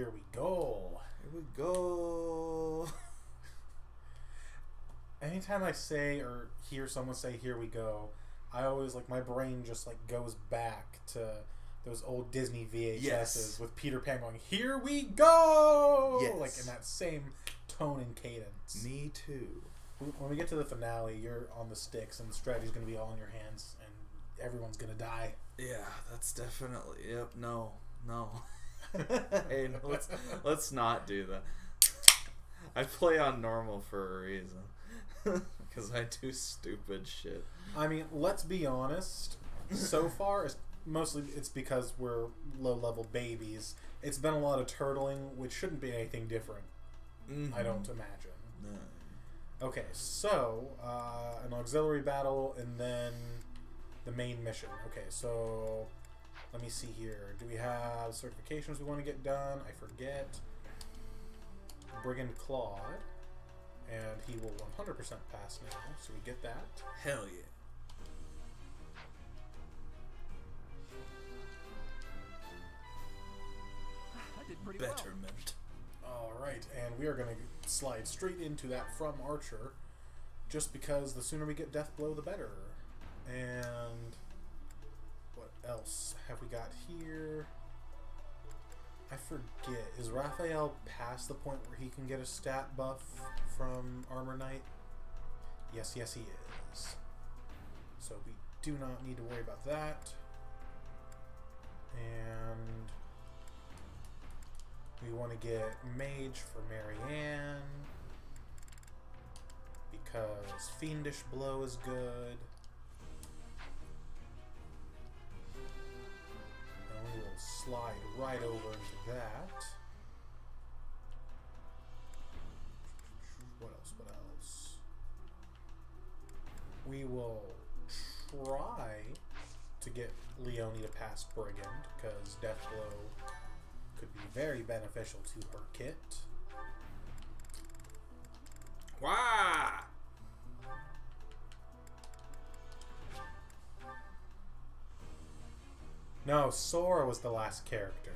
Here we go. Here we go. Anytime I say or hear someone say "here we go," I always my brain just goes back to those old Disney VHSs with Peter Pan going "here we go," in that same tone and cadence. Me too. When we get to the finale, you're on the sticks, and the strategy's going to be all in your hands, and everyone's going to die. Yeah, that's definitely. Yep. No. Hey, no, let's not do that. I play on normal for a reason. Because I do stupid shit. I mean, let's be honest. So far, mostly it's because we're low-level babies. It's been a lot of turtling, which shouldn't be anything different. Mm-hmm. I don't imagine. No. Okay, so an auxiliary battle and then the main mission. Okay, so let me see here. Do we have certifications we want to get done? I forget. Brigand Claude. And he will 100% pass now, so we get that. Hell yeah. I did pretty Betterment. Well. Alright, and we are going to slide straight into that from Archer, just because the sooner we get Death Blow, the better. And what else have we got here? I forget. Is Raphael past the point where he can get a stat buff from Armor Knight? Yes, he is. So we do not need to worry about that. And we want to get Mage for Marianne, because Fiendish Blow is good. We will slide right over into that. What else? We will try to get Leonie to pass Brigand, because Death Blow could be very beneficial to her kit. Wow! No, Sora was the last character.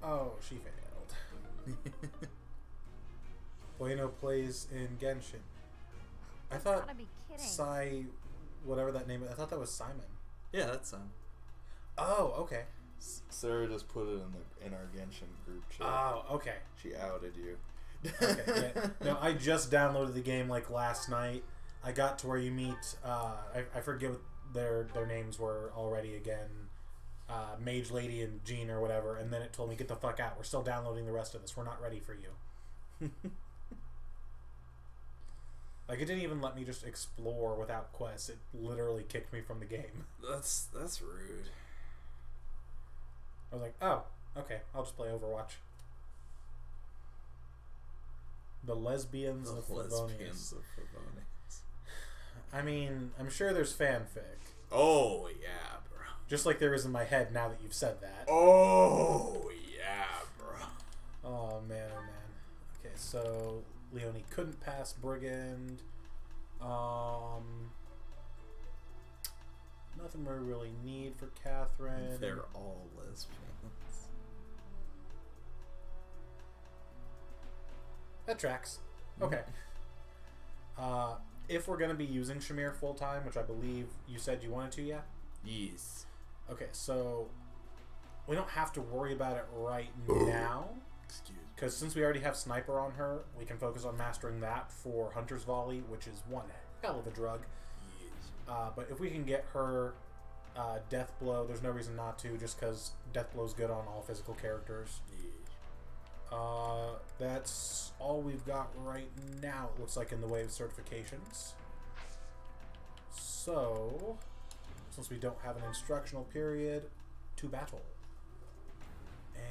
Oh, she failed. Bueno plays in Genshin. I thought Sai, whatever that name is, I thought that was Simon. Yeah, that's Simon. Oh, okay. Sarah just put it in our Genshin group chat. Oh, okay. She outed you. Okay, yeah. No, I just downloaded the game last night. I got to where you meet, I forget what their names were already again. Mage Lady and Jean or whatever, and then it told me, get the fuck out. We're still downloading the rest of this. We're not ready for you. It didn't even let me just explore without quests. It literally kicked me from the game. That's rude. I was like, oh, okay, I'll just play Overwatch. The lesbians of Favonius. I mean, I'm sure there's fanfic. Oh, yeah, bro. Just like there is in my head now that you've said that. Oh, yeah, bro. Oh, man, oh, man. Okay, so Leonie couldn't pass Brigand. Nothing we really need for Catherine. They're all lesbians. That tracks. Okay. If we're going to be using Shamir full-time, which I believe you said you wanted to, yeah? Yes. Okay, so we don't have to worry about it right now. Excuse me. Because since we already have Sniper on her, we can focus on mastering that for Hunter's Volley, which is one hell of a drug. Yes. But if we can get her Death Blow, there's no reason not to, just because Death Blow's good on all physical characters. Yes. That's all we've got right now, it looks like, in the way of certifications. So, since we don't have an instructional period, to battle.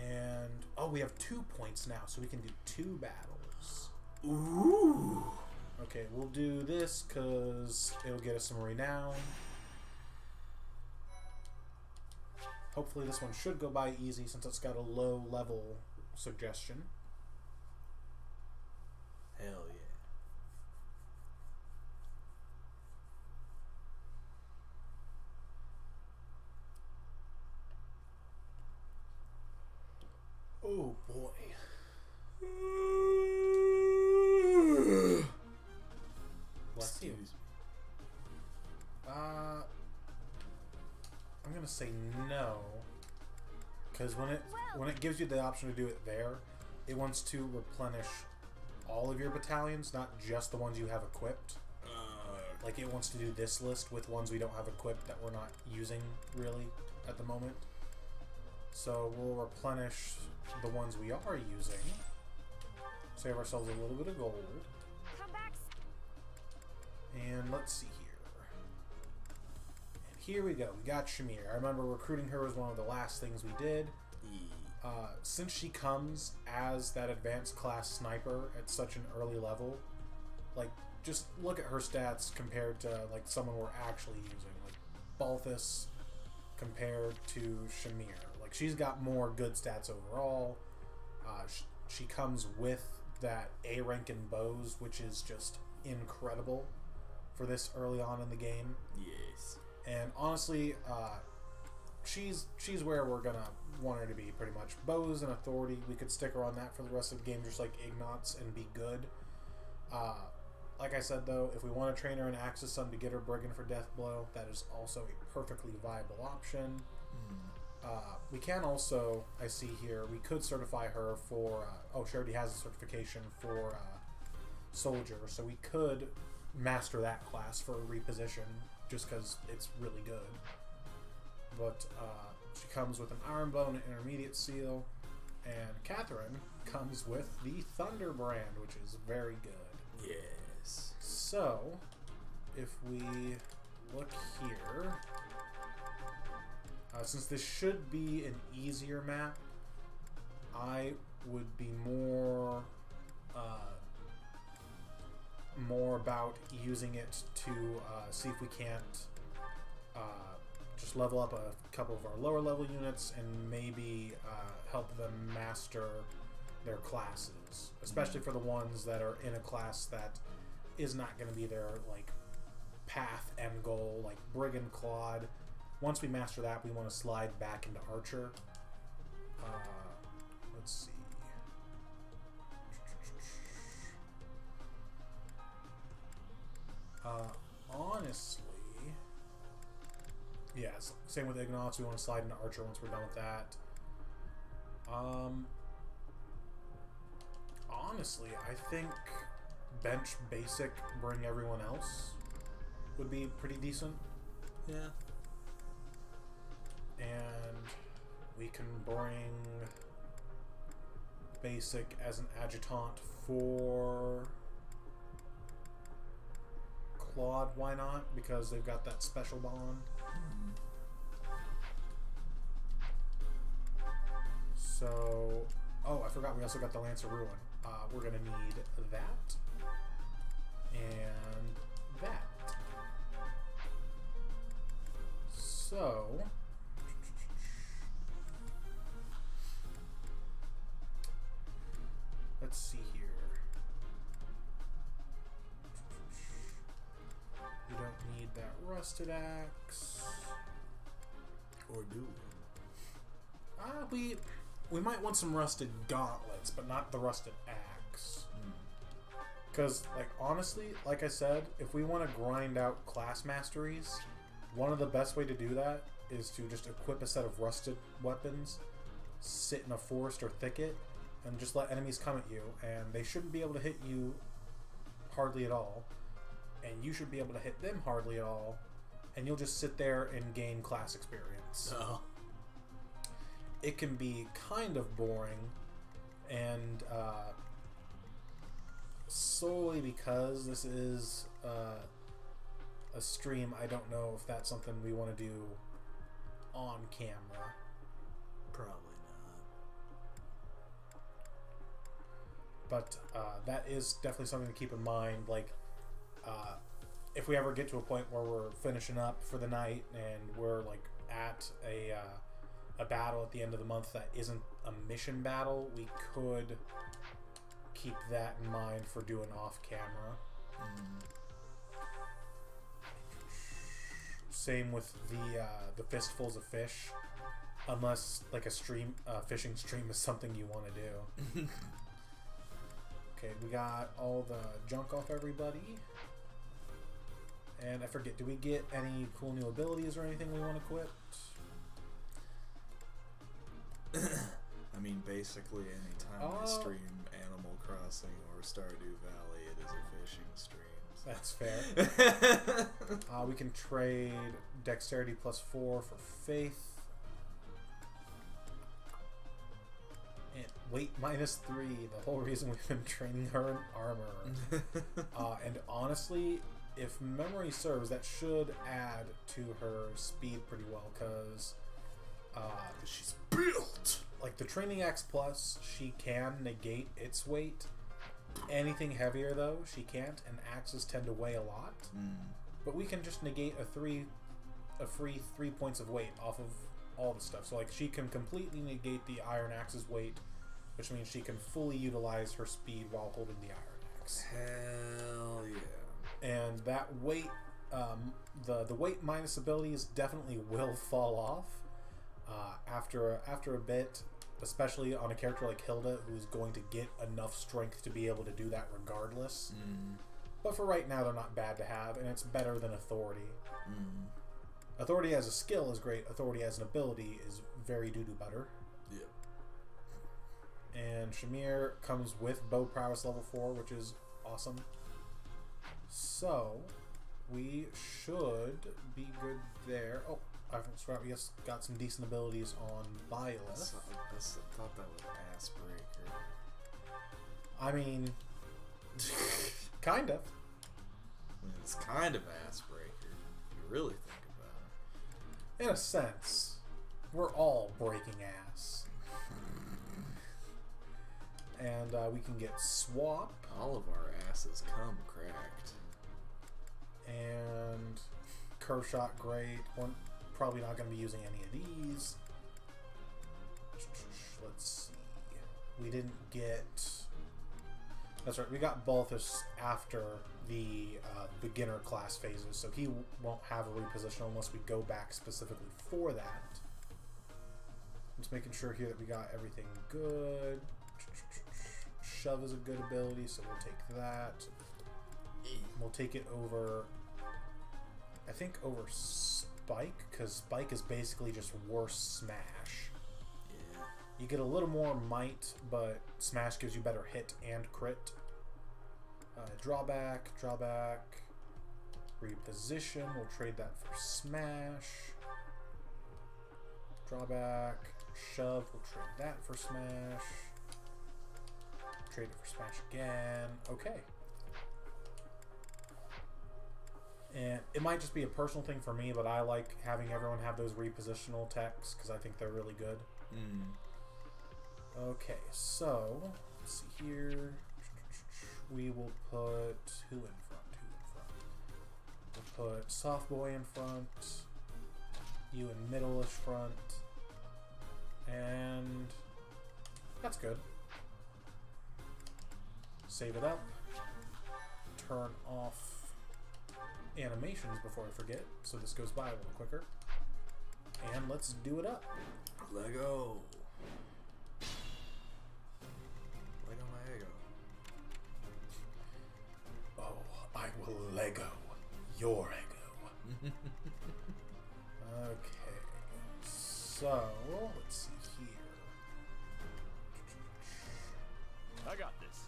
And, oh, we have 2 points now, so we can do 2 battles. Ooh. Okay, we'll do this because it'll get us some renown. Hopefully this one should go by easy since it's got a low level suggestion. Hell yeah. Oh boy. Bless you. I'm gonna say no, because when it gives you the option to do it there, it wants to replenish all of your battalions, not just the ones you have equipped. Like it wants to do this list with ones we don't have equipped that we're not using really at the moment. So we'll replenish the ones we are using. Save ourselves a little bit of gold. Come back. And let's see here. And here we go. We got Shamir. I remember recruiting her was one of the last things we did. Since she comes as that advanced class sniper at such an early level, like, just look at her stats compared to, like, someone we're actually using. Like, Balthus compared to Shamir. Like, she's got more good stats overall. She comes with that A rank in bows, which is just incredible for this early on in the game. Yes. And honestly, she's where we're gonna want her to be, pretty much. Bows and authority, we could stick her on that for the rest of the game, just like Ignatz, and be good. Like I said, though, if we want to train her in Axis Sun to get her Brigand for Deathblow, that is also a perfectly viable option. We can also, I see here, we could certify her for, she already has a certification for Soldier, so we could master that class for a reposition, just because it's really good. But she comes with an Iron Bow and an Intermediate Seal, and Catherine comes with the Thunder Brand, which is very good. Yes. So, if we look here, since this should be an easier map, I would be more about using it to see if we can't just level up a couple of our lower level units and maybe help them master their classes, especially for the ones that are in a class that is not going to be their like path end goal, like Brigand Claude. Once we master that, we want to slide back into Archer. Let's see. Honestly, yes. Same with Ignatz. We want to slide into Archer once we're done with that. Honestly, I think bench basic, bring everyone else would be pretty decent. Yeah. And we can bring basic as an adjutant for Claude. Why not? Because they've got that special bond. So, I forgot we also got the Lancer Ruin. We're gonna need that and that. So, let's see here. We don't need that rusted axe. Or do we? We might want some rusted gauntlets, but not the rusted axe. Because, like, honestly, like I said, if we want to grind out class masteries, one of the best way to do that is to just equip a set of rusted weapons, sit in a forest or thicket, and just let enemies come at you, and they shouldn't be able to hit you hardly at all, and you should be able to hit them hardly at all, and you'll just sit there and gain class experience. Oh. It can be kind of boring, and solely because this is a stream, I don't know if that's something we want to do on camera. Probably not. But that is definitely something to keep in mind. Like, if we ever get to a point where we're finishing up for the night and we're like at a battle at the end of the month that isn't a mission battle, we could keep that in mind for doing off camera. Same with the fistfuls of fish. Unless like a fishing stream is something you want to do. Okay, we got all the junk off everybody. And I forget, do we get any cool new abilities or anything we want to equip? I mean, basically, anytime I stream Animal Crossing or Stardew Valley, it is a fishing stream. So. That's fair. We can trade Dexterity +4 for Faith. And Weight -3, the whole reason we've been training her in armor. And honestly, if memory serves, that should add to her speed pretty well, because she's built! Like the Training Axe Plus, she can negate its weight. Anything heavier, though, she can't, and axes tend to weigh a lot. But we can just negate a free 3 points of weight off of all the stuff. So, like, she can completely negate the Iron Axe's weight, which means she can fully utilize her speed while holding the Iron Axe. Hell yeah. And that weight, the weight minus abilities definitely will fall off after a bit, especially on a character like Hilda, who's going to get enough strength to be able to do that regardless. But for right now, they're not bad to have, and it's better than Authority. Authority as a skill is great. Authority as an ability is very doo-doo better. Yep. And Shamir comes with Bow Prowess level 4, which is awesome. So, we should be good there. Oh, I forgot we just got some decent abilities on Byleth. I thought that was Ass Breaker. I mean, kind of. I mean, it's kind of Ass Breaker, if you really think about it. In a sense, we're all breaking ass. And we can get Swap. All of our asses come cracked. And Curve Shot, great. We're probably not going to be using any of these. Let's see. We didn't get... That's right, we got Balthus after the beginner class phases, so he won't have a reposition unless we go back specifically for that. Just making sure here that we got everything good. Shove is a good ability, so we'll take that. We'll take it over, I think, over Spike, because Spike is basically just worse Smash. Yeah. You get a little more might, but Smash gives you better hit and crit. Drawback, reposition, we'll trade that for Smash. Drawback, shove, we'll trade that for Smash. Trade it for Smash again. Okay. And it might just be a personal thing for me, but I like having everyone have those repositional techs because I think they're really good. Okay, so let's see here. We will put who in front? We'll put Soft Boy in front, you in middle-ish front, and that's good. Save it up. Turn off animations before I forget, so this goes by a little quicker. And let's do it up. Lego. Oh, I will Lego your ego. Okay, so let's see here. I got this.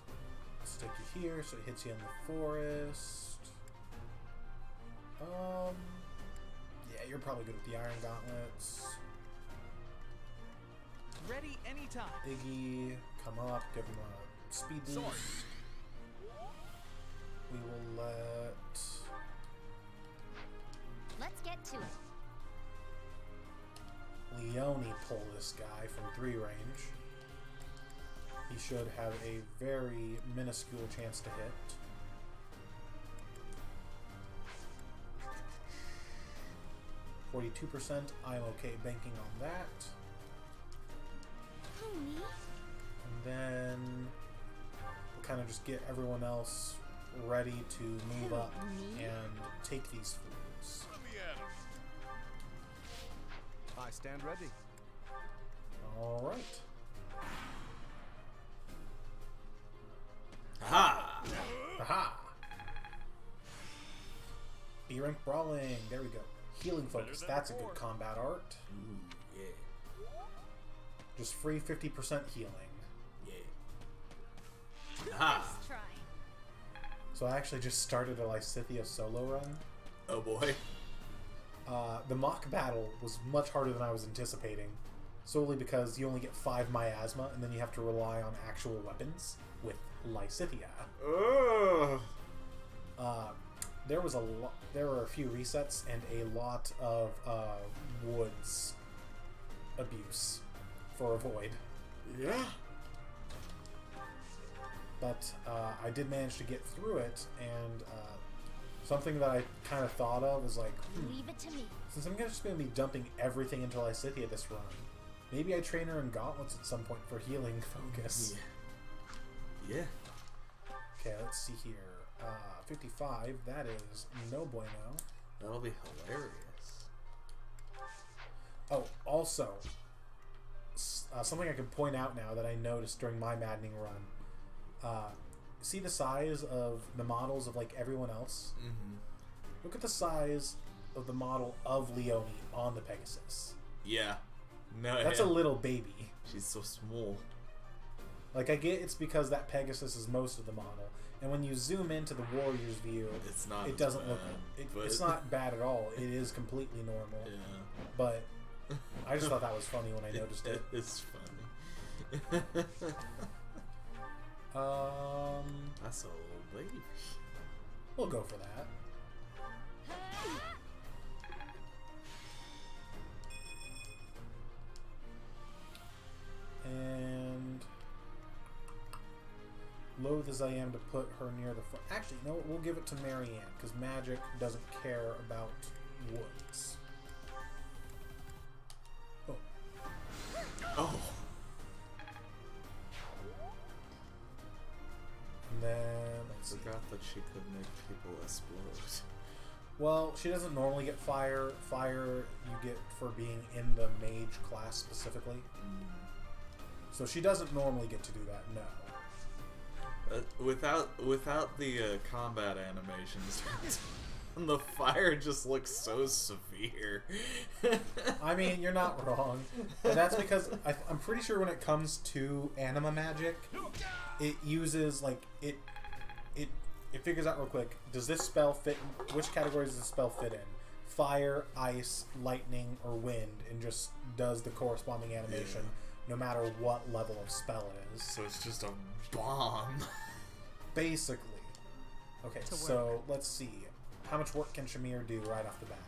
Stick you here so it hits you in the forest. Yeah, you're probably good with the Iron Gauntlets. Ready anytime. Iggy, come up, give him a speed boost. Sword. We will let... Let's get to it. Leone pull this guy from 3 range. He should have a very minuscule chance to hit. %, I'm okay banking on that. Honey. And then we'll kind of just get everyone else ready to move up and take these fools. I stand ready. Alright. Ha! Aha! B rank brawling. There we go. Healing focus. That's a good combat art. Ooh, yeah. Just free 50% healing. Yeah. Ha! Nice try. So I actually just started a Lysithea solo run. Oh boy. The mock battle was much harder than I was anticipating, solely because you only get 5 miasma, and then you have to rely on actual weapons with Lysithea. Ugh. There were a few resets and a lot of woods abuse for a void. Yeah. But I did manage to get through it, and something that I kind of thought of is like, Leave it to me. since I'm just going to be dumping everything into Lysithea this run, maybe I train her in gauntlets at some point for healing focus. Yeah. Okay, let's see here. 55, that is no bueno. That'll be hilarious. Oh, also, something I can point out now that I noticed during my Maddening run. See the size of the models of like everyone else? Mm-hmm. Look at the size of the model of Leone on the Pegasus. Yeah. No, That's a little baby. She's so small. Like, I get it's because that Pegasus is most of the model, and when you zoom into the Warrior's view, It's not. it as doesn't bad, look. but- It's not bad at all. It is completely normal. Yeah. But I just thought that was funny when I noticed it. It's funny. That's a little baby. We'll go for that. And loath as I am to put her near the front. Actually, you know what? We'll give it to Marianne, because magic doesn't care about woods. Oh. Oh. And then, let's see. Forgot that she could make people explode. Well, she doesn't normally get fire. Fire you get for being in the mage class specifically. So she doesn't normally get to do that, no. Without the combat animations, the fire just looks so severe. I mean, you're not wrong. But that's because I'm pretty sure when it comes to anima magic, it uses, like, it figures out real quick, does this spell fit, which category does this spell fit in? Fire, ice, lightning, or wind, and just does the corresponding animation, no matter what level of spell it is. So it's just a bomb. Basically. Okay, so let's see. How much work can Shamir do right off the bat?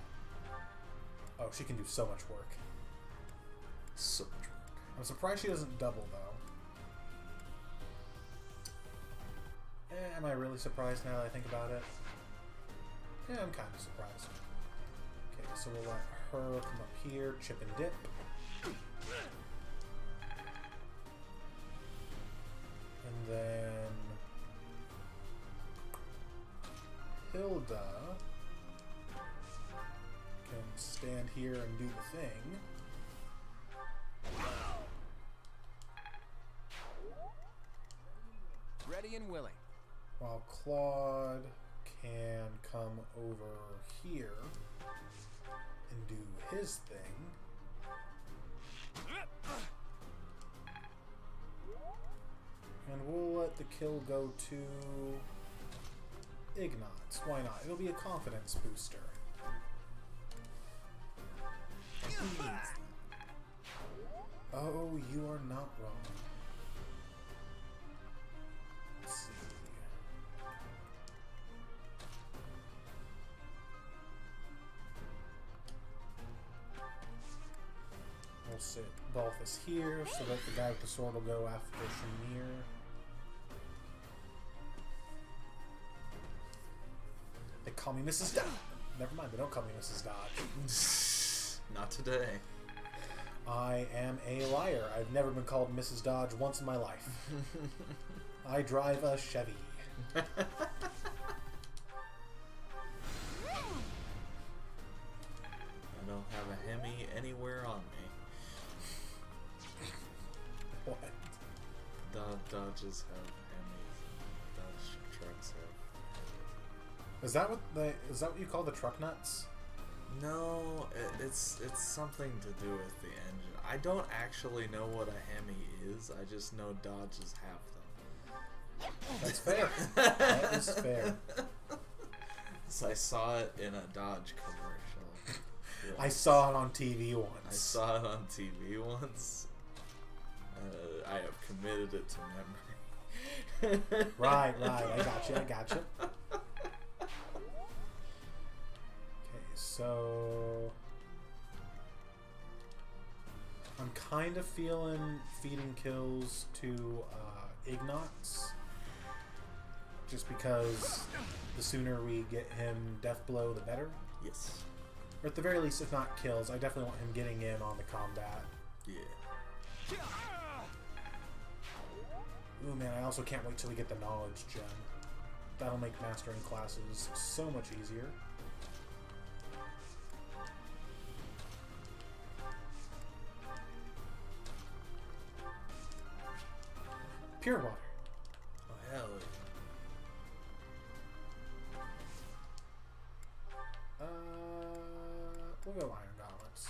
Oh, she can do so much work. So much work. I'm surprised she doesn't double, though. Am I really surprised now that I think about it? Yeah, I'm kind of surprised. Okay, so we'll let her come up here, chip and dip. And then Hilda can stand here and do the thing. Ready and willing. While Claude can come over here and do his thing. And we'll let the kill go to Ignatz. Why not? It'll be a confidence booster. Oh, you are not wrong. Let's see. We'll sit Balthus here so that the guy with the sword will go after Shamir. They call me Mrs. Dodge. Never mind, they don't call me Mrs. Dodge. Not today. I am a liar. I've never been called Mrs. Dodge once in my life. I drive a Chevy. I don't have a Hemi anywhere on me. Dodges have Hemis. Dodge trucks have. Is that what you call the truck nuts? No, it's something to do with the engine. I don't actually know what a Hemi is. I just know Dodges have them. That's fair. That is fair. So I saw it in a Dodge commercial. I saw it on TV once. I saw it on TV once. I have committed it to memory. Right. I got you. Okay, so I'm kind of feeling feeding kills to Ignots, just because the sooner we get him death blow, the better. Yes. Or at the very least, if not kills, I definitely want him getting in on the combat. Yeah. Ooh man, I also can't wait till we get the knowledge gem. That'll make mastering classes so much easier. Pure water. Oh hell yeah. We'll go iron gauntlets.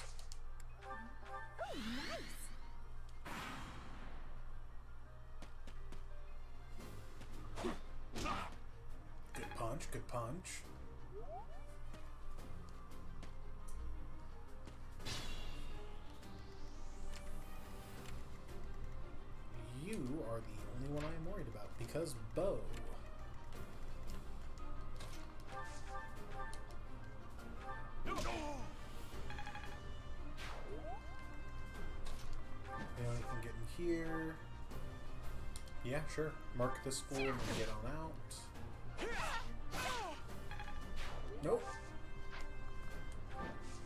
Good punch. You are the only one I am worried about, because bow. Anyone can get in here. Yeah, sure. Mark this fool and then get on out. Nope.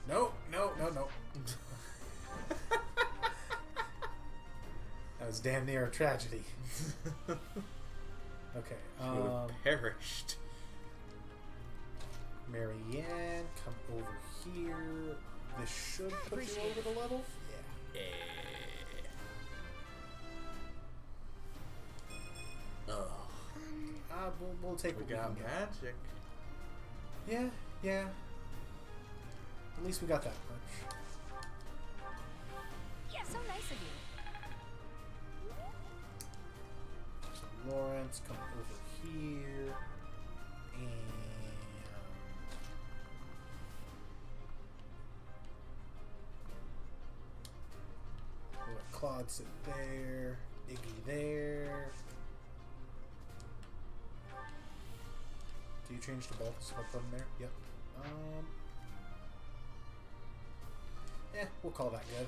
No. That was damn near a tragedy. Okay. She would have perished. Marianne, come over here. This should put you over the level. Yeah. Oh. We'll take what We got can get. magic. Yeah. At least we got that much. Yeah, so nice of you. So Lawrence, come over here. And we'll let Claude sit there. Iggy there. Do you change to both? So I put them there? Yep. We'll call that good.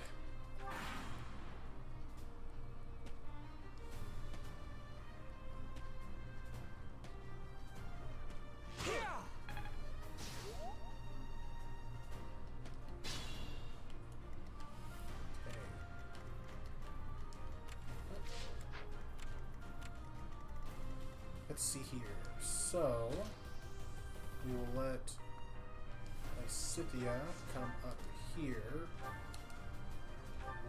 Let's see here. So we will let Lysithia come up here,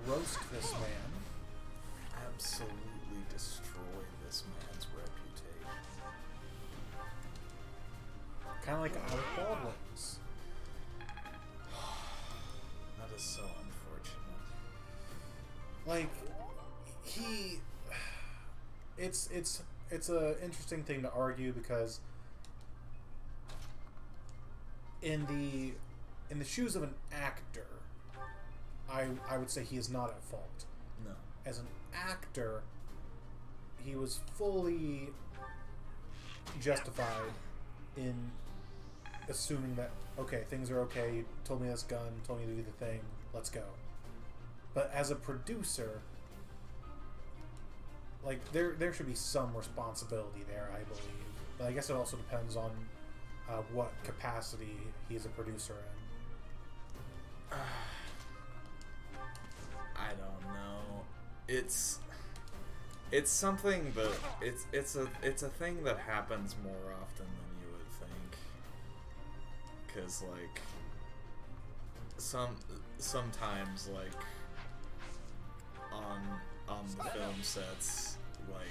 roast this man, Absolutely destroy this man's reputation. kind of like our Baldwins. That is so unfortunate. Like it's a interesting thing to argue, because in the shoes of an actor, I would say he is not at fault. No. As an actor, he was fully justified in assuming that, okay, things are okay, you told me this gun, told me to do the thing, let's go. But as a producer, like, there should be some responsibility there, I believe. But I guess it also depends on what capacity he's a producer in. I don't know. It's something that it's a thing that happens more often than you would think. 'Cause like sometimes like on the film sets, like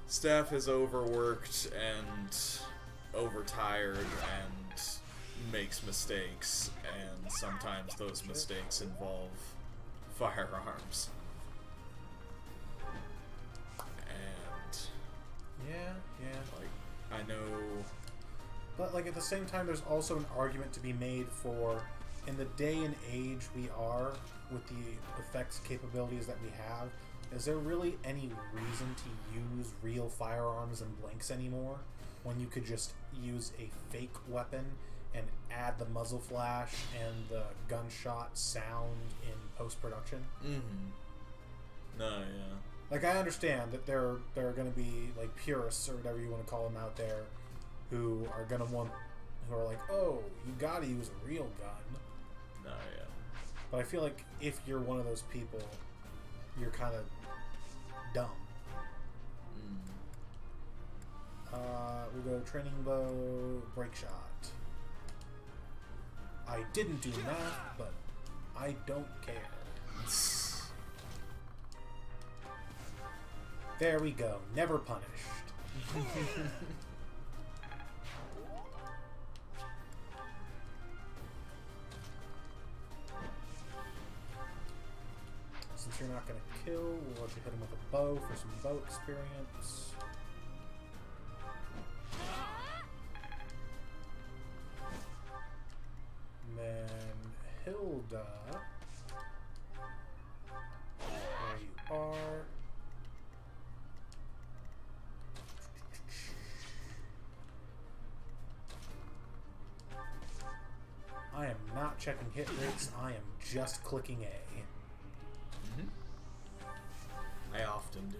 staff is overworked and overtired and makes mistakes, and sometimes those mistakes involve firearms. And yeah. like I know, But like at the same time, there's also an argument to be made for, in the day and age we are, with the effects capabilities that we have, is there really any reason to use real firearms and blanks anymore when you could just use a fake weapon and add the muzzle flash and the gunshot sound in post-production? No, yeah. Like, I understand that there are going to be like purists or whatever you want to call them out there who are like, oh, you gotta use a real gun. No, yeah. But I feel like if you're one of those people, you're kind of dumb. We'll go training bow, break shot. I didn't do math, but I don't care. There we go. Never punished. Since you're not going to kill, we'll let you hit him with a bow for some bow experience. And then Hilda. There you are. I am not checking hit rates, I am just clicking A. I often do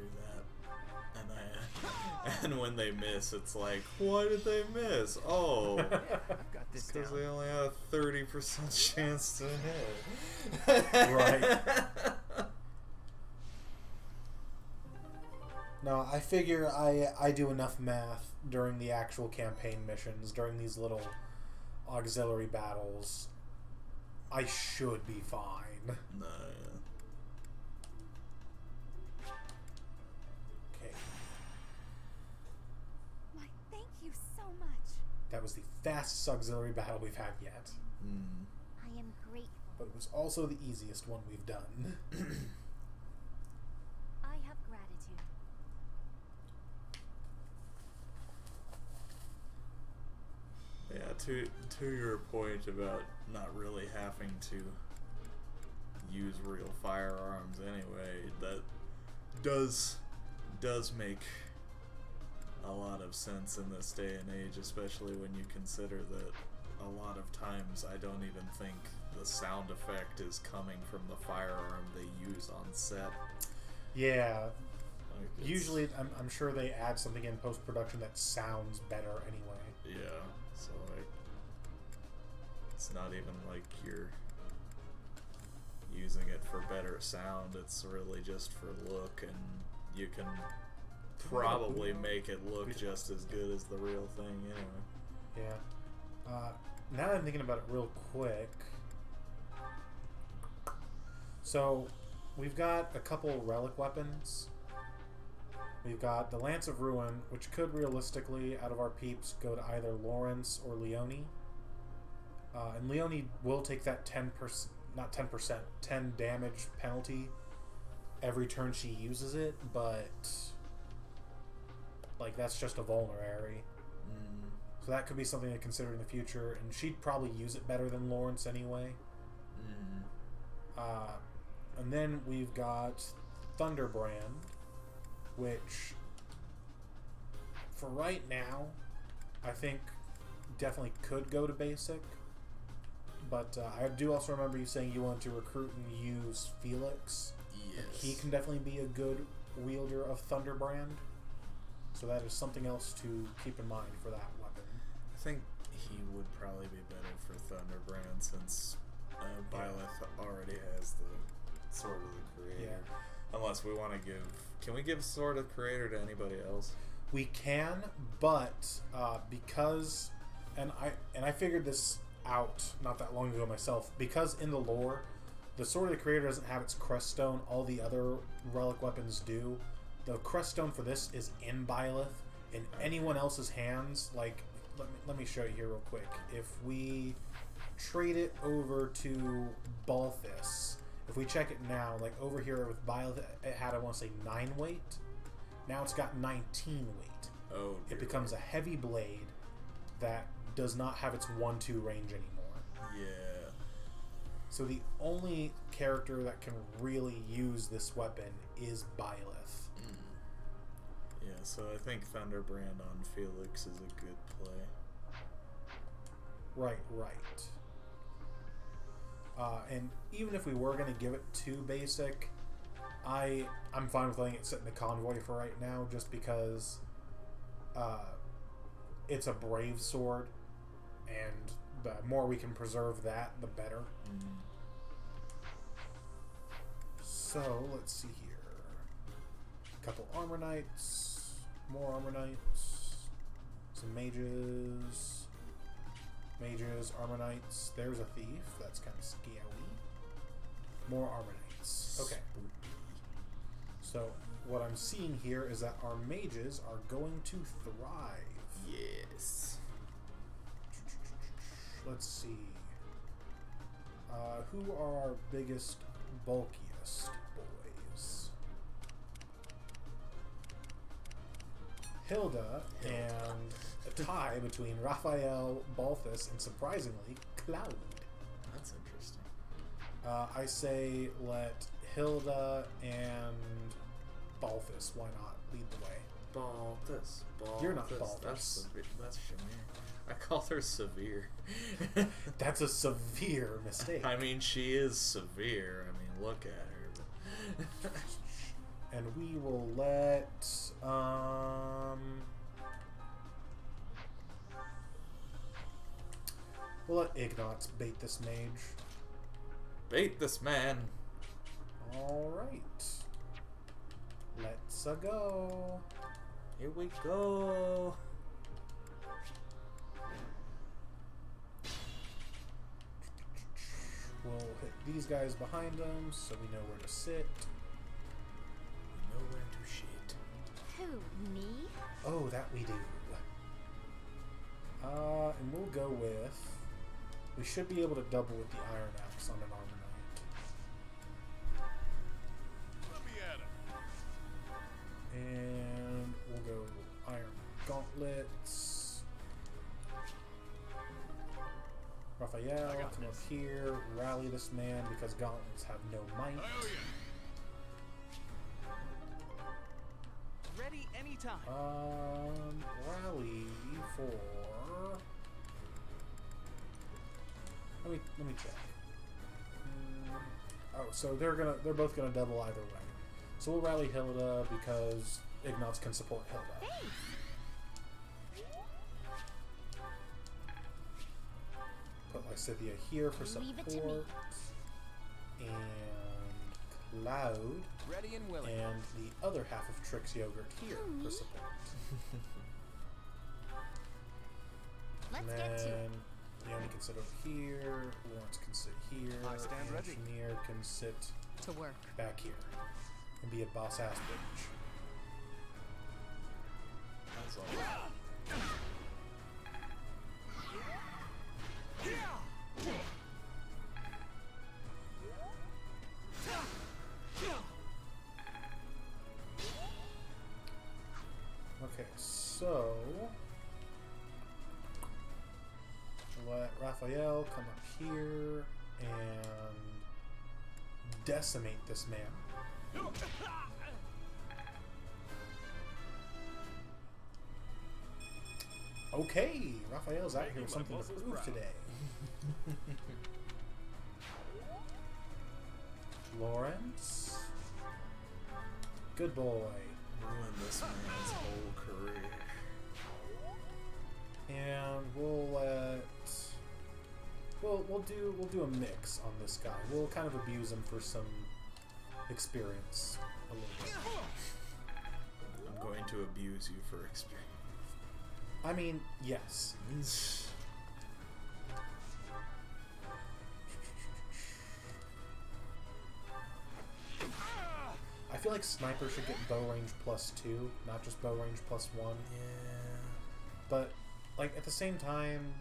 that, and when they miss, it's like, why did they miss? Oh, I've got this because down. they only had a 30% chance to hit. Right. No, I figure I do enough math during the actual campaign missions, during these little auxiliary battles. I should be fine. No, Okay, Why, thank you so much. that was the fastest auxiliary battle we've had yet. I am grateful. But it was also the easiest one we've done. I have gratitude. Yeah, to your point about not really having to use real firearms anyway, that does make a lot of sense in this day and age, especially when you consider that a lot of times I don't even think the sound effect is coming from the firearm they use on set. Yeah, Like, it's- usually I'm sure they add something in post-production that sounds better anyway. Yeah, so like, it's not even like you're using it for better sound, it's really just for look, and you can probably make it look just as good as the real thing anyway. Yeah. Now that I'm thinking about it real quick, so we've got a couple relic weapons. We've got the Lance of Ruin, which could realistically, out of our peeps, go to either Lawrence or Leone. And Leone will take that 10%, not 10%, 10 damage penalty every turn she uses it, but like that's just a vulnerary. So that could be something to consider in the future, and she'd probably use it better than Lawrence anyway. And then we've got Thunderbrand, which for right now I think definitely could go to basic, but I do also remember you saying you want to recruit and use Felix. Yes. He can definitely be a good wielder of Thunderbrand, so that is something else to keep in mind for that weapon. I think he would probably be better for Thunderbrand since Byleth already has the Sword of the Creator. Yeah. Unless we want to give... Can we give Sword of the Creator to anybody else? We can, but because, and I figured this out not that long ago myself, because in the lore, the Sword of the Creator doesn't have its Crest Stone. All the other relic weapons do. The Crest Stone for this is in Byleth. In anyone else's hands, like, let me show you here real quick. If we trade it over to Balthus, if we check it now, like over here with Byleth, it had, I want to say, 9 weight. Now it's got 19 weight. Oh, it becomes a heavy blade that does not have its 1-2 range anymore. Yeah. So the only character that can really use this weapon is Byleth. Yeah, so I think Thunderbrand on Felix is a good play. Right. And even if we were going to give it to basic, I'm fine with letting it sit in the convoy for right now, just because it's a brave sword, and the more we can preserve that, the better. So let's see here. A couple armor knights, more armor knights, some mages, armor knights. There's a thief. That's kind of scary. More armor knights. Okay. So what I'm seeing here is that our mages are going to thrive. Yes. Let's see. Who are our biggest, bulkiest boys? Hilda and a tie between Raphael, Balthus, and surprisingly, Cloud. That's interesting. I say let Hilda and Balthus, why not, lead the way. Balthus. You're not Balthus. That's Shamir. I call her Severe. That's a severe mistake. I mean, she is severe. I mean, look at her. And we will let Ignatz bait this mage. Bait this man. All right. Let's go. Here we go. We'll hit these guys behind them so we know where to sit. We know where to shit. Who, me? Oh, that we do. And we'll go with... We should be able to double with the Iron Axe on an armor knight. Let me at him. And we'll go Iron Gauntlets. Raphael, come up here, rally this man because gauntlets have no might. I owe you. Ready anytime. Rally for... Let me check. Oh, so they're both gonna double either way. So we'll rally Hilda because Ignatz can support Hilda. Thanks. Put Lysithia here for Leave it to support. And Cloud. Ready and willing. And the other half of Trix Yogurt here for support. Let's and get to then it. Leonie can sit over here. Lawrence can sit here. I stand and ready. Shamir can sit To work. back here and be a boss ass bitch. That's all. Okay, so let Raphael come up here and decimate this man. Okay, Raphael's out here with something to prove today. Lawrence, good boy. Ruin this man's whole career. And we'll do a mix on this guy. We'll kind of abuse him for some experience a little bit. I'm going to abuse you for experience. I mean, yes. like sniper should get bow range +2, not just bow range +1. Yeah. But, like, at the same time,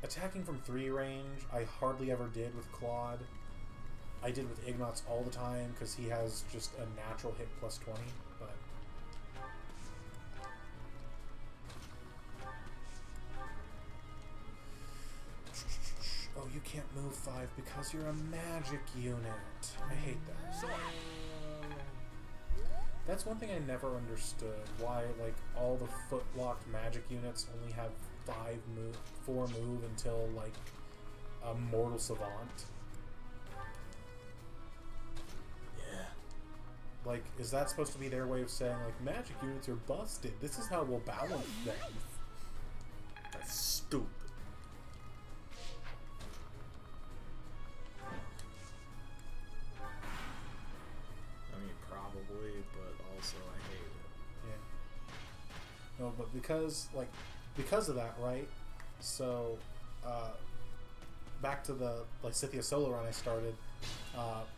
attacking from 3 range, I hardly ever did with Claude. I did with Ignatz all the time because he has just a natural hit +20. But oh, you can't move 5 because you're a magic unit. I hate that. Sword. That's one thing I never understood. Why, like, all the foot-locked magic units only have 4 move until, like, a Mortal Savant. Yeah. Like, is that supposed to be their way of saying, like, magic units are busted? This is how we'll balance them. That's stupid. I mean, probably, but also I hate it. Yeah. No, but because of that, right? So, back to the Scythia solo run I started.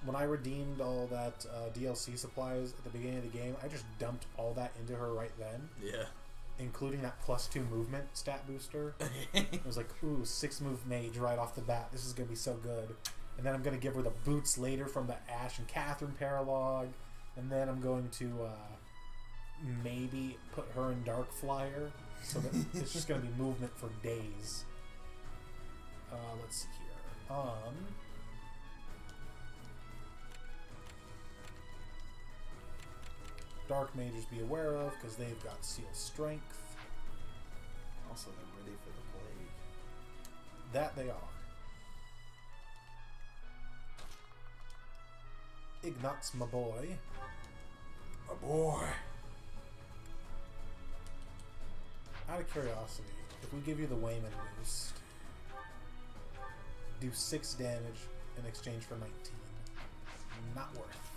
When I redeemed all that DLC supplies at the beginning of the game, I just dumped all that into her right then. Yeah. Including that +2 movement stat booster. It was like, ooh, 6 move mage right off the bat. This is going to be so good. And then I'm going to give her the boots later from the Ash and Catherine paralog. And then I'm going to maybe put her in Dark Flyer. So that it's just going to be movement for days. Let's see here. Dark Mages be aware of, because they've got Seal Strength. Also, they're ready for the plague. That they are. Ignatz, my boy. My boy. Out of curiosity, if we give you the Wayman boost, do 6 damage in exchange for 19. Not worth.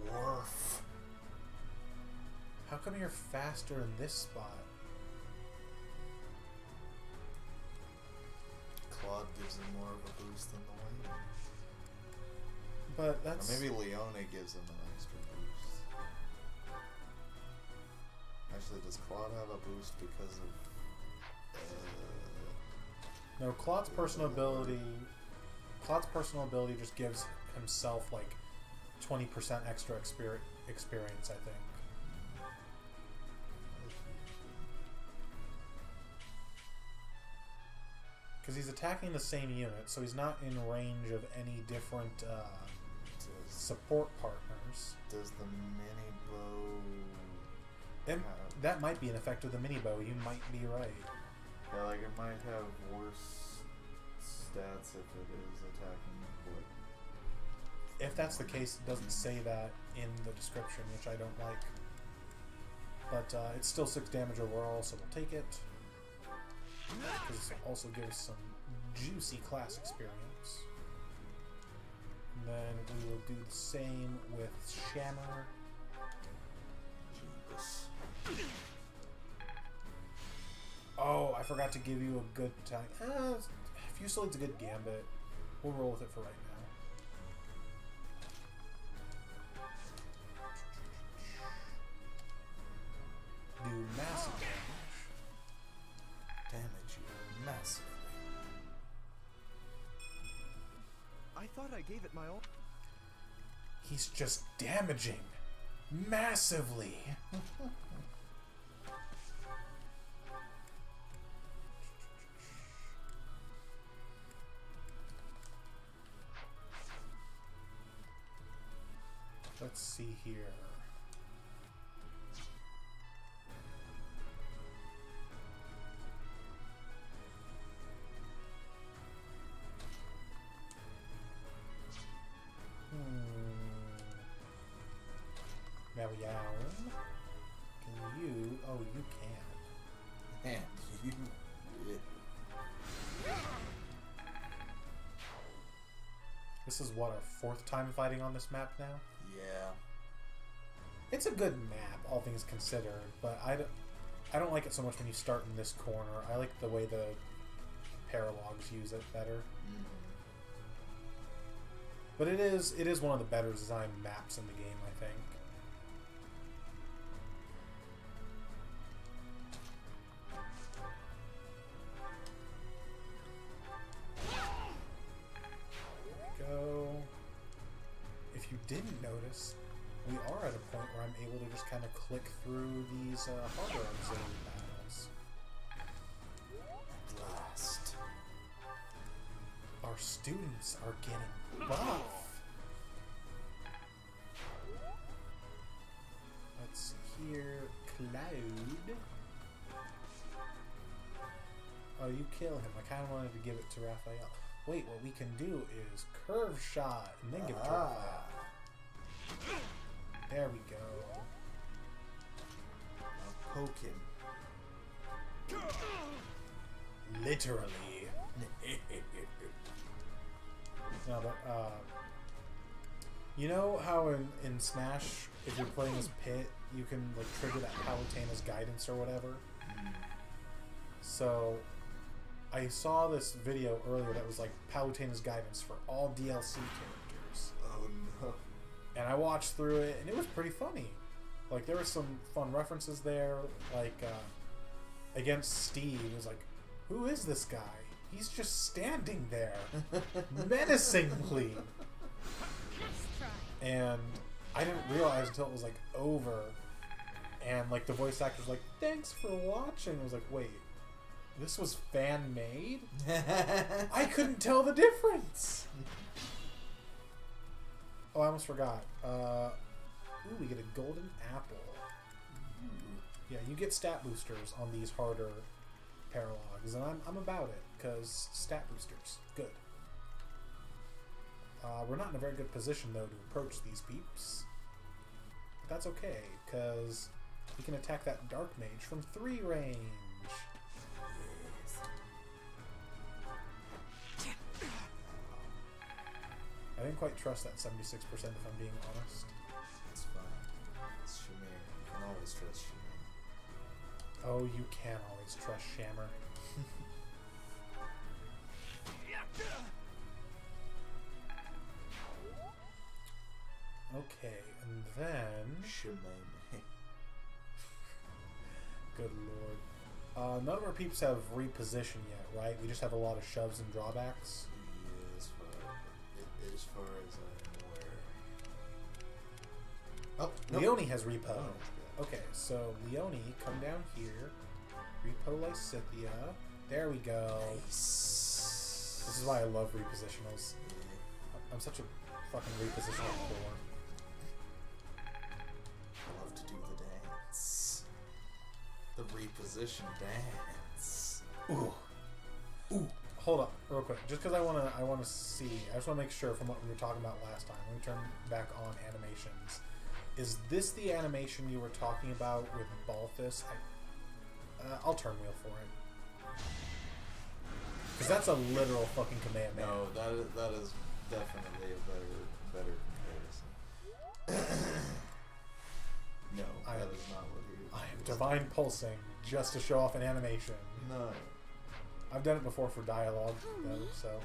Dwarf. How come you're faster in this spot? Claude gives him more of a boost than the Wayne. But that's... Or maybe Leone gives him an extra boost. Actually, does Claude have a boost because of... No, Claude's personal ability just gives himself like 20% extra experience, I think. Because he's attacking the same unit, so he's not in range of any different support partners. Does the mini bow... And that might be an effect of the mini bow. You might be right. Yeah, like it might have worse stats if it is attacking what? If that's the case, it doesn't say that in the description, which I don't like. But it's still 6 damage overall, so we'll take it. Because it also gives some juicy class experience. And then we will do the same with Shammer. Jeebus. Oh, I forgot to give you a good time. Fusilade's a good gambit. We'll roll with it for right now. Do massive Damage you massively. I thought I gave it my all. He's just damaging massively. Let's see here. Now, can you? Oh, you can. And you... This is what, our 4th time fighting on this map now? Yeah. It's a good map, all things considered, but I don't like it so much when you start in this corner. I like the way the paralogs use it better. But it is one of the better designed maps in the game, I think. Go. If you didn't notice, we are at a point where I'm able to just kind of click through these harbor auxiliary battles. At last. Our students are getting buff. Let's see here. Cloud. Oh, you kill him. I kind of wanted to give it to Raphael. Wait, what we can do is curve shot and then give it to Raphael. There we go. I'll poke him. Literally. No, but, you know how in Smash, if you're playing as Pit, you can, like, trigger that Palutena's guidance or whatever? So, I saw this video earlier that was, like, Palutena's guidance for all DLC characters. Oh, no. And I watched through it, and it was pretty funny. Like, there were some fun references there, like, against Steve, it was like, who is this guy? He's just standing there, menacingly. And I didn't realize until it was, like, over, and, like, the voice actor's like, thanks for watching. I was like, wait, this was fan-made? I couldn't tell the difference! Oh, I almost forgot. Ooh, we get a golden apple. Yeah, you get stat boosters on these harder paralogs, and I'm about it, because stat boosters, good. We're not in a very good position, though, to approach these peeps. But that's okay, because we can attack that Dark Mage from 3 range. I didn't quite trust that 76% if I'm being honest. It's fine. It's Shamir. You can always trust Shamir. Oh, you can always trust Shammer. Okay, and then... Shimon. Good lord. None of our peeps have repositioned yet, right? We just have a lot of shoves and drawbacks. Yeah, as far as I'm aware. Oh, nope. Leone has repo. Oh, okay, so Leone, come down here. Repo Lysithia. There we go. Nice. This is why I love repositionals. I'm such a fucking repositional whore. I love to do the dance. The reposition dance. Ooh. Ooh. Hold up, real quick. Just because I wanna see. I just wanna make sure from what we were talking about last time. Let me turn back on animations. Is this the animation you were talking about with Balthus? I'll turn wheel for it. Because that's a literal fucking Kamehameha. No, that is definitely a better comparison. No, that is not what he. I am divine pulsing just to show off an animation. No. I've done it before for dialogue, though, so.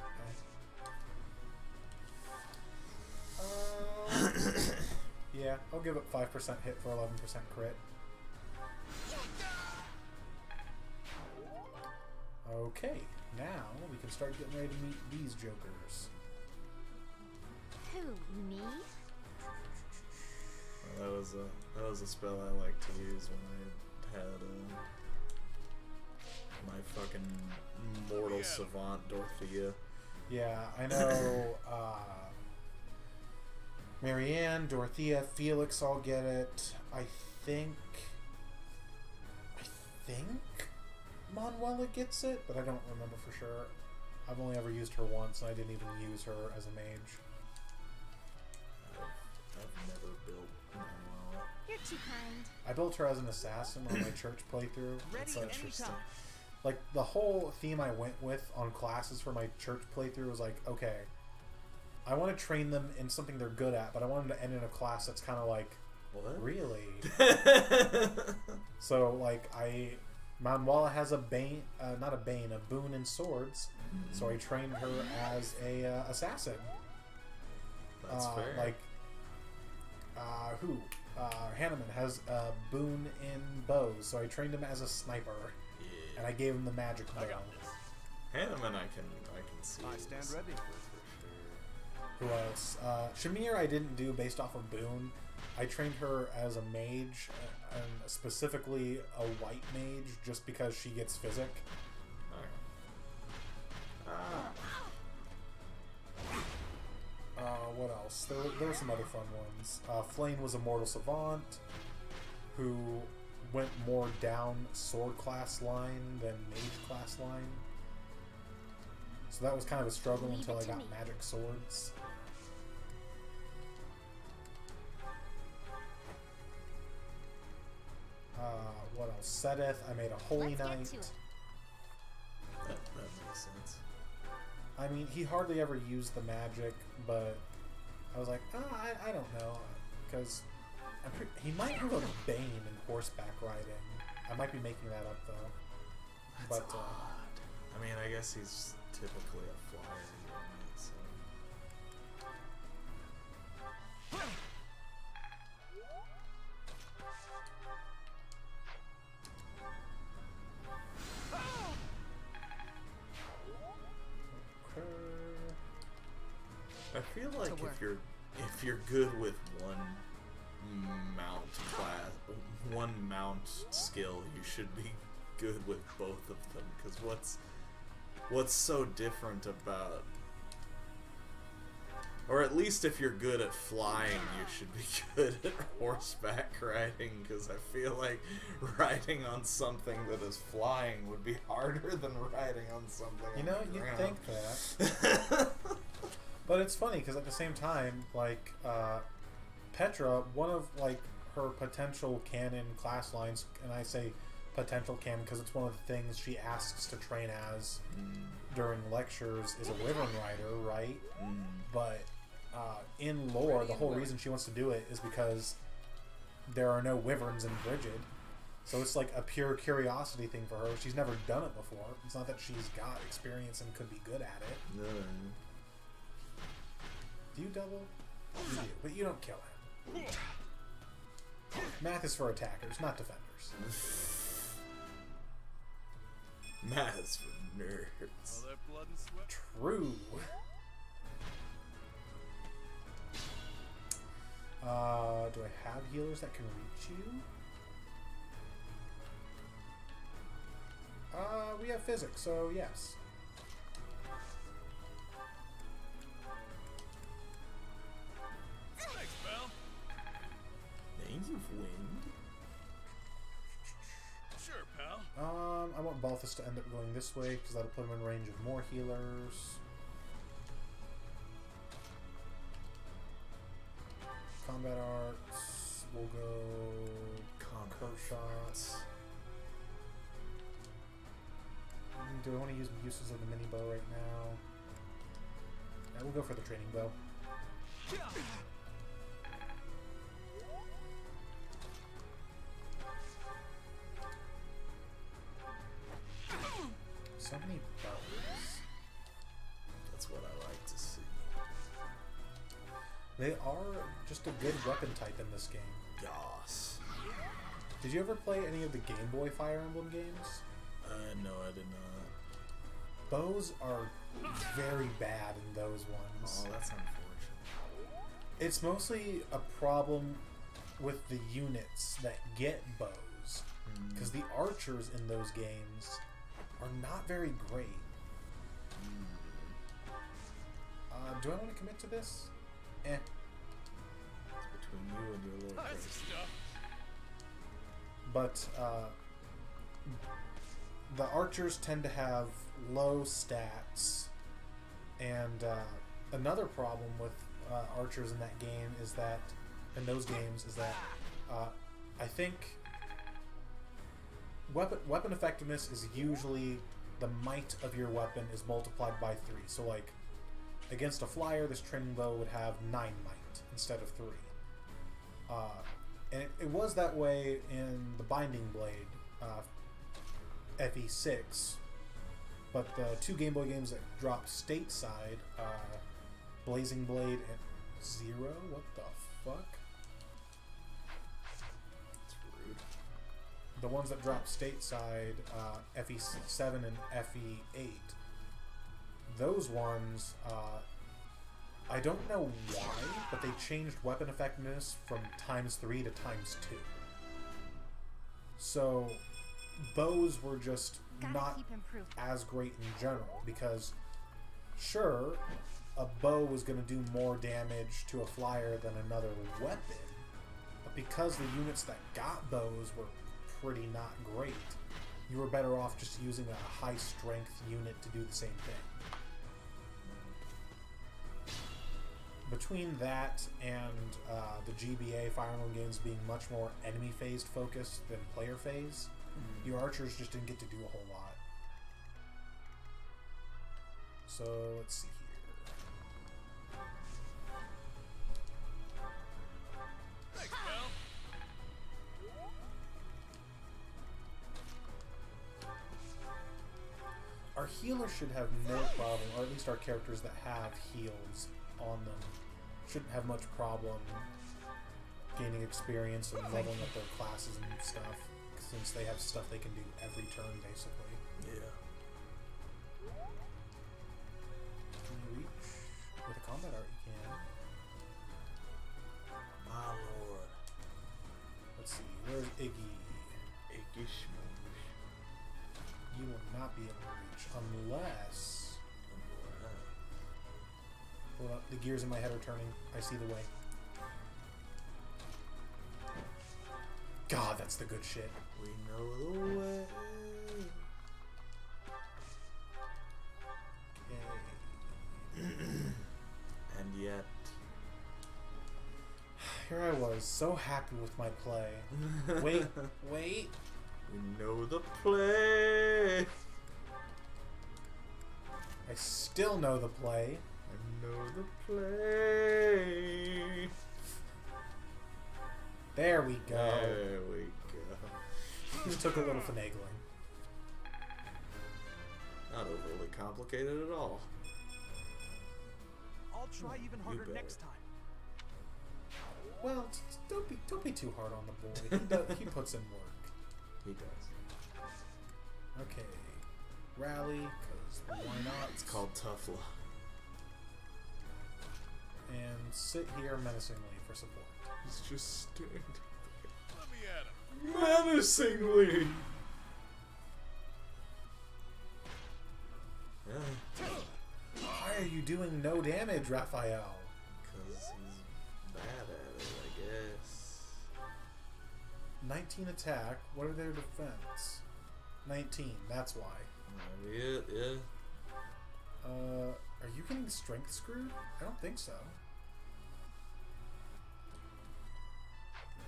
Yeah, I'll give it 5% hit for 11% crit. Okay, now we can start getting ready to meet these jokers. Who, me? Well, that was a spell I like to use when I had my fucking mortal savant Dorothea. Yeah, I know Marianne, Dorothea, Felix all get it. I think Manuela gets it, but I don't remember for sure. I've only ever used her once, and I didn't even use her as a mage. I've never built Manuela. You're too kind. I built her as an assassin on my church playthrough. Ready So anytime. like, the whole theme I went with on classes for my church playthrough was like, okay, I want to train them in something they're good at, but I want them to end in a class that's kind of like, What? really? So, like, Manuela has a bane, not a bane, a boon in swords, so I trained her as a assassin. That's fair. Like, Hanneman has a boon in bows, so I trained him as a sniper, and I gave him the magic bow. Hanneman, I can see. I stand ready. Who else? Shamir I didn't do based off of boon. I trained her as a mage, and specifically a white mage, just because she gets physic. What else? There were some other fun ones. Flame was a mortal savant who went more down sword class line than mage class line. So that was kind of a struggle until I got magic swords. What else? Sedith, I made a holy Let's get knight. to it. That makes sense. I mean, he hardly ever used the magic, but I was like, I don't know, because he might have a bane in horseback riding. I might be making that up though. That's odd. I mean, I guess he's typically a flyer. So. I feel like if you're good with one mount skill, you should be good with both of them. Because what's so different about, or at least if you're good at flying, you should be good at horseback riding. Because I feel like riding on something that is flying would be harder than riding on something. You know, on the you'd ground. think that. But it's funny because at the same time, like Petra, one of like her potential canon class lines, and I say potential canon because it's one of the things she asks to train as during lectures, is a wyvern rider, right? But in lore, the whole reason she wants to do it is because there are no wyverns in Brigid. So it's like a pure curiosity thing for her. She's never done it before. It's not that she's got experience and could be good at it. No. Do you double? You do, but you don't kill him. Math is for attackers, not defenders. Math is for nerds. All that blood and sweat. True. Do I have healers that can reach you? We have physics, so yes. Thanks, pal. Names of Wind. Sure, pal. I want Balthus to end up going this way because that'll put him in range of more healers. Combat arts. We'll go combo shots. Do I want to use uses of the mini bow right now? Yeah, we'll go for the training bow. So many bows. That's what I like to see. They are just a good weapon type in this game. Yas. Did you ever play any of the Game Boy Fire Emblem games? No, I did not. Bows are very bad in those ones. Oh, that's unfortunate. It's mostly a problem with the units that get bows. Because the archers in those games are not very great. Do I want to commit to this? Eh. It's between you and your little That's face. stuff. But the archers tend to have low stats, and another problem with archers in that game is that, in those games, is that I think weapon effectiveness is usually the might of your weapon is multiplied by 3. So like against a flyer, this training bow would have 9 might instead of 3. And it was that way in the Binding Blade FE6, but the 2 Game Boy games that dropped stateside, Blazing Blade 0? What the fuck? It's rude. The ones that drop stateside, FE7 and FE8, those ones, I don't know why, but they changed weapon effectiveness from ×3 to ×2. So, bows were just not keep improving. as great in general, because, sure, a bow was going to do more damage to a flyer than another weapon, but because the units that got bows were pretty not great, you were better off just using a high strength unit to do the same thing. Between that and the GBA Fire Emblem games being much more enemy phased focused than player phase, your archers just didn't get to do a whole lot. So let's see here. Thanks, pal. Our healers should have no problem, or at least our characters that have heals on them shouldn't have much problem gaining experience and leveling up their classes and stuff, since they have stuff they can do every turn basically. Yeah. Can you reach? With a combat art you can. My lord. Let's see, where's Iggy? Iggy Schmoosh. You will not be able to reach unless... Well, the gears in my head are turning. I see the way. God, that's the good shit. We know the way. Okay. And yet... Here I was, so happy with my play. Wait, wait. We know the play. I still know the play. I know the play. There we go. There we go. Just took a little finagling. Not overly complicated at all. I'll try even harder better. next time. Well, don't be too hard on the boy. He puts in work. He does. Okay. Rally, because why not? It's called tough love. And sit here menacingly for support. He's just standing Let me at him. menacingly. Yeah, Why are you doing no damage, Raphael? because he's bad at it, I guess. 19 attack. What are their defense? 19. That's why. Might be it, yeah. Are you getting strength screwed? I don't think so.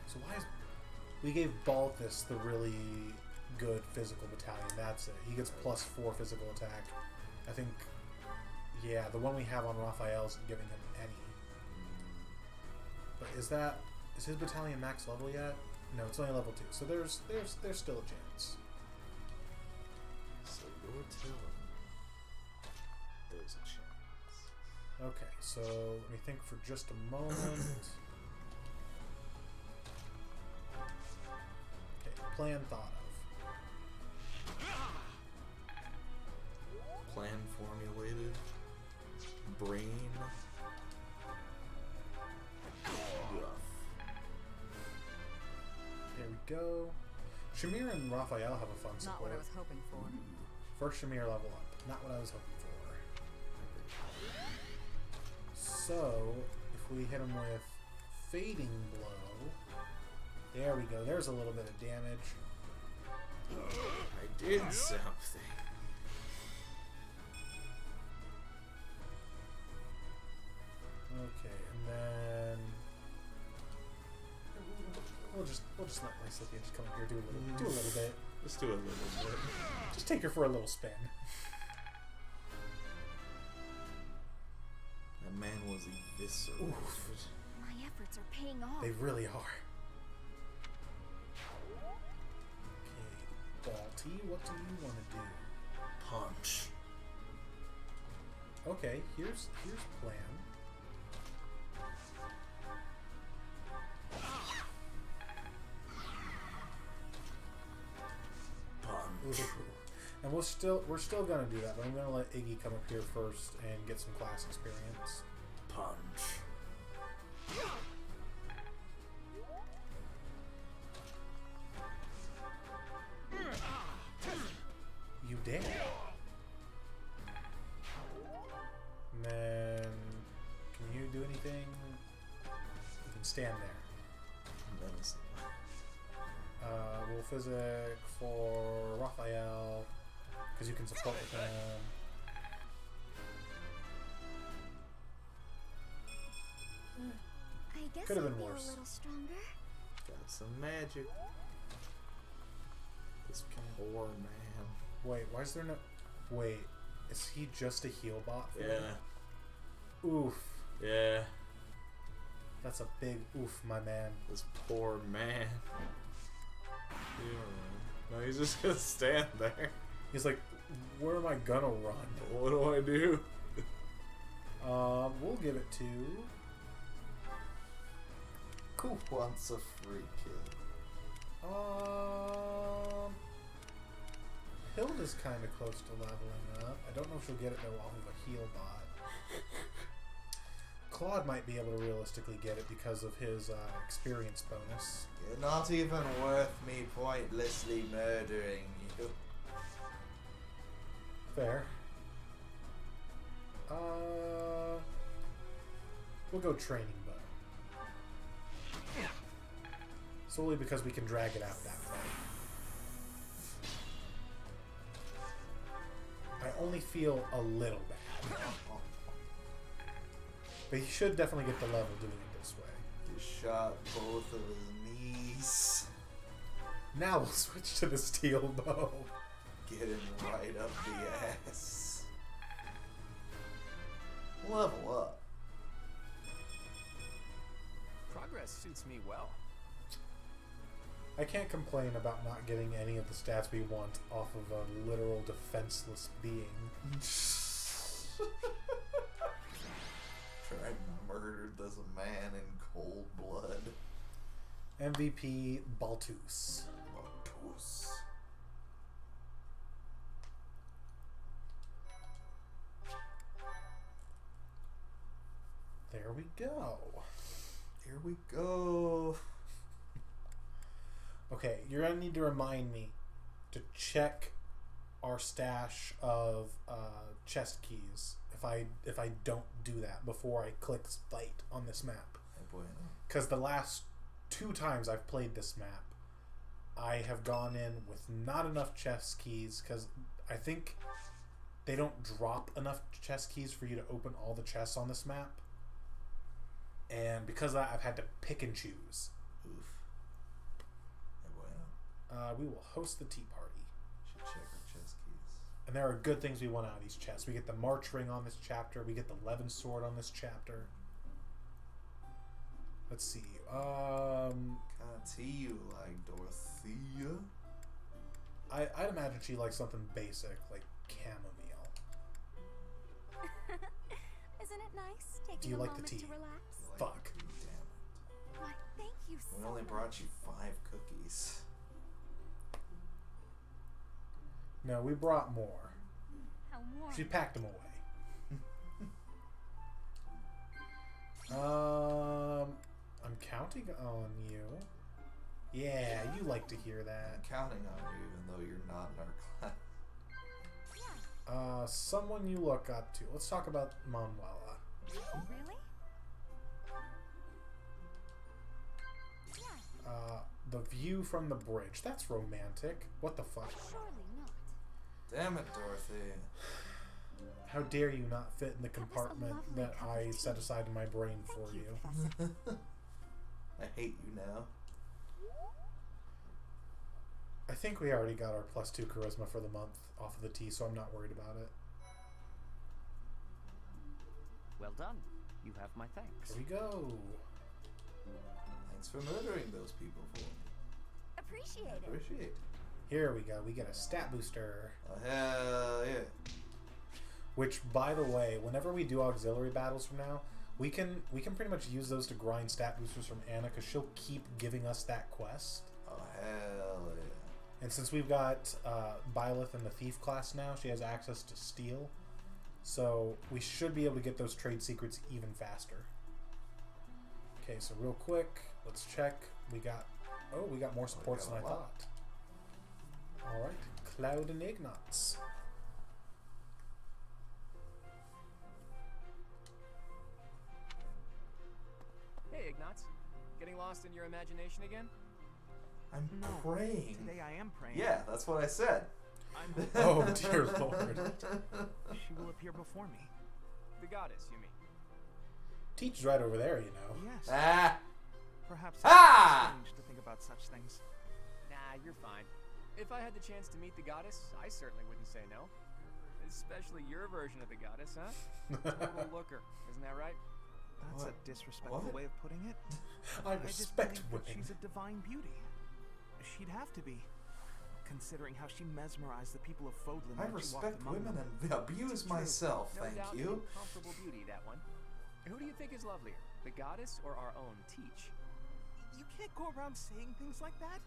So why is... We gave Balthus the really good physical battalion. That's it. He gets +4 physical attack. I think... Yeah, the one we have on Raphael isn't giving him any. But is his battalion max level yet? No, it's only level 2. So there's still a chance. So you're telling me there's a chance. Okay, so let me think for just a moment. Okay, plan thought of. Plan formulated. Brain. Rough. There we go. Shamir and Raphael have a fun Not support. what I was hoping for. First Shamir level up. Not what I was hoping for. So, if we hit him with Fading Blow, there we go. There's a little bit of damage. I did something. Okay, and then we'll just let Lysithea just come up here, do a little bit. Let's do a little bit. Just take her for a little spin. That man was eviscerated. Oof. My efforts are paying off. They really are. Okay, Balti, what do you want to do? Punch. Okay, here's plan. And we're still gonna do that, but I'm gonna let Iggy come up here first and get some class experience. Punch. You dare. And then, can you do anything? You can stand there. Medicine. Will physic for Raphael, because you can support with him. I guess Could have I'll been be worse. a little stronger. Got some magic. This poor man. Wait, why is there no... Wait, is he just a heal bot? For Yeah. me? Oof. Yeah. That's a big oof, my man. This poor man. Yeah. No, he's just gonna stand there. He's like, where am I gonna run? What do I do? We'll give it to... Who wants a free kid? Hilda's kind of close to leveling up. I don't know if she'll get it though off of a heal bot. Claude might be able to realistically get it because of his experience bonus. You're not even worth me pointlessly murdering you. Fair. We'll go training bow. Solely because we can drag it out that way. I only feel a little bad. But he should definitely get the level doing it this way. You shot both of his knees. Now we'll switch to the steel bow. Get him right up the ass. Level up. Progress suits me well. I can't complain about not getting any of the stats we want off of a literal defenseless being. Tried murdered this man in cold blood. MVP Baltus. Baltus. There we go. Here we go. Okay, you're gonna need to remind me to check our stash of chest keys if I don't do that before I click fight on this map. Hey, Bueno. Because the last 2 times I've played this map, I have gone in with not enough chest keys because I think they don't drop enough chest keys for you to open all the chests on this map. And because of that, I've had to pick and choose. Oof. Hey, Bueno. We will host the tea party. Should check our chest keys. And there are good things we want out of these chests. We get the March Ring on this chapter. We get the Levin Sword on this chapter. Let's see. Kind of tea you like, Dorothea? I'd imagine she likes something basic, like chamomile. Isn't it nice taking Do you a like the moment tea? to relax? Like Fuck. tea, damn it. Why, thank you so We only much. brought you 5 cookies. No, we brought more. How warm. She packed them away. I'm counting on you. Yeah, you like to hear I'm that. counting on you even though you're not in our class. Someone you look up to. Let's talk about Manuela. Really? Yeah, The view from the bridge. That's romantic. What the fuck? surely not. Damn it, Dorothy. How dare you not fit in the That was a compartment lovely that cup of I tea. set aside in my brain for Thank you? Professor. I hate you now. I think we already got our +2 charisma for the month off of the tea, so I'm not worried about it. Well done. You have my thanks. Here we go. Thanks for murdering those people for me. Appreciate it. Appreciate it. Here we go. We get a stat booster. Oh, hell yeah. Which, by the way, whenever we do auxiliary battles from now, we can pretty much use those to grind stat boosters from Anna, because she'll keep giving us that quest. Oh, hell yeah. And since we've got Byleth in the Thief class now, she has access to Steel. So we should be able to get those trade secrets even faster. Okay, so real quick, let's check. We got more supports than I thought. Alright, Cloud and Ignatz. Hey, Ignatz. Getting lost in your imagination again? I'm No, praying. Today I am praying. Yeah, that's what I said. I'm Oh, dear Lord. she will appear before me. The goddess, you mean? Teach's right over there, you know. Yes. Ah! Perhaps Ah! it's strange to think about such things. Nah, you're fine. If I had the chance to meet the goddess, I certainly wouldn't say no. Especially your version of the goddess, huh? Total looker, isn't that right? That's What? a disrespectful What? way of putting it. I I just respect believe that women. she's a divine beauty. She'd have to be, considering how she mesmerized the people of Fodlan I when she walked respect among women them. and abuse True. myself, No thank doubt you. incomparable beauty, that one. Who do you think is lovelier, the goddess or our own Teach? You can't go around saying things like that.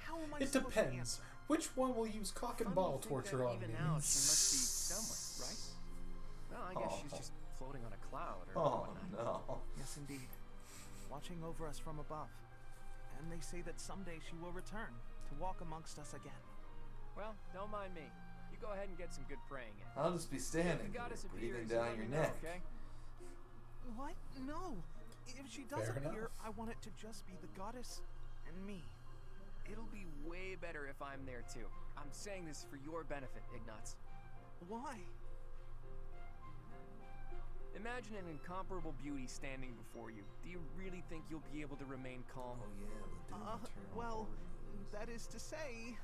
How am I It supposed to depends. answer? Which one will use cock and Funny ball to think torture that on even me? now she must be somewhere, right? Well, I guess she's just floating on a cloud or Oh whatnot. no. Yes, indeed. Watching over us from above. And they say that someday she will return to walk amongst us again. Well, don't mind me. You go ahead and get some good praying in. I'll just be If standing the here, goddess breathing appears, down let your me know, neck. okay? What? No. If she does Fair appear, enough. I want it to just be the goddess and me. It'll be way better if I'm there too. I'm saying this for your benefit, Ignatz. Why? Imagine an incomparable beauty standing before you. Do you really think you'll be able to remain calm? Oh yeah, the doom eternal Well, order. that is to say...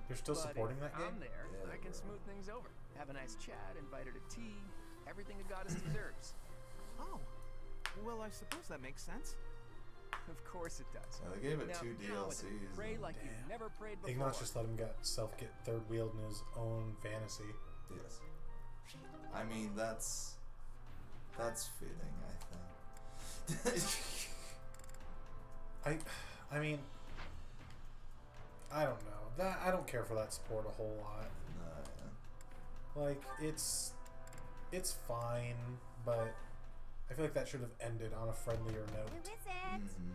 You're still But supporting if that game? I'm there, Yeah, I can bro. smooth things over. Have a nice chat, invite her to tea. Everything a goddess deserves. Oh. Well, I suppose that makes sense. Of course it does. Yeah, they gave it Now, 2 now with it, DLCs. Pray and- like Damn. you've never prayed before. Ignatz just let him get third wheeled in his own fantasy. Yes. I mean, that's fitting, I think. I mean, I don't know. I don't care for that support a whole lot. Like, it's fine, but I feel like that should have ended on a friendlier Who note. is it? Mhm.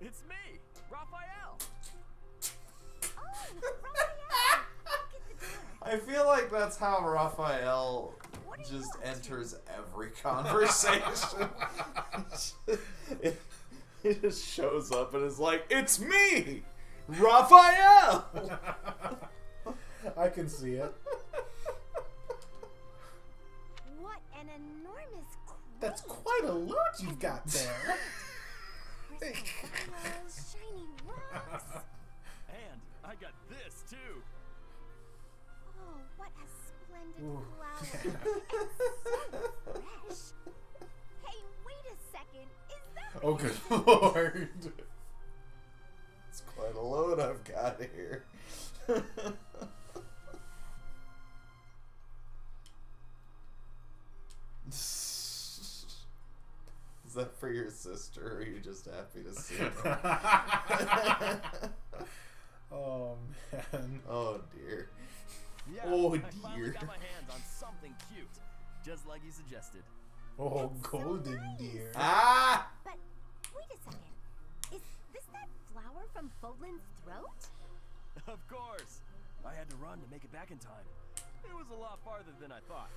It's me, Raphael. Oh, Raphael! Look at the door. I feel like that's how Raphael What are just you up to? enters every conversation. He just shows up and is like, "It's me, Raphael." I can see it. What an enormous crate. That's quite a load you've got there. Crystal bellows, shiny rocks. And I got this too. Oh, what a splendid Ooh. flower. It's so fresh. Hey, wait a second. Is that Oh, good lord. It's quite a load I've got here. Is that for your sister, or are you just happy to see it? Oh, man. Oh dear. Yeah, Oh, I finally dear. got my hands on something cute, just like you suggested. Oh, It's so golden nice. deer. Ah! But wait a second. Is this that flower from Fodlan's throat? Of course. I had to run to make it back in time. It was a lot farther than I thought.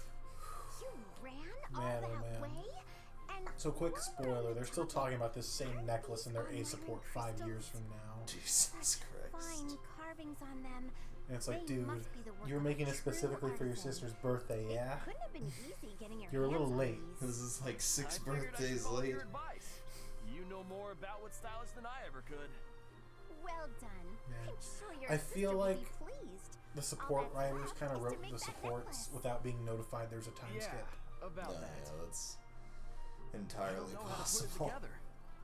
You ran all Man, oh, that man. way? And So, quick while spoiler, we're on they're the still topic, talking about this same aren't necklace in their these A support modern 5 years crystals? from now. Jesus Such Christ. fine carvings on them. And it's like, They dude, must be the work you were of a making it true specifically for your artisan. sister's birthday, yeah? It couldn't have been easy getting your You're a little hands on late. these. This is like 6 I figured I should birthdays follow late. your advice. You know more about what's stylish than I ever could. Well done. Yeah. I'm sure your I sister feel will like be pleased. The support that's writers left kind of is to wrote make the that supports necklace. without being notified there's a time Yeah, skip. about Yeah, that. that's I entirely don't know how to put it possible. together.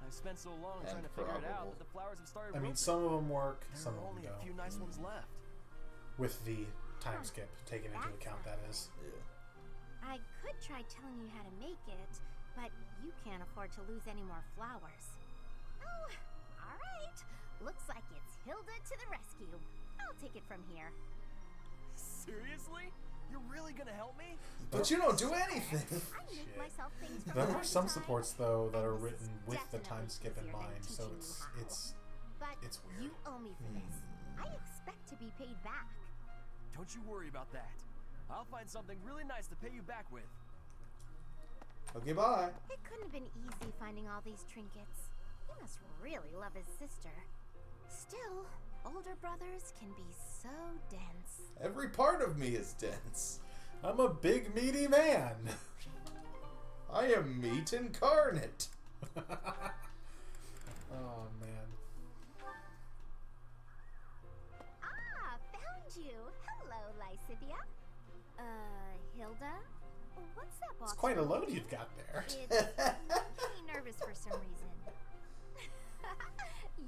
I've spent so long And trying to figure it out probable. that the flowers have started I mean, wilting. some of them work, There some are of only them a few don't. nice ones left. With the time skip taken into account, that is. Yeah. I could try telling you how to make it, but you can't afford to lose any more flowers. Oh, all right. Looks like it's Hilda to the rescue. I'll take it from here. Seriously? You're really gonna help me? But you don't do anything. I make myself things from There time are to some time. supports though that are And this written is with the time definitely skip in easier than mind, so teaching you how. But it's weird. you owe me for this. I expect to be paid back. Don't you worry about that. I'll find something really nice to pay you back with. Okay, bye. It couldn't have been easy finding all these trinkets. He must really love his sister. Still, older brothers can be so dense. Every part of me is dense. I'm a big meaty man. I am meat incarnate. Oh man. Ah, found you. Hello, Lysithia. Hilda? What's that box? It's quite a for? load you've got there. It's making me nervous for some reason.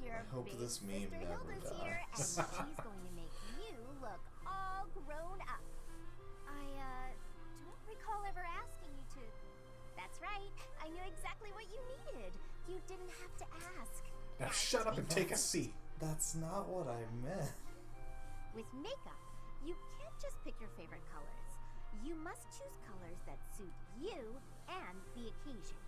Your I hope big this meme sister never Hilda's here, and dies. she's going to make you look all grown up. I don't recall ever asking you to. That's right. I knew exactly what you needed. You didn't have to ask. Now shut up and take a seat. That's not what I meant. With makeup, you can't just pick your favorite colors. You must choose colors that suit you and the occasion.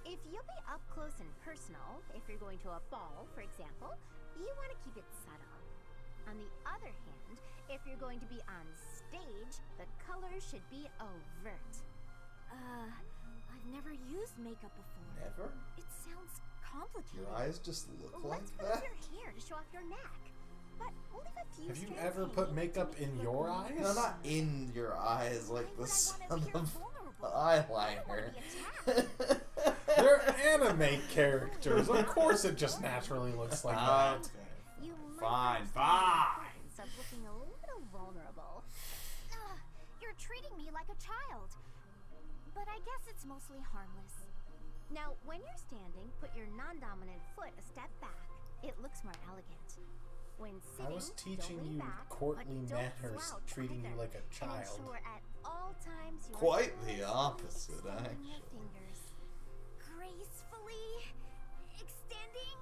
If you'll be up close and personal, if you're going to a ball, for example, you want to keep it subtle. On the other hand, if you're going to be on stage, the colors should be overt. I've never used makeup before. Never? It sounds complicated. Your eyes just look like Let's put that? your hair to show off your neck. But we'll leave a few Have you strands ever put hanging to makeup make in it your look eyes? No, not in your eyes, like Why the would I son wanna appear of vulnerable? eyeliner. They're anime characters. Of course it just naturally looks like that. You might Fine, understand fine. the importance of looking a little vulnerable. You're treating me like a child. But I guess it's mostly harmless. Now, when you're standing, put your non-dominant foot a step back. It looks more elegant. When sitting, I was teaching don't lean you back, courtly but don't manners, slouch treating you either. like a And child. ensure at all times you are Quite the gracefully opposite, extending your actually. fingers. Gracefully extending.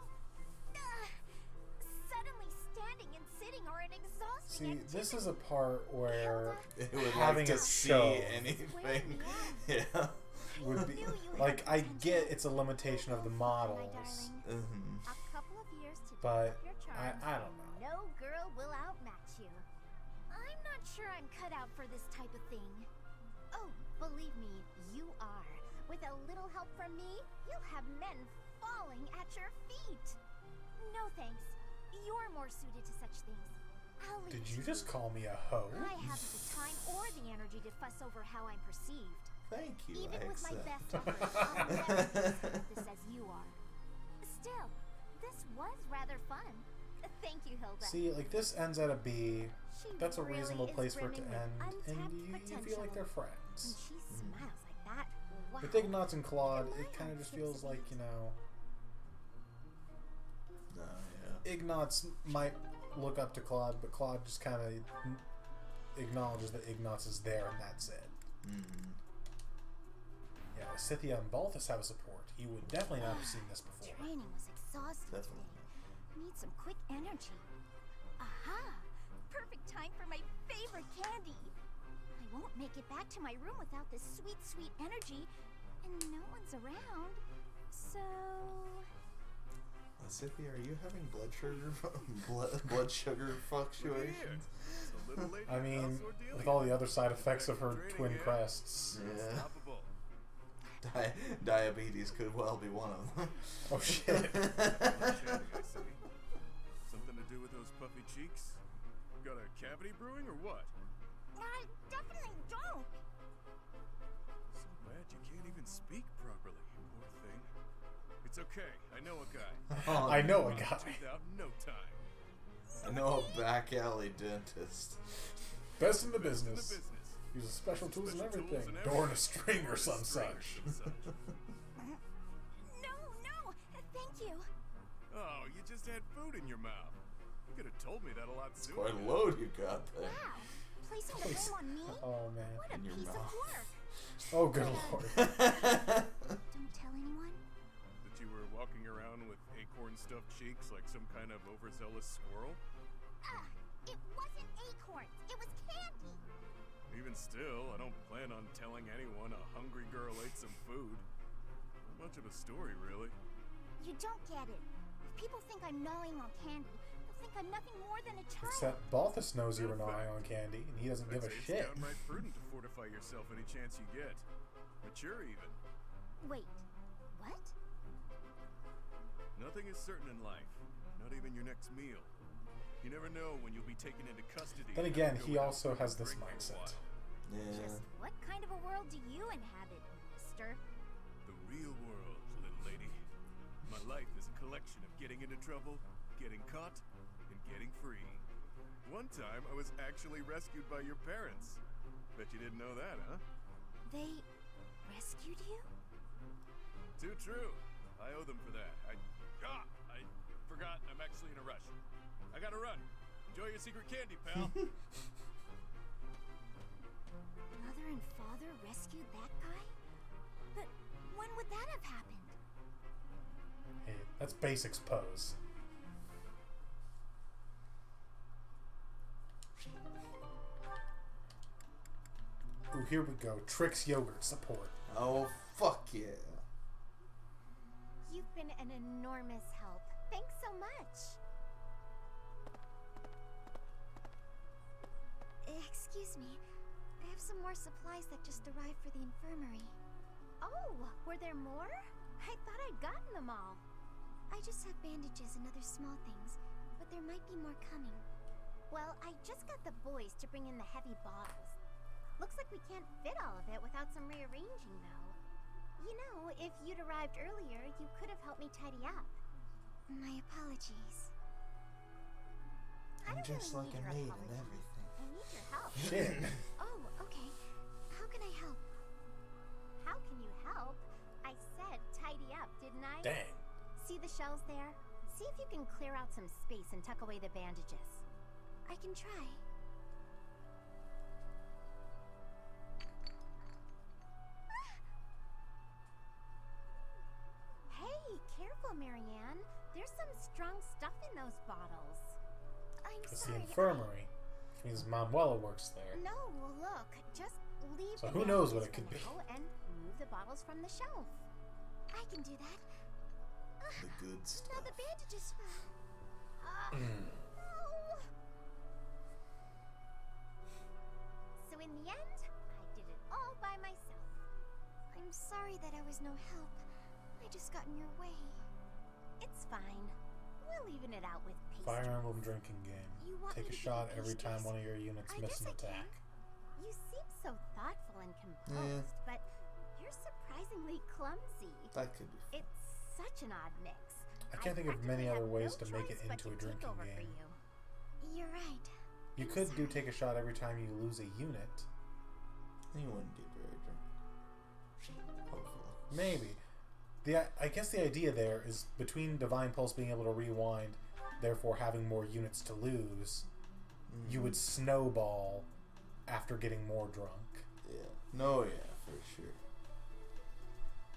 Suddenly standing and sitting are an exhausting See, this is a part where It would having like to a see show anything. Yeah. would be like, I get it's a limitation of the models, Mhm. A couple of years to but develop your charms, I don't and know. no girl will outmatch you. I'm not sure I'm cut out for this type of thing. Oh, believe me, you are. With a little help from me, you'll have men falling at your feet. No thanks. You're more suited to such things. I'll leave Did it you to just call me a hoe? I haven't the time or the energy to fuss over how I'm perceived. Thank you, Even I with my accept. best efforts, I'll never be as good at this as you are. Still, this was rather fun. Thank you, Hilda. See, like this ends at a B. She That's a really reasonable is place for it to brimming with end, and untapped you feel like they're potential. When friends. she smiles like that, wow. With Ignatz and Claude, Am I it kind of on just six feels of like, eight? you know, No, yeah. Ignatz might look up to Claude, but Claude just kind of acknowledges that Ignatz is there, and that's it. Mhm. Yeah, Scythia and Balthus have a support. You would definitely not have seen this before. Training was exhausting Definitely. today. Need some quick energy. Aha! Perfect time for my favorite candy. I won't make it back to my room without this sweet, sweet energy, and no one's around. So Scythia, are you having blood sugar blood sugar fluctuations? I mean, with all the other side effects of her twin crests. Yeah. Diabetes could well be one of them. Oh shit. Something to do with those puffy cheeks? Got a cavity brewing or what? I definitely don't. So bad you can't even speak properly, poor thing. It's okay, I know a guy. Oh, I know a Get guy. teeth out in no time. I know a back alley dentist. Best in the Best in the business. business. Uses special tools and Special tools everything. and Door and a everything. string or some String or such. some such. No, thank you. Oh, you just had food in your mouth. You could have told me that a lot sooner. Quite a load you got there. Wow, placing the blame on me? Oh man. What a In your piece of mouth. work. Oh good lord. Don't tell anyone. That you were walking walking around with acorn-stuffed cheeks like some kind of overzealous squirrel? It wasn't acorns. It was candy. Even still, I don't plan on telling anyone a hungry girl ate some food. Not much of a story, really. You don't get it. If people think I'm gnawing on candy, they'll think I'm nothing more than a child. Except Balthus knows you were gnawing on candy, and he doesn't give a I'd say shit. It's downright prudent to fortify yourself any chance you get. Mature, even. Wait, what? Nothing is certain in life. Not even your next meal. You never know when you'll be taken into custody. Then and again, go he without also food has and this drink for a mindset. while. Yeah. Just what kind of a world do you inhabit, mister? The real world, little lady. My life is a collection of getting into trouble, getting caught, and getting free. One time, I was actually rescued by your parents. Bet you didn't know that, huh? They rescued you? Too true. I owe them for that. I forgot I'm actually in a rush. I gotta run. Enjoy your secret candy, pal. Mother and father rescued that guy? But when would that have happened? Hey, that's basics pose. Ooh, here we go. Trix yogurt support. Oh, fuck yeah. You've been an enormous help. Thanks so much. Excuse me. I have some more supplies that just arrived for the infirmary. Oh, were there more? I thought I'd gotten them all. I just have bandages and other small things, but there might be more coming. Well, I just got the boys to bring in the heavy bottles. Looks like we can't fit all of it without some rearranging, though. You know, if you'd arrived earlier, you could have helped me tidy up. My apologies. I'm just really like need a your maid and apologies. everything. I need your help. Shit. Oh, okay. How can I help? How can you help? I said tidy up, didn't I? Dang. See the shelves there? See if you can clear out some space and tuck away the bandages. I can try. Hey, careful, Marianne. There's some strong stuff in those bottles. I'm It's the sorry. infirmary, which means Manuela works there. No, look, just leave So the who knows what bandages it could for now and move the bottles from the shelf. I can do that. The good Now stuff. the bandages fell. No. So in the end, I did it all by myself. I'm sorry that I was no help. I just got in your way. It's fine. We're leaving it out with pastries. Fire Emblem drinking game. You want Take me a to shot give you every time pastries? one of your units I miss guess an I can. attack. You seem so thoughtful and composed, but you're surprisingly clumsy. That could be fun. It's such an odd mix. I can't think of many practically other have ways no to make choice it but into to a take drinking over for game. you. You're right. You I'm could do sorry. take a shot every time you lose a unit. You wouldn't get very drunk. Hopefully. Maybe. I guess the idea there is between Divine Pulse being able to rewind, therefore having more units to lose, you would snowball after getting more drunk. Yeah. No, yeah, for sure.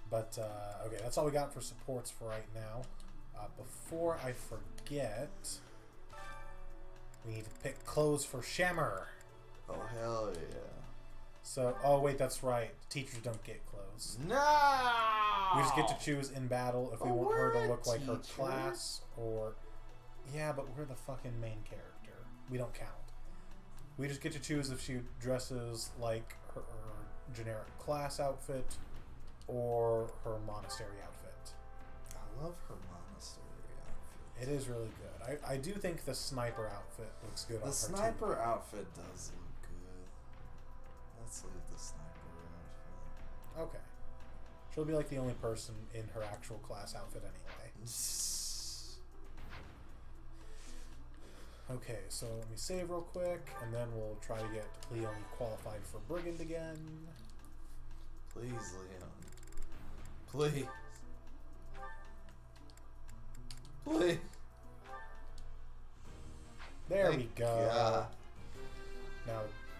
But, okay, that's all we got for supports for right now. Before I forget, we need to pick clothes for Shammer. Oh, hell yeah. So, oh wait, that's right. Teachers don't get clothes. No! We just get to choose in battle if we But want her we're to a look like her teacher. class or... Yeah, but we're the fucking main character. We don't count. We just get to choose if she dresses like her generic class outfit or her monastery outfit. I love her monastery outfit. It is really good. I do think the sniper outfit looks good on her The sniper outfit does look good. Let's leave the sniper outfit. too. Okay. She'll be like the only person in her actual class outfit anyway. Okay, so let me save real quick, and then we'll try to get Leon qualified for Brigand again. Please, Leon. Please. Please. There Thank we go. God. Now,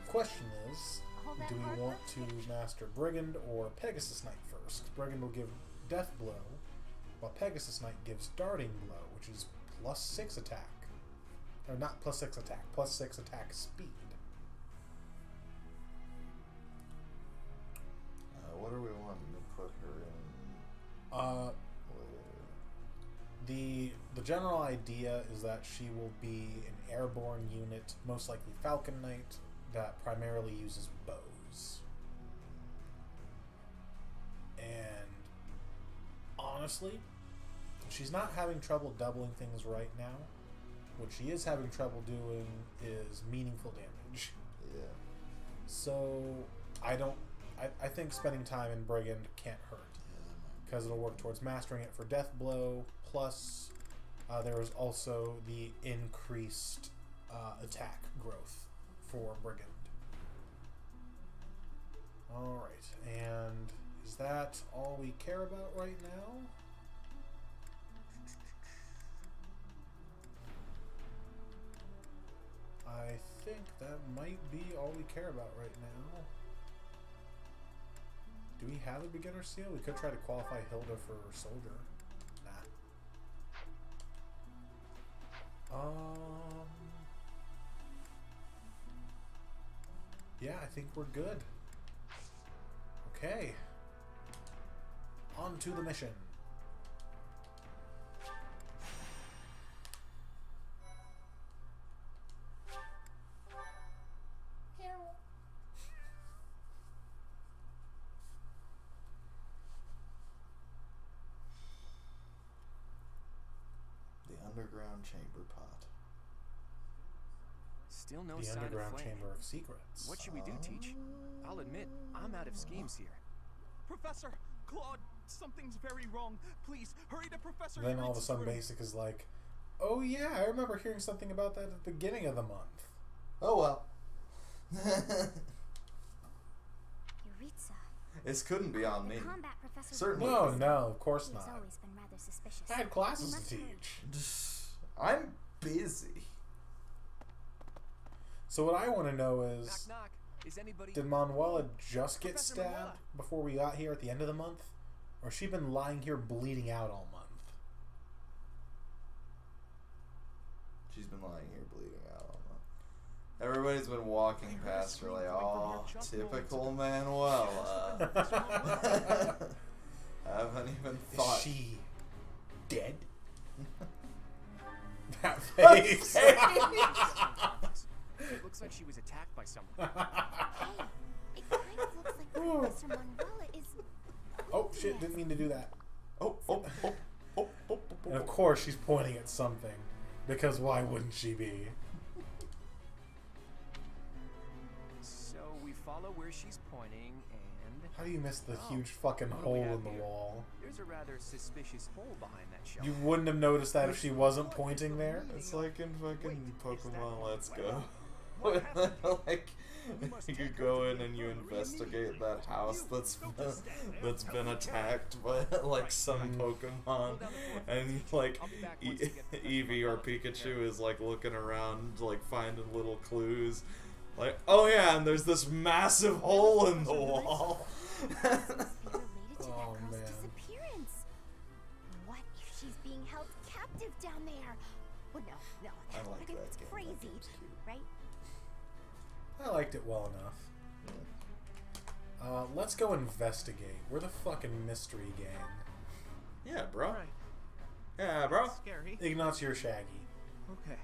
question is, Hold that do we hard want to master Brigand or Pegasus Knight first? Brigand will give Death Blow, while Pegasus Knight gives Darting Blow, which is +6 attack. Or not +6 attack, +6 attack speed. What are we wanting to put her in? The general idea is that she will be an airborne unit, most likely Falcon Knight, that primarily uses bows. And honestly, she's not having trouble doubling things right now. What she is having trouble doing is meaningful damage. Yeah. So I think spending time in Brigand can't hurt, because it'll work towards mastering it for Death Blow. Plus, there is also the increased attack growth for Brigand. Alright, and is that all we care about right now? I think that might be all we care about right now. Do we have a beginner seal? We could try to qualify Hilda for soldier. Nah. Yeah, I think we're good. Okay. On to the mission. Underground chamber pot. Still no The sign underground of flame. chamber of secrets. What should we do, Teach? I'll admit, I'm out of schemes here. Professor! Claude! Something's very wrong. Please, hurry to Professor Then all of a Uritz's sudden room. Basic is like, oh yeah, I remember hearing something about that at the beginning of the month. Oh well. Yuritsa. This couldn't be on me. The combat professor. Certainly. No, of course He's not. always been rather suspicious. I had classes We to must hurry. teach. I'm busy. So what I want to know Knock, is, knock. Is anybody... did Manuela just get Professor stabbed Manuela. before we got here at the end of the month? Or has she been lying here bleeding out all month? She's been lying here bleeding out all month. Everybody's been walking past her like, oh, typical Manuela. Haven't even thought. Is she dead? That face. It looks like she was attacked by someone. Hey, it kind of looks like Professor Manuela is... Oh shit, didn't mean to do that. Oh. And of course she's pointing at something. Because why wouldn't she be? So we follow where she's pointing, and... How do you miss the Oh, huge fucking what do we hole have in the here? wall? There's a rather suspicious hole behind that shelf. You wouldn't have noticed that if she wasn't pointing there? It's like in fucking Pokemon Let's Go. What happened? Like, you go in and you investigate that house that's been attacked by like some Pokemon, and like Eevee or Pikachu is like looking around, like finding little clues. Like, oh yeah, and there's this massive hole in the wall. Must be related to Oh, that girl's man. disappearance. What if she's being held captive down there? Well, no. I like that It's game. crazy, That game's cute. right? I liked it well enough. Let's go investigate. We're the fucking mystery gang. Yeah, bro. Right. Yeah, bro. Scary. Ignat's your Shaggy. Okay.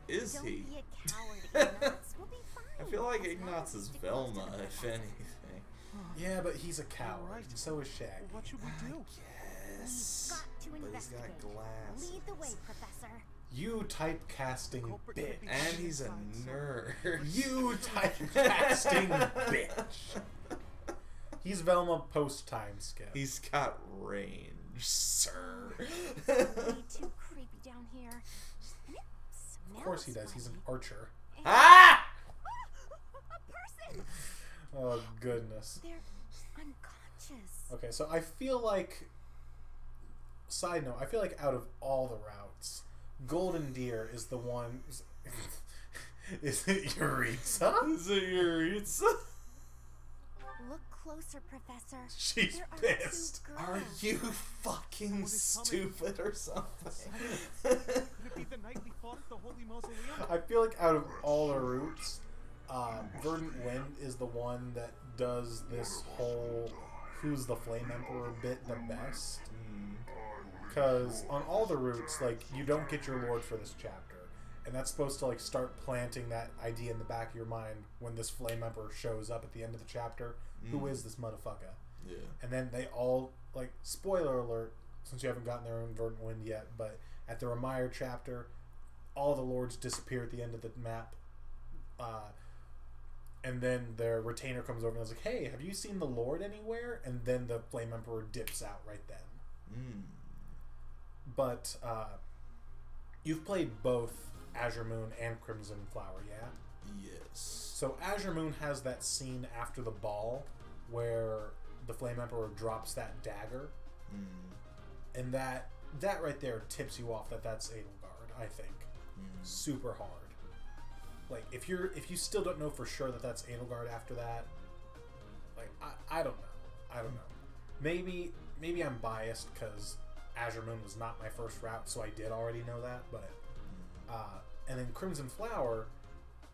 Is Don't he? be a coward, Ignatz. We'll be fine. I feel like As long Ignatz as is we stick close to Velma, the if professor. anything. Yeah, but he's a coward. right. And so is Shaggy. Well, what should we do? Yes. We've got to But he's investigate. got glasses. Lead the way, Professor. You typecasting Culprit could bitch. be- And he's a nerd. You typecasting bitch. He's Velma post time skip. He's got range, sir. Way too creepy down here. And it Of course he smells does. He's an funny. archer. Ah! A person! Oh goodness. They're unconscious. Okay, so I feel like. Side note: I feel like out of all the routes, Golden Deer is the one. Is it Yuritsa? Is it Yuritsa? Look closer, Professor. She's there are pissed. 2 Are girls. you fucking stupid or something? Could it be the night we fought at the Holy Mausoleum? I feel like out of all the roots, Verdant Wind is the one that does this whole who's the Flame Emperor bit the best. Because on all the roots, like, you don't get your lord for this chapter. And that's supposed to, like, start planting that idea in the back of your mind when this Flame Emperor shows up at the end of the chapter. Who is this motherfucker? Yeah. And then they all, like, spoiler alert, since you haven't gotten there in Verdant Wind yet, but at the Remire chapter, all the lords disappear at the end of the map. And then their retainer comes over and is like, hey, have you seen the lord anywhere? And then the Flame Emperor dips out right then. But you've played both Azure Moon and Crimson Flower, yeah? Yes. So Azure Moon has that scene after the ball where the Flame Emperor drops that dagger. And that right there tips you off that that's Edelgard, I think. Super hard. Like, if you still don't know for sure that that's Edelgard after that, like, I don't know. Maybe I'm biased because Azure Moon was not my first route, so I did already know that, but and then Crimson Flower,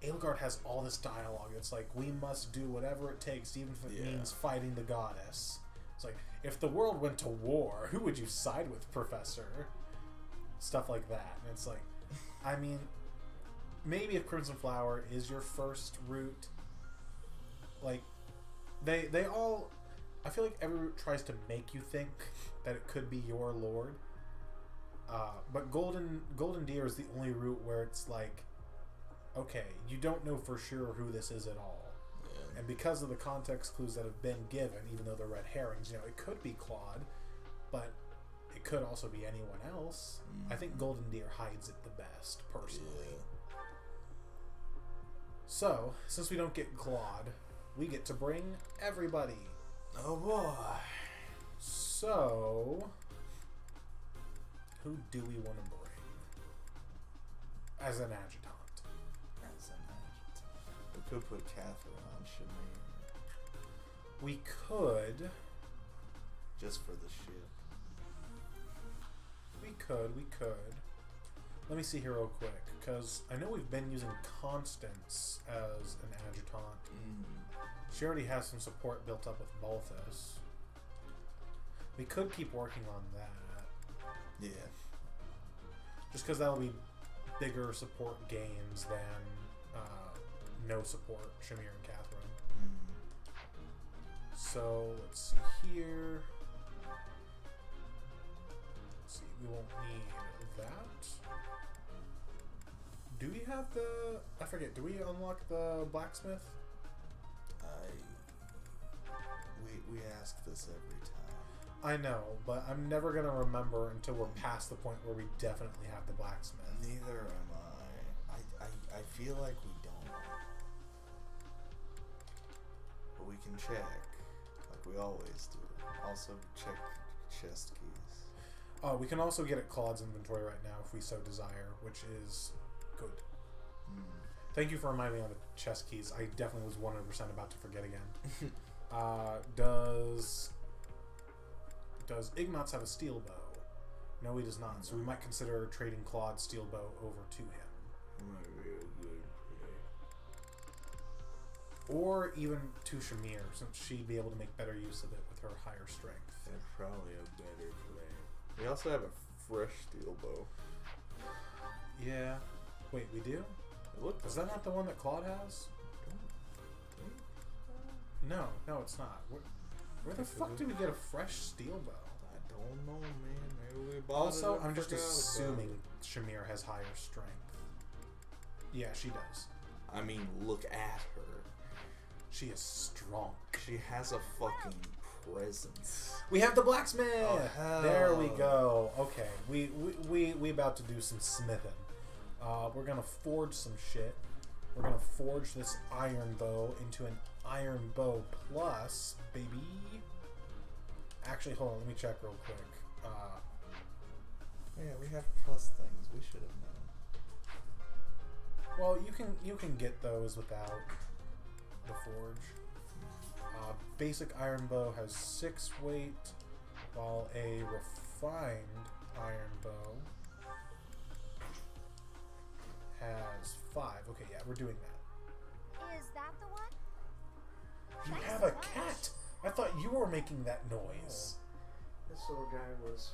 Edelgard has all this dialogue. It's like, we must do whatever it takes, even if it means fighting the goddess. It's like, if the world went to war, who would you side with, Professor? Stuff like that. And it's like, I mean, maybe if Crimson Flower is your first route, like, they all, I feel like every route tries to make you think that it could be your lord. But Golden Deer is the only route where it's like, okay, you don't know for sure who this is at all. Yeah. And because of the context clues that have been given, even though they're red herrings, you know, it could be Claude, but it could also be anyone else. I think Golden Deer hides it the best, personally. Yeah. So, since we don't get Claude, we get to bring everybody. Oh boy. So, who do we want to bring as an adjutant? We could put Catherine on Shamir. We could. Just for the shit. We could. Let me see here real quick, because I know we've been using Constance as an adjutant. She already has some support built up with Balthus. We could keep working on that. Yeah. Just because that'll be bigger support gains than no support, Shamir and Catherine. So, let's see here. Let's see, we won't need that. Do we have the... I forget, do we unlock the blacksmith? We ask this every time. I know, but I'm never going to remember until we're past the point where we definitely have the blacksmith. Neither am I. I feel like we don't. But we can check, like we always do. Also check chest keys. Oh, we can also get at Claude's inventory right now if we so desire, which is good. Thank you for reminding me on the chest keys. I definitely was 100% about to forget again. Does Ignatz have a steel bow? No, he does not. So we might consider trading Claude's steel bow over to him. Might be a good play. Or even to Shamir, since she'd be able to make better use of it with her higher strength. That's probably a better play. We also have a fresh steel bow. Yeah. Wait, we do? Is that not the one that Claude has? No, it's not. Where the fuck did we get a fresh steel bow? I don't know, man. Maybe we bought Also, it. I'm just assuming Shamir has higher strength. Yeah, she does. I mean, look at her. She is strong. She has a fucking presence. We have the blacksmith. Oh, hell. There we go. Okay, we about to do some smithing. We're gonna forge some shit. We're gonna forge this iron bow into an iron bow plus, baby. Actually, hold on. Let me check real quick. Yeah, we have plus things. We should have known. Well, you can get those without the forge. basic iron bow has 6 weight, while a refined iron bow has 5. Okay, yeah, we're doing that. Is that the one? You Thanks have a a bunch. cat! I thought you were making that noise. This little guy was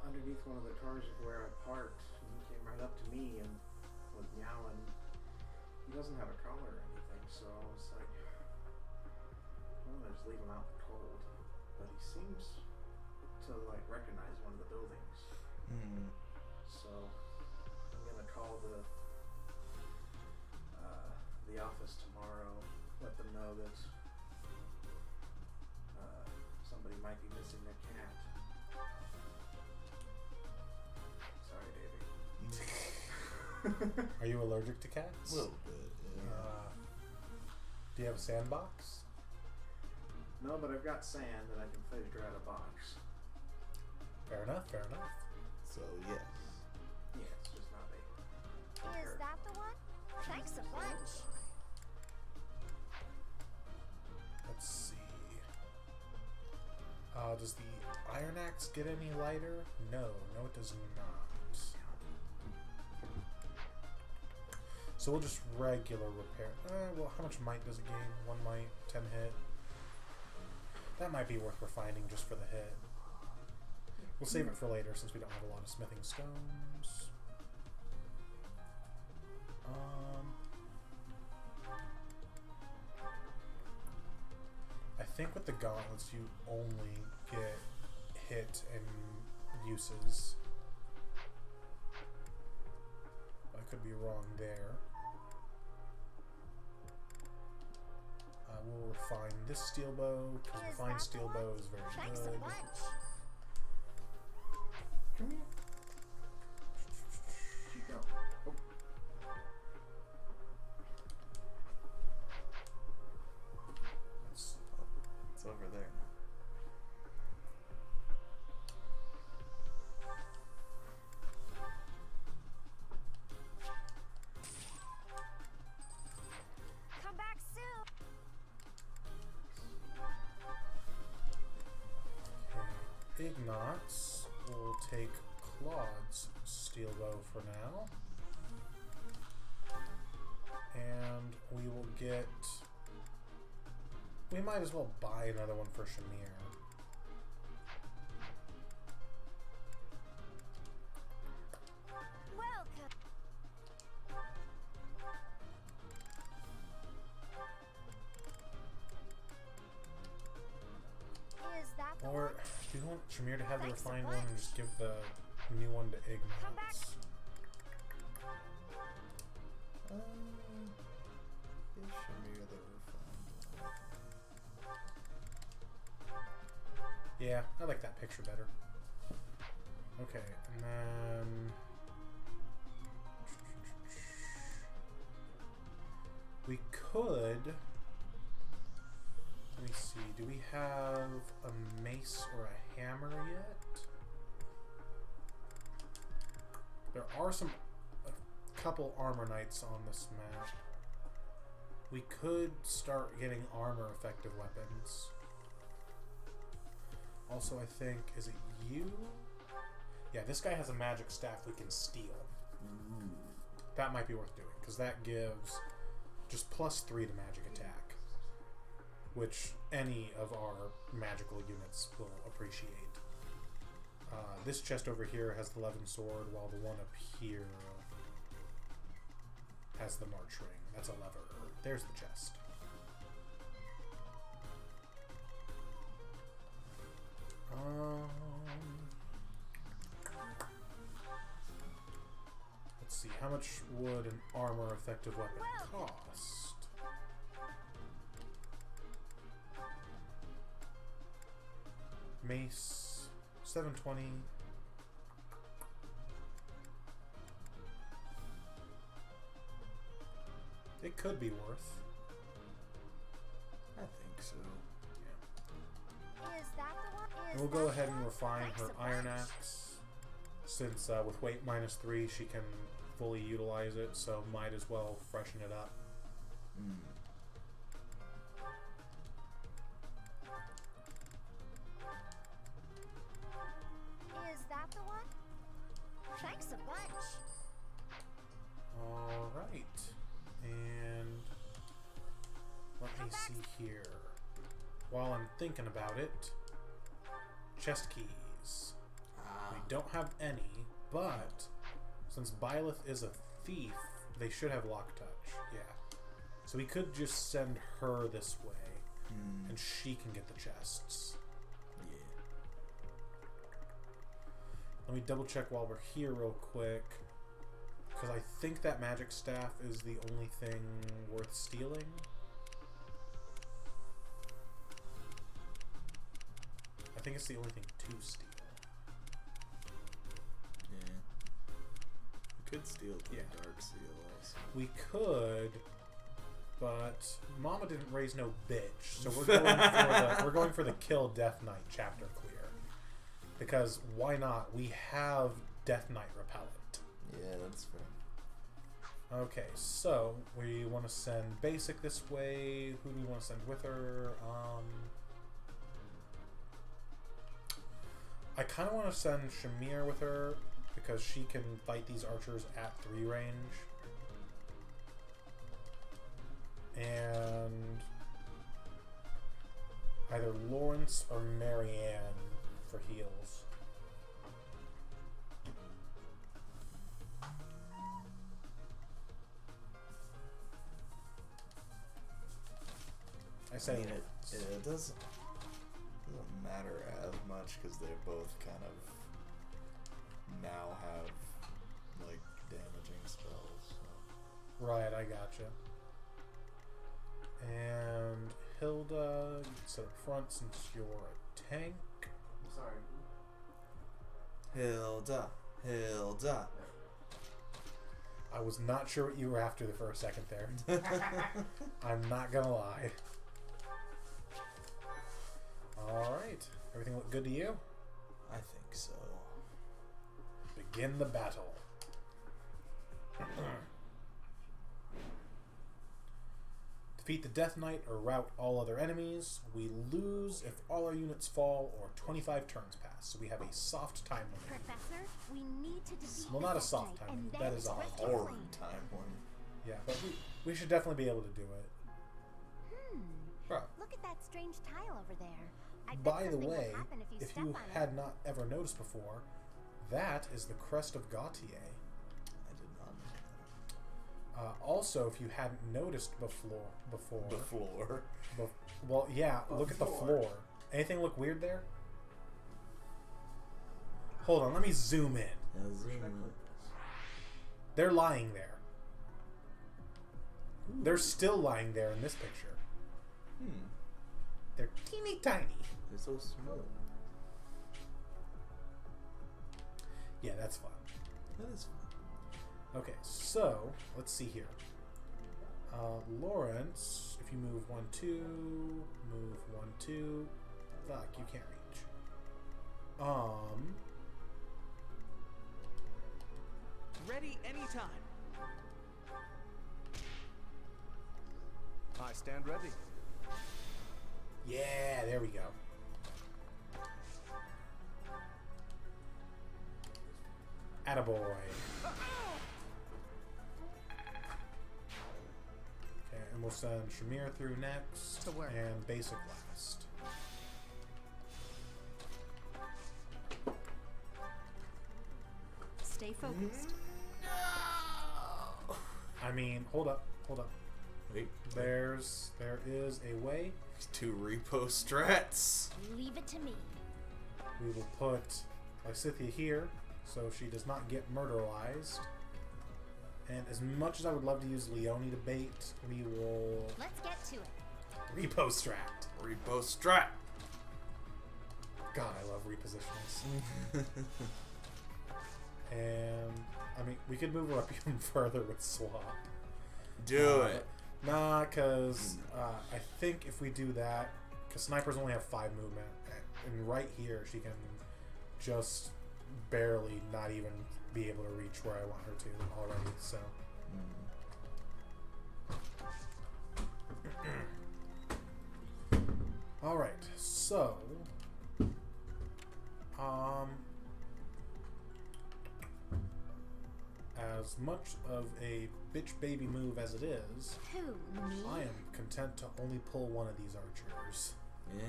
underneath one of the cars of where I parked, and he came right up to me and was meowing. He doesn't have a collar or anything, so I was like, I'm gonna just leave him out in the cold. But he seems to like recognize one of the buildings. So I'm gonna call the office tomorrow, let them know that somebody might be missing their cat. Sorry, Davey. Are you allergic to cats? A little bit, yeah. Do you have a sandbox? No, but I've got sand and I can figure out a box. Fair enough, fair enough. So, yes. Yeah, it's just not big. Is that the one? Thanks a bunch. Let's see. Does the iron axe get any lighter? No, it does not. So we'll just regular repair. Well, how much might does it gain? 1 might, 10 hit. That might be worth refining just for the hit. We'll save it for later since we don't have a lot of smithing stones. I think with the gauntlets you only get hit and uses. I could be wrong there. We'll refine this steel bow because Is refined that the steel one? bow is very Thanks good. a bunch. Come here. You go. Oh. It's over there. Come back soon. Okay. Ignatz will take Claude's steel bow for now. And we will get... We might as well buy another one for Shamir. Welcome. Is that the Or one? do you want Shamir to have the Thanks a refined one and bunch. just give the new one to Come back. Ignatz? Give Shamir the refined. Yeah, I like that picture better. Okay, and then... We could... Let me see, do we have a mace or a hammer yet? There are a couple armor knights on this map. We could start getting armor effective weapons. Also, I think, is it you? Yeah, this guy has a magic staff we can steal. Ooh. That might be worth doing, because that gives just +3 to magic attack, which any of our magical units will appreciate. This chest over here has the Levin sword, while the one up here has the March ring. That's a lever. There's the chest. Let's see, how much would an armor effective weapon cost? Mace, 720. It could be worth. I think so. Is that the one? And Is we'll go that ahead the and one? refine Thanks her a iron bunch. axe, since with weight -3 she can fully utilize it, so might as well freshen it up. see here. While I'm thinking about it, chest keys. We don't have any, but since Byleth is a thief, they should have lock touch. Yeah. So we could just send her this way, and she can get the chests. Yeah. Let me double check while we're here real quick, because I think that magic staff is the only thing worth stealing. I think it's the only thing to steal. Yeah. We could steal the Dark Seal also. We could, but Mama didn't raise no bitch, so we're going for the kill Death Knight chapter clear. Because why not? We have Death Knight repellent. Yeah, that's fair. Okay, so we want to send Basic this way. Who do we want to send with her? I kind of want to send Shamir with her because she can fight these archers at 3 range. And either Lawrence or Marianne for heals. I say it doesn't matter as much because they both kind of now have like damaging spells. So. Right, I gotcha. And Hilda, you can sit up front since you're a tank. I'm sorry. Hilda. I was not sure what you were after for a second there. I'm not gonna lie. Alright. Everything look good to you? I think so. Begin the battle. Defeat the Death Knight or rout all other enemies. We lose if all our units fall or 25 turns pass. So we have a soft time limit. Professor, we need to defeat Well, not the a soft Death time Knight, limit. and That then is a return. Hard time one. Yeah, but we should definitely be able to do it. Bro. Look at that strange tile over there. I bet By the something will way, happen if you if step you on it. had not ever noticed before, that is the crest of Gautier. I did not know that. Also, if you hadn't noticed before, The floor. well, yeah, look at the floor. Anything look weird there? Hold on, let me zoom in. Yeah, zoom in. They're lying there. They're still lying there in this picture. They're teeny tiny. They're so small. Yeah, that's fun. That is fun. Okay, so let's see here. Lawrence, if you move 1, 2, move 1, 2. Fuck, you can't reach. Ready anytime. I stand ready. Yeah, there we go. Attaboy. Okay, and we'll send Shamir through next. To where? And Basic last. Stay focused. I mean, hold up. Wait. There is a way. 2 repo strats. Leave it to me. We will put Lysithia here, so she does not get murderized. And as much as I would love to use Leone to bait, we will Let's get to it. repo strat. Repo strat. God, I love repositionals. And I mean, we could move her up even further with swap. Do it. Nah, because I think if we do that, because snipers only have 5 movement, and right here she can just barely not even be able to reach where I want her to already. So. All right, so as as much of a bitch baby move as it is, Who, me? I am content to only pull one of these archers. Yeah.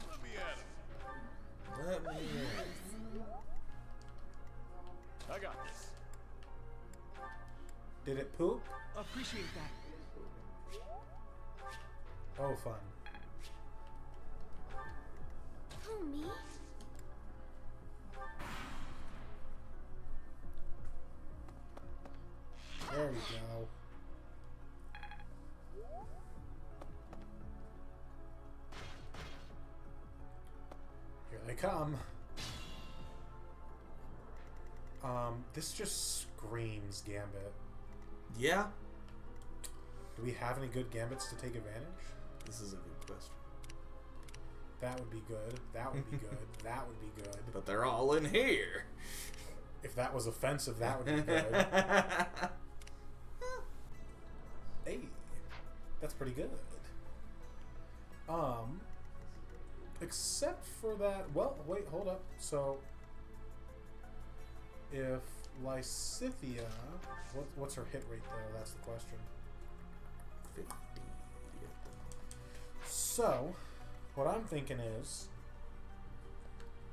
Let me at him. Let me in. I got this. Did it poop? Appreciate that. Oh, fun. Who, me? There we go. Here they come. This just screams Gambit. Yeah? Do we have any good Gambits to take advantage? This is a good question. That would be good. That would be good. That would be good. But they're all in here. If that was offensive, that would be good. Hey, that's pretty good. Except for that. Well, wait, hold up. So, if Lysithia, what's her hit rate though? That's the question. 50. So, what I'm thinking is,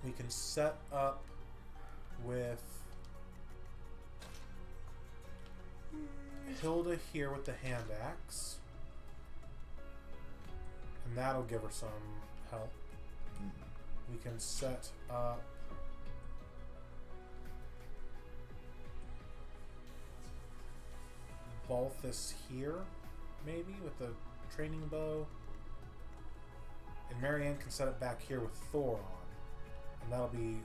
we can set up with Hilda here with the hand axe, and that'll give her some help. We can set up Balthus here, maybe, with the training bow. And Marianne can set it back here with Thor on. And that'll be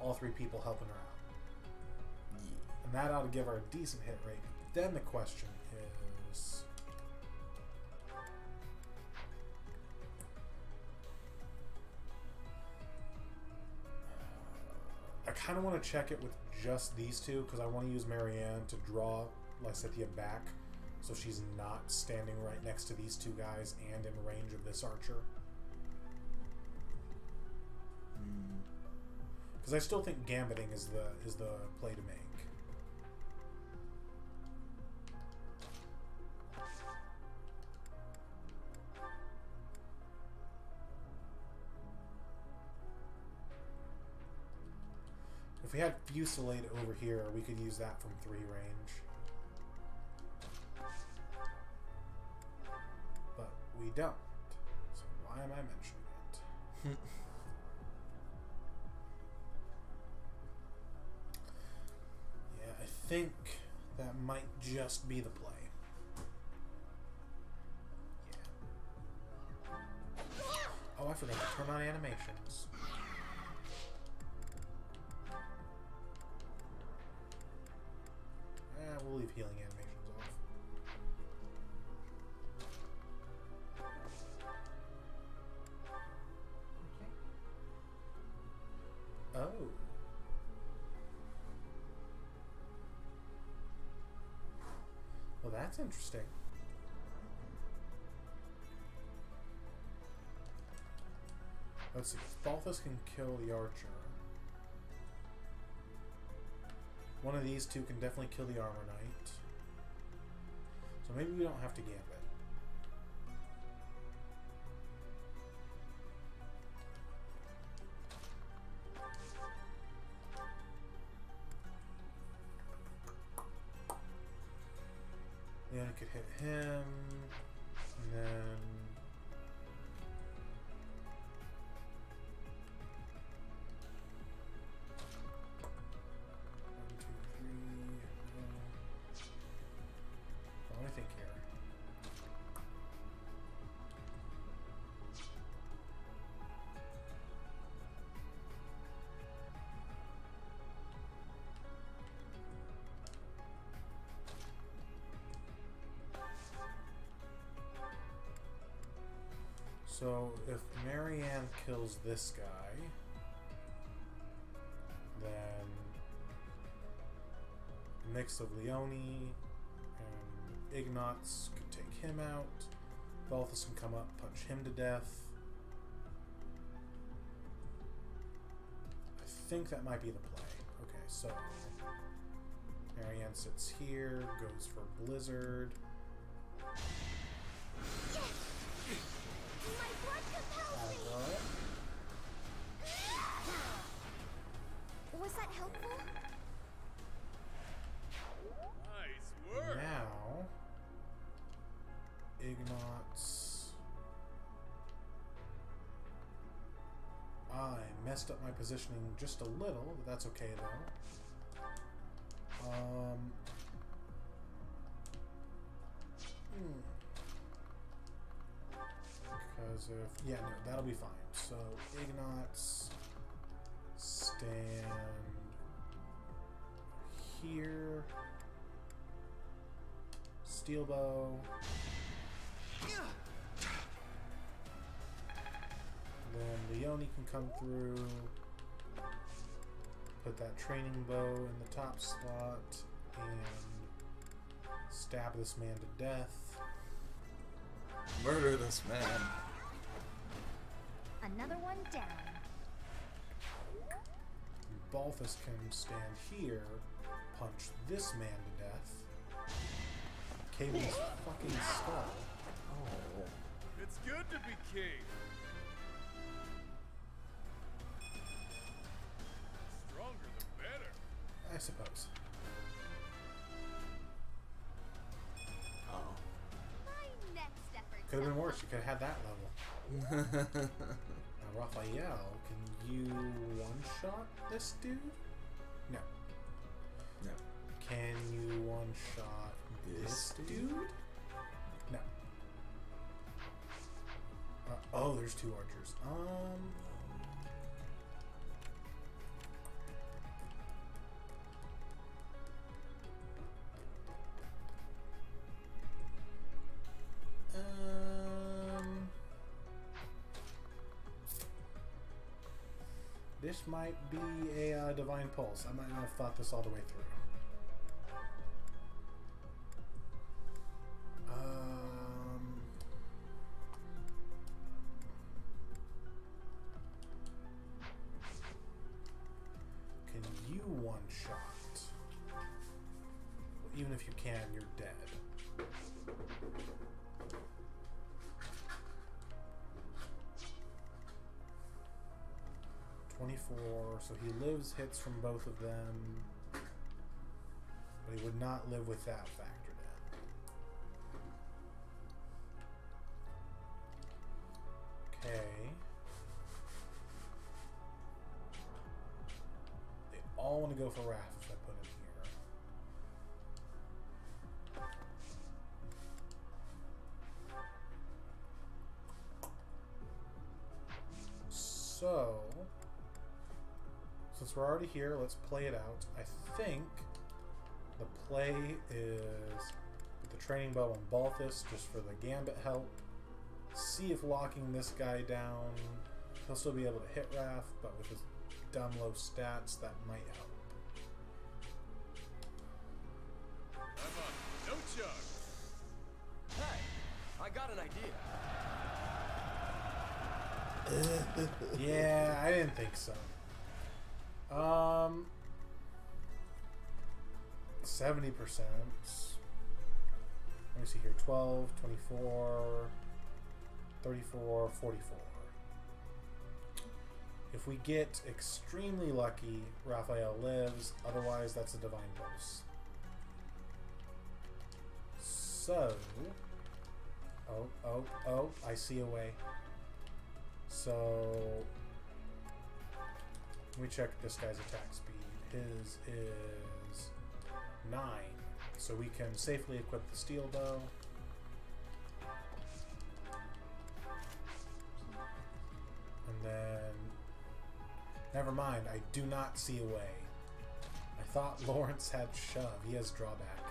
all three people helping her out. Yeah. And that ought to give her a decent hit rate. Then the question is... I kind of want to check it with just these two, because I want to use Marianne to draw Lysithia back so she's not standing right next to these two guys and in range of this archer. Because I still think gambiting is the play to make. If we had Fusillade over here, we could use that from 3 range. But we don't. So why am I mentioning it? Yeah, I think that might just be the play. Yeah. Oh, I forgot to turn on animations. We'll leave healing animations off. Oh. Well, that's interesting. Let's see. Balthus can kill the archer. One of these two can definitely kill the armor knight. So maybe we don't have to gambit. Leona could hit him, and then... I think here. So if Marianne kills this guy, then a mix of Leone and Ignatz could take him out. Balthus can come up, punch him to death. I think that might be the play. Okay, so Marianne sits here, goes for Blizzard. My blood compels me! Was that helpful? Nice work. Now, Ignatz. I messed up my positioning just a little, but that's okay though. Because if... Yeah, no, that'll be fine. So, Ignatz, stand here. Steel bow. Then Leone can come through. Put that training bow in the top slot and stab this man to death. Murder this man. Another one down. Balthus can stand here, punch this man to death. Caven's fucking skull. Oh. It's good to be king. Stronger the better. I suppose. Oh. My next effort. Could have been worse. You could have had that level. Now, Raphael, can you one-shot this dude? No. No. Can you one-shot this dude? No. Oh, there's two archers. This might be a divine pulse. I might not have thought this all the way through. Can you one shot? Well, even if you can, you're dead. So he lives hits from both of them, but he would not live with that factored in. Okay. They all want to go for Wrath if I put him here. So... since we're already here, let's play it out. I think the play is with the training bow on Balthus just for the gambit help. See if locking this guy down, he'll still be able to hit Wrath, but with his dumb low stats, that might help. I'm on no chug. Hey, I got an idea. Yeah, I didn't think so. 70%. Let me see here. 12, 24, 34, 44. If we get extremely lucky, Raphael lives. Otherwise, that's a divine pulse. So... Oh, I see a way. So... let me check this guy's attack speed. His is 9. So we can safely equip the steel bow. And then... never mind, I do not see a way. I thought Lawrence had shove. He has drawback.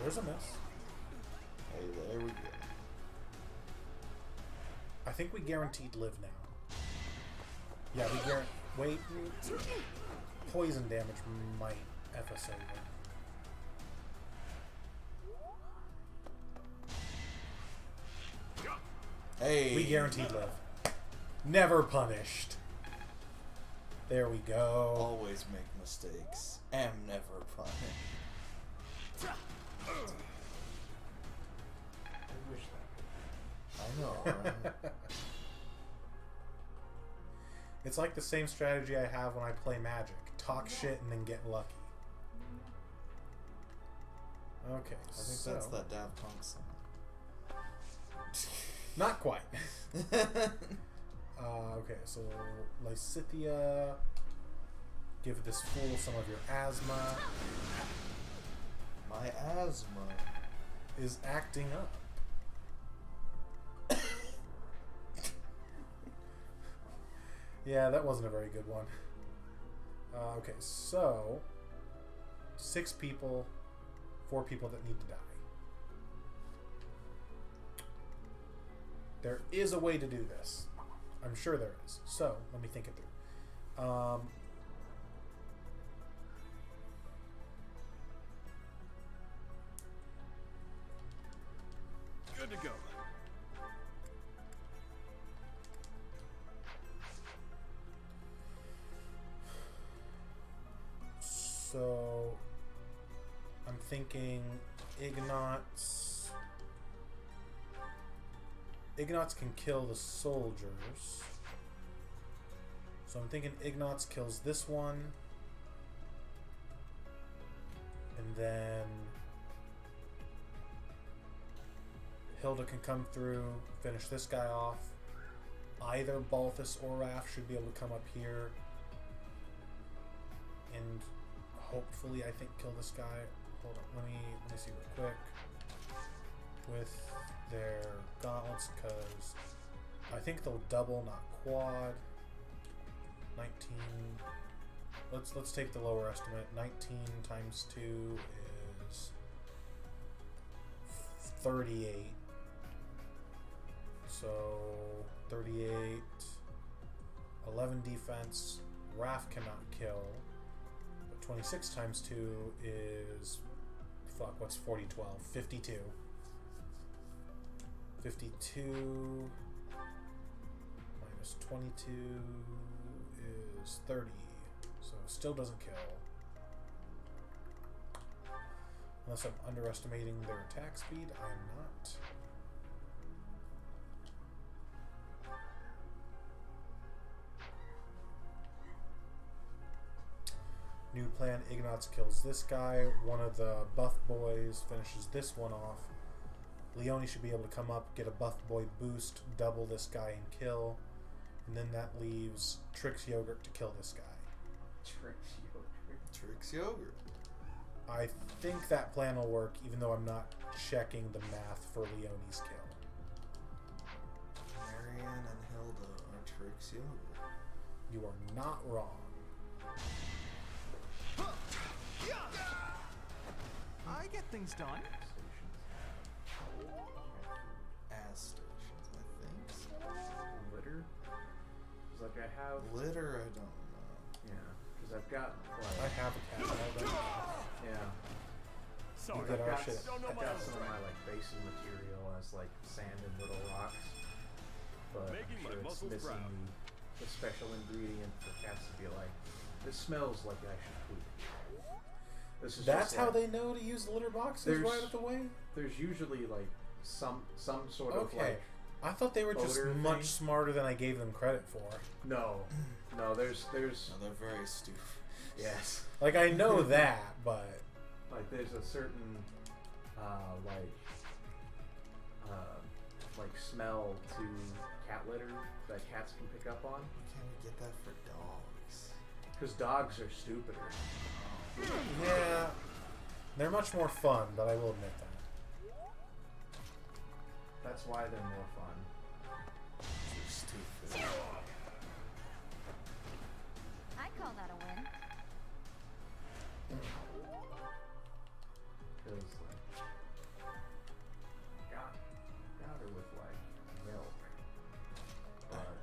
There's a miss. Hey, there we go. I think we guaranteed live now. Yeah, we guarantee. Wait. Poison damage might F us over. Hey. We guaranteed live. Never punished. There we go. Always make mistakes. Am never punished. I wish that. I know, right? It's like the same strategy I have when I play Magic. Talk shit and then get lucky. Okay, I think that's that Daft Punk song. Not quite. Okay, so Lysithea, give this fool some of your asthma. My asthma Is acting up. Yeah, that wasn't a very good one. Okay, so 6 people, 4 people that need to die. There is a way to do this. I'm sure there is. So, let me think it through. Good to go. So, I'm thinking Ignatz. Ignatz can kill the soldiers. So I'm thinking Ignatz kills this one. And then Hilda can come through, finish this guy off. Either Balthus or Raph should be able to come up here. And hopefully, I think, kill this guy. Hold on, let me see real quick. With their gauntlets, because I think they'll double, not quad. 19. Let's take the lower estimate. 19 times 2 is 38. So 38. 11 defense. Raph cannot kill. 26 times 2 is... Fuck, what's 40, 12? 52. 52 minus 22 is 30. So still doesn't kill. Unless I'm underestimating their attack speed, I am not. New plan, Ignatz kills this guy. One of the buff boys finishes this one off. Leone should be able to come up, get a buff boy boost, double this guy and kill. And then that leaves Trix Yogurt to kill this guy. Trix Yogurt. I think that plan will work, even though I'm not checking the math for Leone's kill. Marianne and Hilda are Trix Yogurt. You are not wrong. I get things done. Ass stations, I think. Litter? Because like I have... Litter, I don't know. Yeah, because I've got like... I have a cat already. Yeah. Sorry, We get our shit. I've got some of my like bases material as like sand and little rocks, but Making I'm my sure it's muscles missing proud. the special ingredient for cats to be like, this smells like I should poop. This is That's just how like, they know to use the litter boxes there's- right at the way? There's usually like some sort of Okay. like I thought they were just odor much thing. smarter than I gave them credit for. no, there's No, they're very stupid. yes. Like, I know that, but... Like there's a certain like smell to cat litter that cats can pick up on, Why can't we get that for dogs? because dogs are stupider. Yeah. They're much more fun, but I will admit that. That's why they're more fun. They're stupid. I call that a win. Because like got her with like milk, but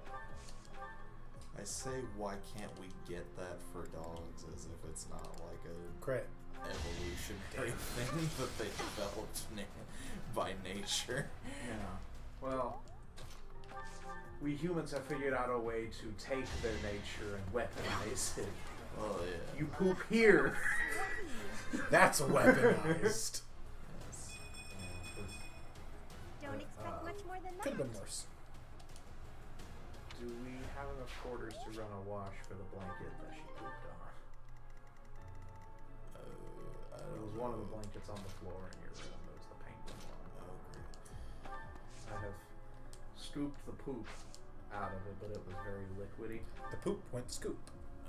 I say, why can't we get that for dogs as if it's not like a Crit. evolutionary thing that they developed by nature? yeah. Well, we humans have figured out a way to take their nature and weaponize it. Oh yeah. You poop here. That's weaponized. Don't expect much more than Could have that. been worse. Do we have enough quarters to run a wash for the blanket that she pooped on? It was one of the blankets on the floor in your room. It was the penguin one. Oh, great. I have scooped the poop out of it, but it was very liquidy. The poop went scoop.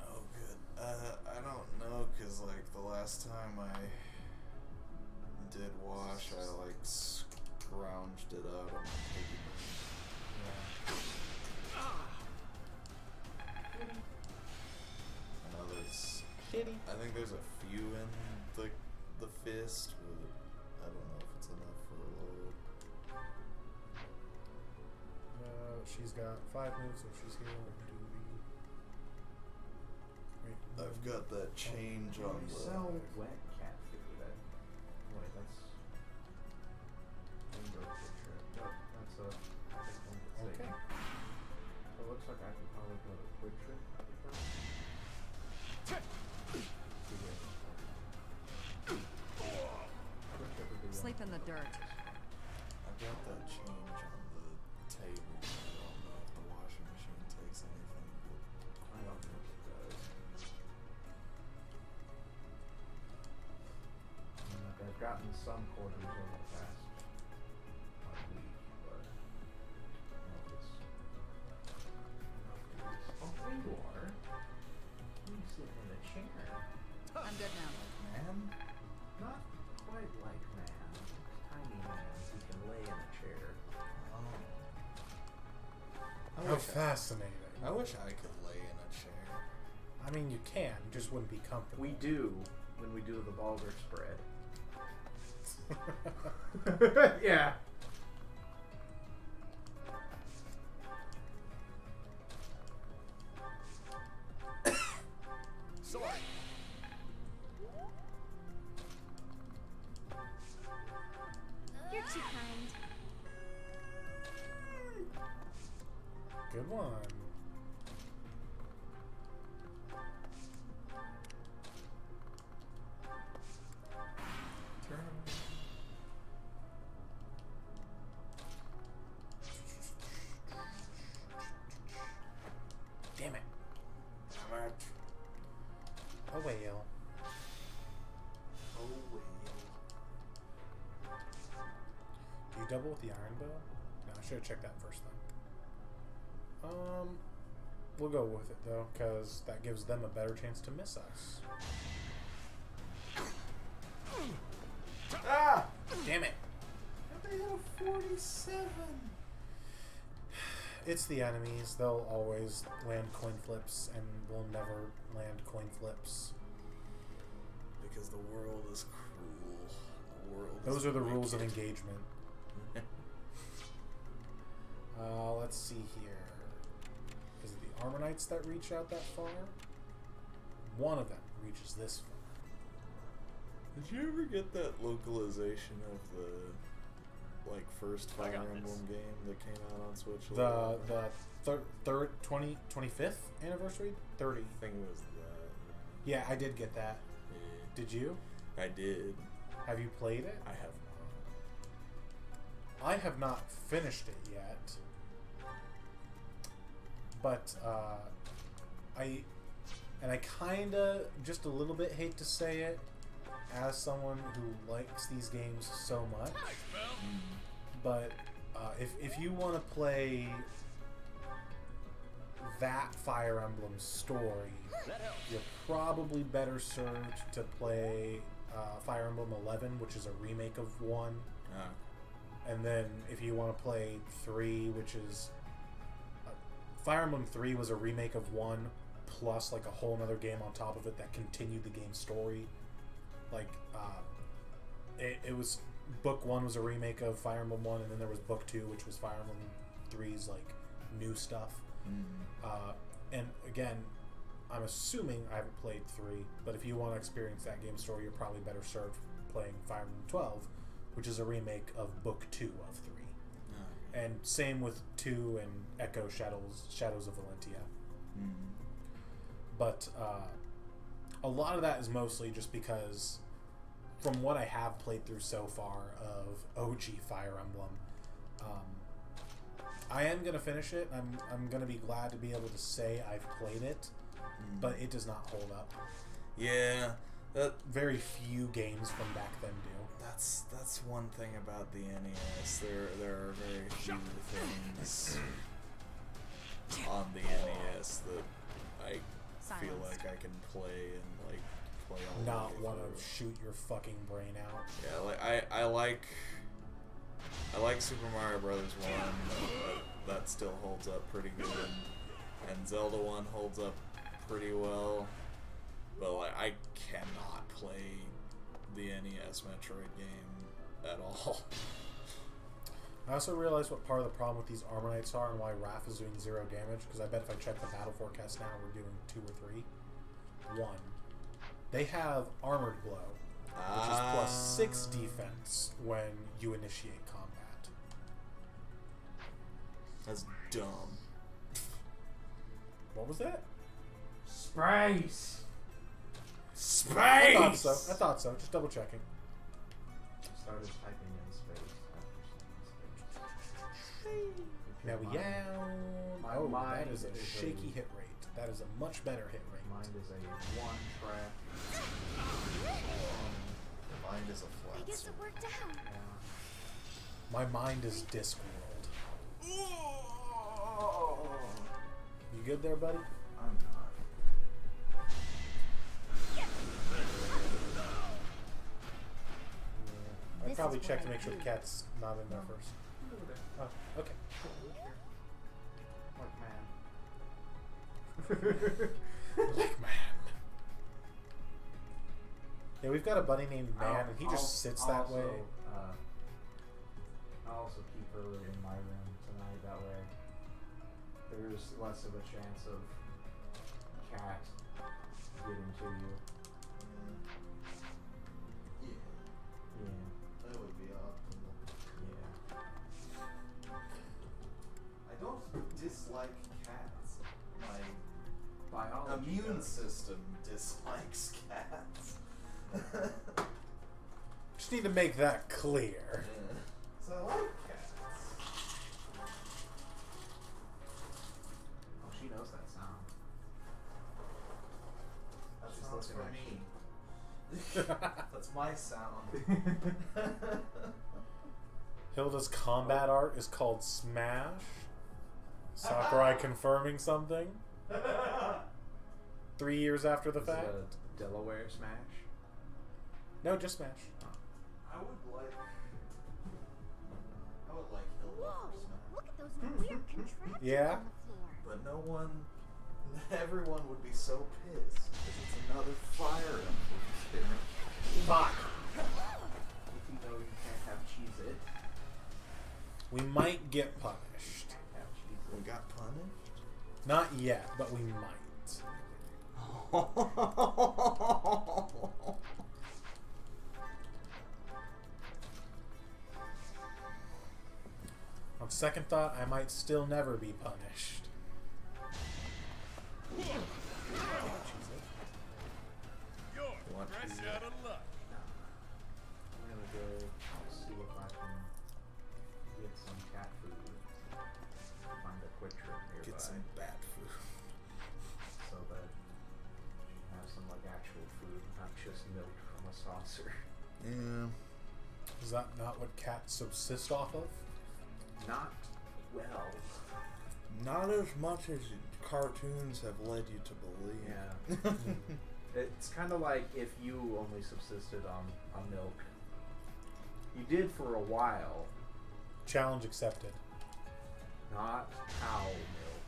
Oh, good. I don't know, cause like the last time I did wash, I like scrounged it out on my piggy bank. I know there's. I think there's a few in the fist, but I don't know if it's enough for a load. She's got 5 moves, so she's healing. I've got that change on We the. sell wet cat food. Wait, that's. Indoor picture. No, that's a. Okay. So it looks like I could probably go to Quick Trip. Sleep in the dirt. I've got that change on the table. I don't know if the washing machine takes anything, but I don't think it does. Like I've gotten some quarters over the past week, but I don't know if it's enough. Oh, there you are. You sitting in a chair. I'm good now. Man? Not quite like man. Tiny man who can lay in a chair. How fascinating. I wish I could lay in a chair. I mean, you can, you just wouldn't be comfortable. We do when we do the vulgar spread. Yeah. Sorry. You're too kind. Good one. Damn it. Oh well. Oh wait. Do you double with the iron bow? No, I should have checked that first then. We'll go with it though, because that gives them a better chance to miss us. Ah! Damn it! They have 47. It's the enemies. They'll always land coin flips, and we'll never land coin flips. Because the world is cruel. The world. Those is are the rules of wicked. engagement. Let's see here. Is it the Armor Knights that reach out that far? One of them reaches this far. Did you ever get that localization of the first Fire Emblem game that came out on Switch? The third 25th anniversary? 30. I think it was that. Yeah, I did get that. Yeah. Did you? I did. Have you played it? I have not. I have not finished it yet. But I kinda just a little bit hate to say it as someone who likes these games so much. But if you want to play that Fire Emblem story, you're probably better served to play Fire Emblem 11, which is a remake of 1. And then if you want to play 3, which is... Fire Emblem 3 was a remake of 1, plus like a whole other game on top of it that continued the game's story. Like, it was... Book 1 was a remake of Fire Emblem 1, and then there was Book 2, which was Fire Emblem 3's, like, new stuff. And again, I'm assuming I haven't played 3, but if you want to experience that game story, you're probably better served playing Fire Emblem 12, which is a remake of Book 2 of 3. And same with 2 and Echo Shadows of Valentia. But a lot of that is mostly just because, from what I have played through so far of OG Fire Emblem, I am going to finish it. I'm going to be glad to be able to say I've played it, but it does not hold up. Yeah, that Very few games from back then do. that's one thing about the NES. There are very few things on the NES that I feel like I can play and like play all the Not way want through. to shoot your fucking brain out. Yeah, like I like Super Mario Brothers 1. That still holds up pretty good, and Zelda 1 holds up pretty well. But like, I cannot play the NES Metroid game at all. I also realized what part of the problem with these Armor Knights are and why Raph is doing 0 damage, because I bet if I check the battle forecast now, we're doing 2 or 3. 1. They have Armored Blow, which is plus 6 defense when you initiate combat. That's dumb. What was that? Space! I thought so. Just double checking. Started typing in space after saying space. Now we My Oh, that mind is a is shaky a- hit rate. That is a much better hit rate. Mind is a 1 track. Mind is a I flat. guess it worked out. My mind is Discworld. You good there, buddy? I'm not. I'd This probably is check what to I make sure the do. cat's not in there first. Oh, okay. Like man. Yeah, we've got a buddy named Man, and he just sits that way. I'll also keep her in my room tonight. That way, there's less of a chance of cat getting to you. Yeah. That would be optimal. Yeah. I don't dislike cats. My Biology. immune does. system dislikes cats. Just need to make that clear. So I like cats. Oh, she knows that sound. That She's sounds looking for at me. That's my sound. Hilda's combat art is called Smash. Sakurai confirming something. 3 years after the Is fact. it a Delaware smash? No, just Smash. I would like Hilda Whoa! for Smash. Look at those weird contraptions Yeah? on the floor. But everyone would be so pissed because it's another Fire Emblem game. Fuck. If you know you can't have Cheez-It, We might get punished. have Cheez-It. We got punished? Not yet, but we might. On second thought, I might still never be punished. You're What fresh is out of luck. I'm gonna go see if I can get some cat food. Find a quick trip nearby. Get some bat food. So that she can have some like actual food, not just milk from a saucer. Yeah. Is that not what cats subsist off of? Not well. Not as much as cartoons have led you to believe. Yeah. It's kind of like if you only subsisted on milk. You did for a while, Challenge accepted. not cow milk.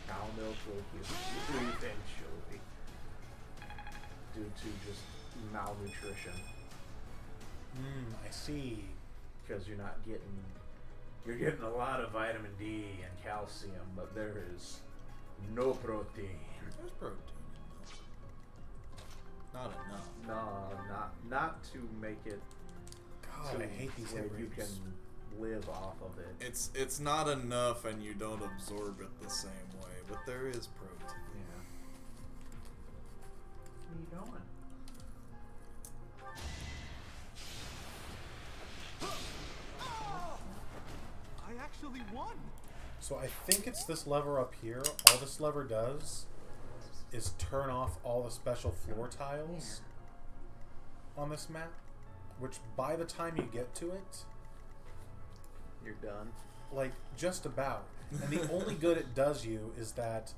Cow milk will give you eventually due to just malnutrition I see. because you're getting a lot of vitamin D and calcium, but there is no protein. There's protein in milk. Not enough. No, not to make it God, I hate these where hit you rates. can live off of it. It's not enough, and you don't absorb it the same way. But there is protein. Yeah. Where are you going? I actually won. So I think it's this lever up here. All this lever does is turn off all the special floor tiles on this map, which by the time you get to it, You're done. like just about. And the only good it does you is that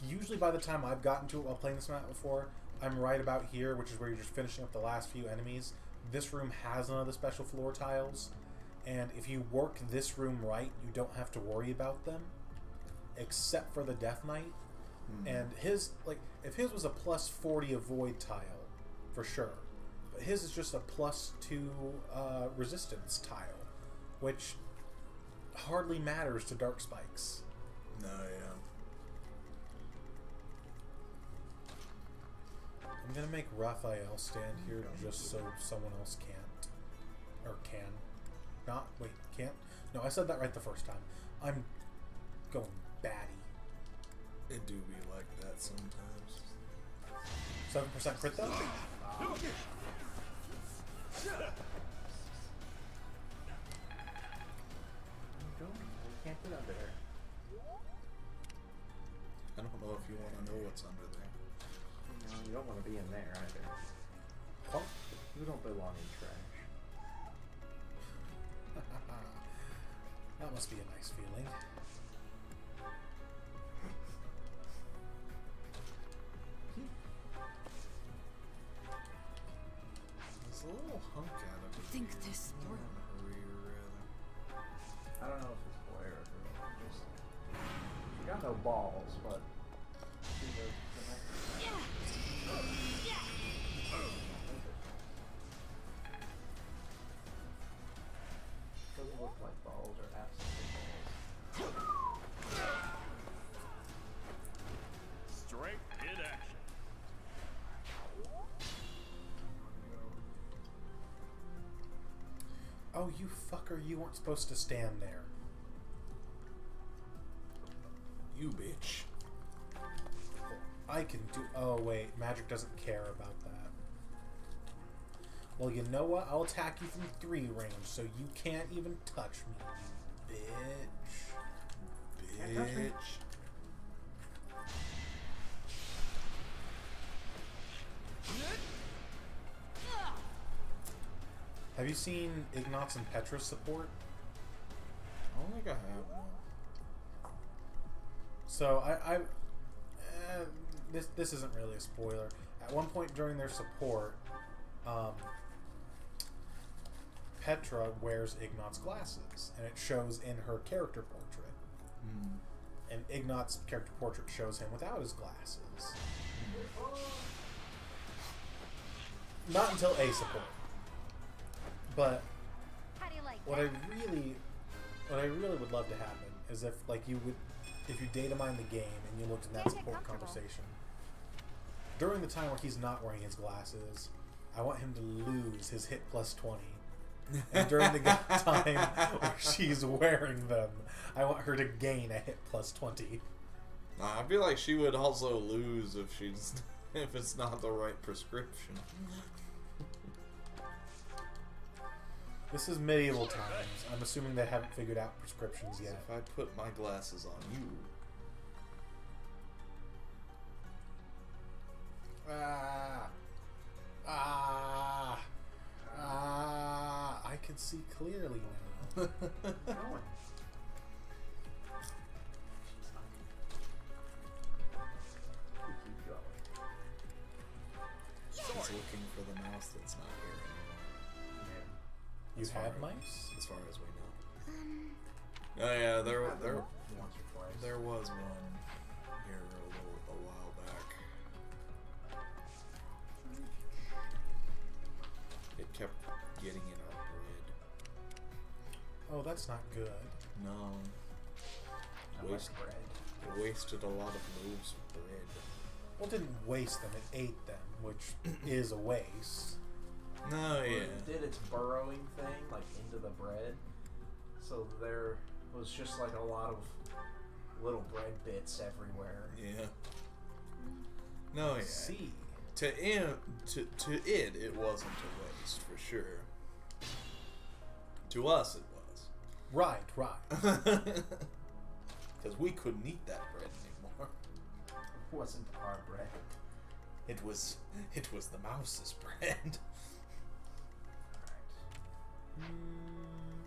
usually by the time I've gotten to it while playing this map before, I'm right about here, which is where you're just finishing up the last few enemies. This room has none of the special floor tiles, and if you work this room right, you don't have to worry about them, except for the Death Knight. And his, like, if his was a plus 40 avoid tile, for sure, but his is just a plus 2 resistance tile, which hardly matters to Dark Spikes. No, yeah. I'm gonna make Raphael stand here just so someone else can't. Or can. Not, wait, can't? No, I said that right the first time. I'm going batty. It do be like that sometimes. 7% crit though? You can't get under there. I don't know if you want to know what's under there. No, you don't want to be in there either. Huh? You don't belong in trash. That must be a nice feeling. There's a little hunk out of it. Think this through. I don't know if it's boy or girl. Just she got no balls, but she was the next. Doesn't look like balls or absolute balls. Strength in action. Oh, you fucker, you weren't supposed to stand there. You bitch. I can do... Oh, wait. Magic doesn't care about that. Well, you know what? I'll attack you from 3 range, so you can't even touch me, you bitch. Can't touch me. Bitch. Have you seen Ignatz and Petra's support? I don't think I have one. So this isn't really a spoiler. At one point during their support, Petra wears Ignatz's glasses, and it shows in her character portrait. And Ignatz's character portrait shows him without his glasses. Not until A support. But How do you like what that? I really would love to happen is if you data mine the game and you looked in that Make it support comfortable. conversation during the time where he's not wearing his glasses, I want him to lose his hit plus 20, and during the time where she's wearing them, I want her to gain a hit plus 20. I feel like she would also lose if if it's not the right prescription. This is medieval times. I'm assuming they haven't figured out prescriptions yet. If I put my glasses on you, I can see clearly now. Going. Keep going. she's looking for the mouse that's not here anymore. You As far had as- mice? As far as we know. Oh yeah, there Once or twice. there was one here a while back. It kept getting in our bread. Oh, that's not good. No. I like Waste, bread. it wasted a lot of loaves of bread. Well, it didn't waste them, it ate them, which is a waste. No, where yeah. it did its burrowing thing, like into the bread. So there was just like a lot of little bread bits everywhere. Yeah. No, yeah. See. To it wasn't a waste for sure. To us, it was. Right. Because we couldn't eat that bread anymore. It wasn't our bread. It was the mouse's bread. Alright.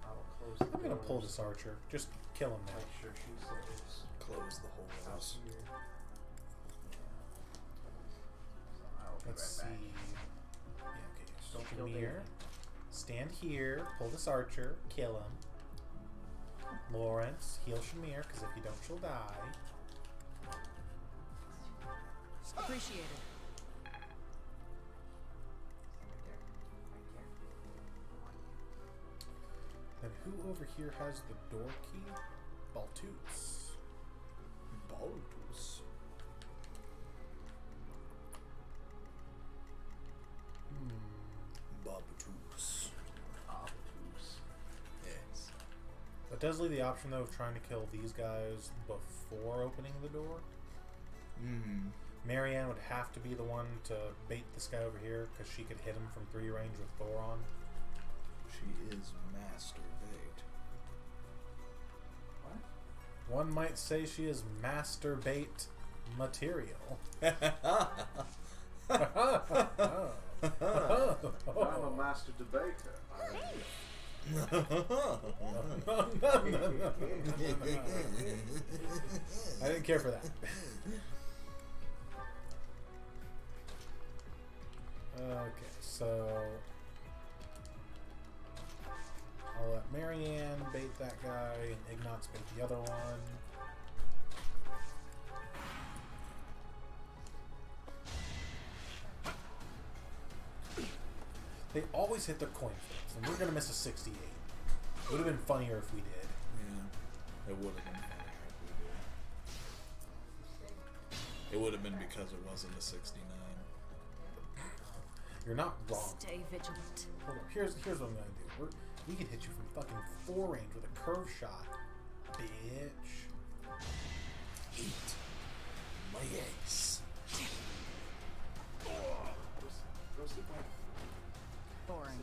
I will close the I'm gonna pull doors. this archer. Just kill him now. Make sure she stays Close the out holes. here. So I'll be Let's right see. back. Yeah, okay. Don't kill Shamir. Davey. Stand here. Pull this archer. Kill him. Lawrence, heal Shamir, because if you don't, she'll die. Appreciated. Then who over here has the door key? Baltoots. Baltus. Babatus. Yes. It does leave the option, though, of trying to kill these guys before opening the door. Hmm. Marianne would have to be the one to bait this guy over here, because she could hit him from 3 range with Thor on. She is master bait. One might say she is master bait material. I'm a master debater. I didn't care for that. Okay, so I'll let Marianne bait that guy and Ignatz bait the other one. They always hit their coin flips, and we're gonna miss a 68. Would have been funnier if we did. Yeah. It would have been funnier if we did. It would have been because it wasn't a 69. You're not wrong. Stay vigilant. Hold on. Here's what I'm gonna do. We can hit you from fucking 4 range with a curve shot, bitch. Eat my ace. Go sleep well. Boring.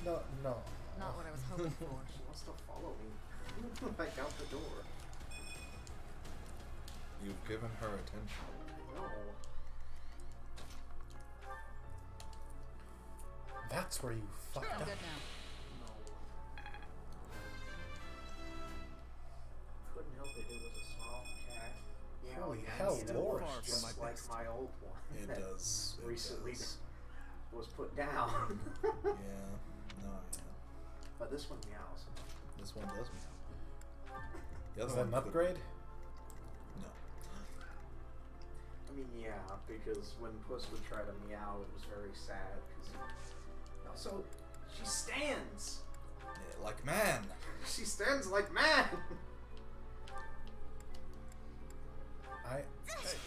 Oh, no. Not what I was hoping for. She wants to follow me. Like out the door. You've given her attention. No. That's where you fucked I'm up. good now. No. Couldn't help it. It was a small cat. Holy Yeah, hell, you know, Lord. just From my like best. my old one. It that does. It recently does. was put down. Yeah. No, yeah. But this one meows. This one does meow. The Is other that an one could- upgrade? No. I mean, yeah, because when Puss would try to meow, it was very sad. Also, she stands. Yeah, like man. She stands like man.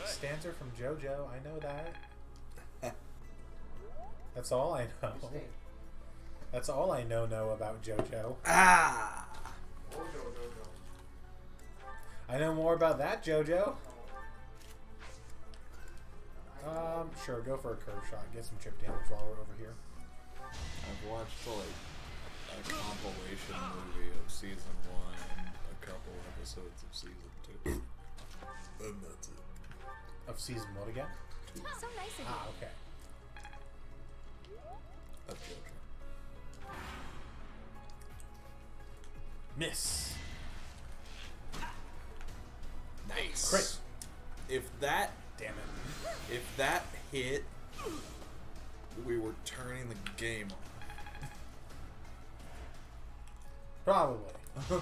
Stands her from JoJo. I know that. That's all I know. That's all I know about JoJo. Ah. I know more about that JoJo. Sure, go for a curve shot. Get some chip damage while we're over here. I've watched like a compilation movie of season 1 and a couple episodes of season 2. And that's it. Of season what again? So nice of you. Ah, okay. Of JoJo. Miss. Nice. Crit. If that Damn it. hit, we were turning the game Probably. on.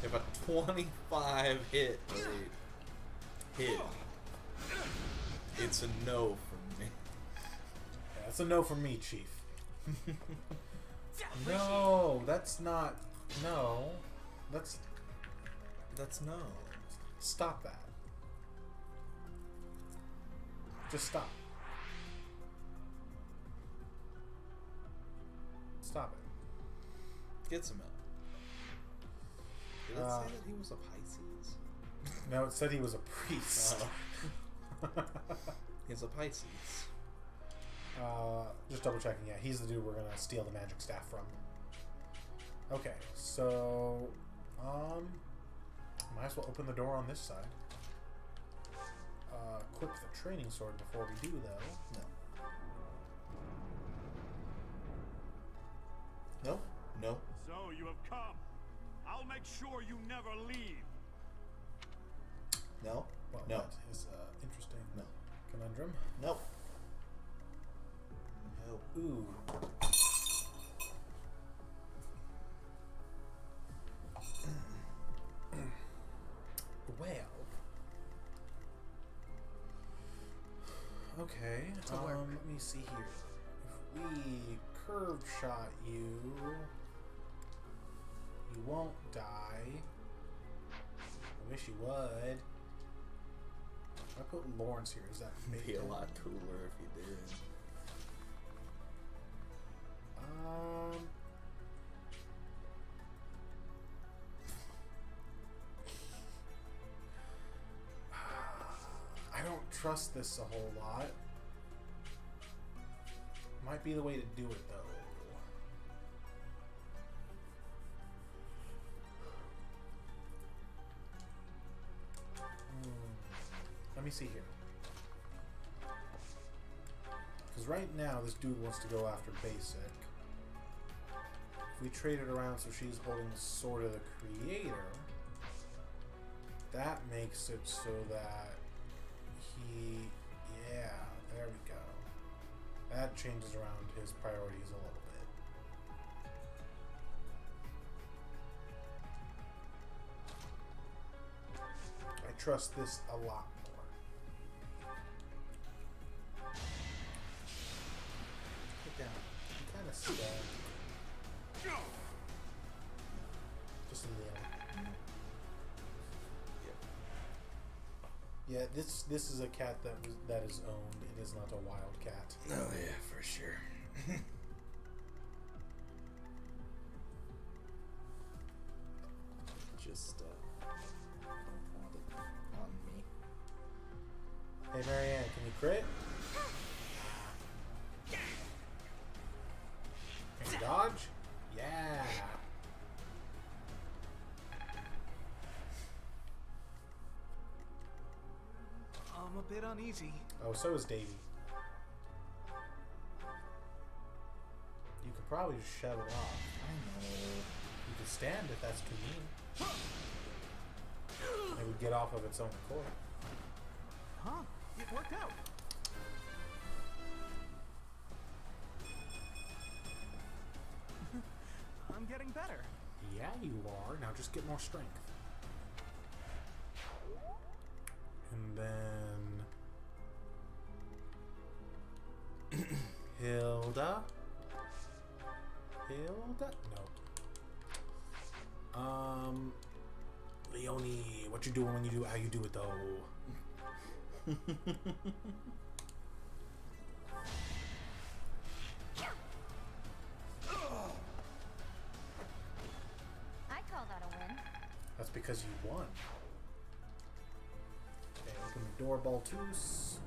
If a 25 hit rate hit, it's a no from me. Yeah, that's a no from me, Chief. No, that's not. No. That's That's no. Stop that. Just stop. Stop it. Get some milk. Did it say that he was a Pisces? No, it said he was a priest. He's a Pisces. Just double checking. Yeah, he's the dude we're gonna steal the magic staff from. Okay, so might as well open the door on this side. Equip the training sword before we do, though. No. No. So you have come. I'll make sure you never leave. No. Well, No. that is interesting. No. Conundrum. No. No. Ooh. Well. Okay. To work. Let me see here. If we curve shot you, you won't die. I wish you would. If I put Lawrence here, is that It'd be a lot cooler if you did. I don't trust this a whole lot. Might be the way to do it, though. Let me see here. Because right now, this dude wants to go after basic. If we trade it around so she's holding the Sword of the Creator, that makes it so that he... Yeah, there we go. That changes around his priorities a little bit. I trust this a lot more. Get down. You kind of stuck. Just a little. Yeah, this is a cat that is owned. It is not a wild cat. Oh yeah, for sure. Just want it on me. Hey Marianne, can you crit? Can you dodge? Yeah. I'm a bit uneasy. Oh, so is Davey. You could probably just shove it off. I know. You could stand if that's too mean. It would get off of its own accord. Huh? It worked out. I'm getting better. Yeah, you are. Now just get more strength. And then... Hilda? Hilda? No. Leonie, what you doing when you do how you do it though? I call that a win. That's because you won. Okay, open the door, Baltus.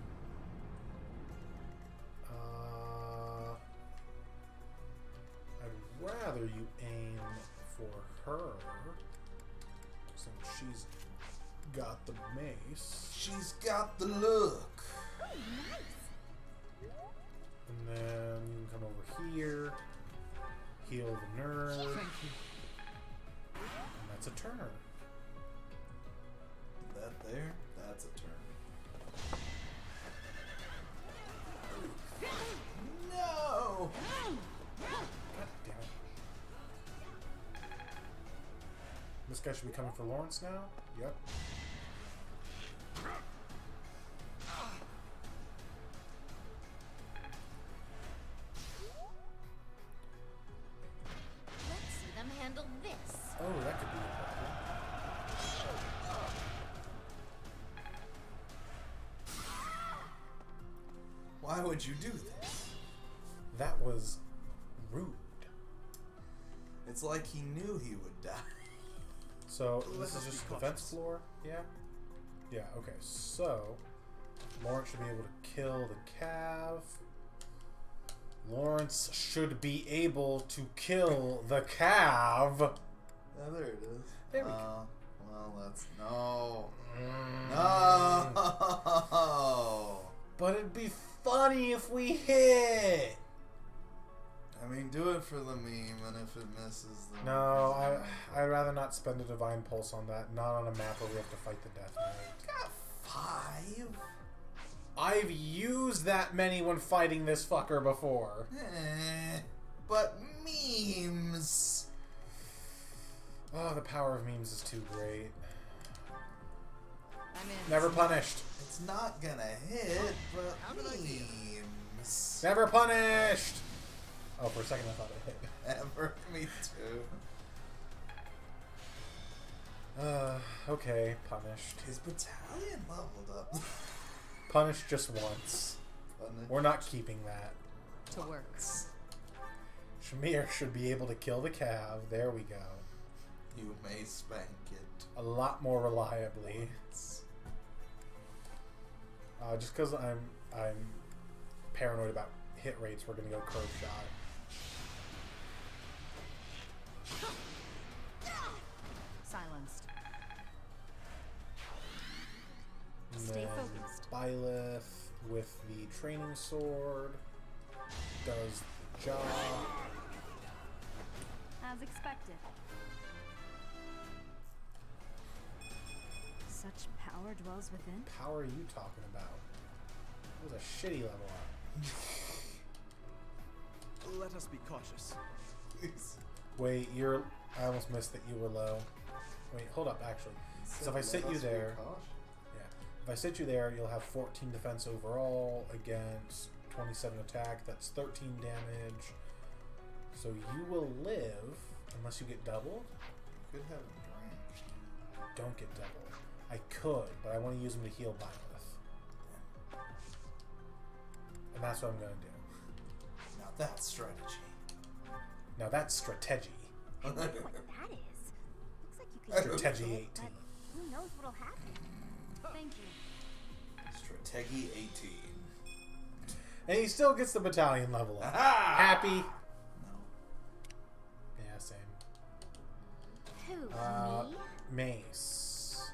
I'd rather you aim for her, since she's got the mace. She's got the look. Oh, nice. And then you can come over here, heal the nerve, Thank you. and that's a turn. That there, that's a turn. No! God damn it. This guy should be coming for Lawrence now? Yep. Let's see them handle this. Oh, that could be a problem. would you do this? That was rude. It's like he knew he would die. So Let this us is be just the cautious. defense floor, yeah? Yeah, okay. So Lawrence should be able to kill the cav. Lawrence should be able to kill the cav. Yeah, there it is. There we go. Well, that's no. Mm. No. But it'd be funny if we hit. I mean, do it for the meme, and if it misses, then No, I'd rather not spend a divine pulse on that. Not on a map where we have to fight the death knight. got 5. I've used that many when fighting this fucker before. But memes. Oh, the power of memes is too great. I'm in. Never punished. It's not gonna hit, but memes. Never punished. Oh, for a second I thought it hit. Ever, me too. Okay, punished. His battalion leveled up. Punished just once. We're not keeping that. To work. Shamir should be able to kill the cav. There we go. You may spank it. A lot more reliably. Just because I'm paranoid about hit rates, we're gonna go curve shot. Silenced. And Stay then focused. Byleth with the training sword does the job. As expected. Such power dwells within. Power are you talking about? It was a shitty level up. Let us be cautious. Please. Wait, I almost missed that you were low. Wait, hold up, actually. So if I sit you there, if I sit you there, you'll have 14 defense overall against 27 attack. That's 13 damage. So you will live unless you get doubled. Could have him drenched. Don't get doubled. I could, but I want to use them to heal Byleth. And that's what I'm going to do. Now that's strategy. Now that's strategy. I wonder what that is. Looks like you could Strategy use it, 18. but who knows what'll happen? Thank you. Strategy 18. And he still gets the battalion level up. Aha! Happy. No. Yeah, same. Who, me? Mace.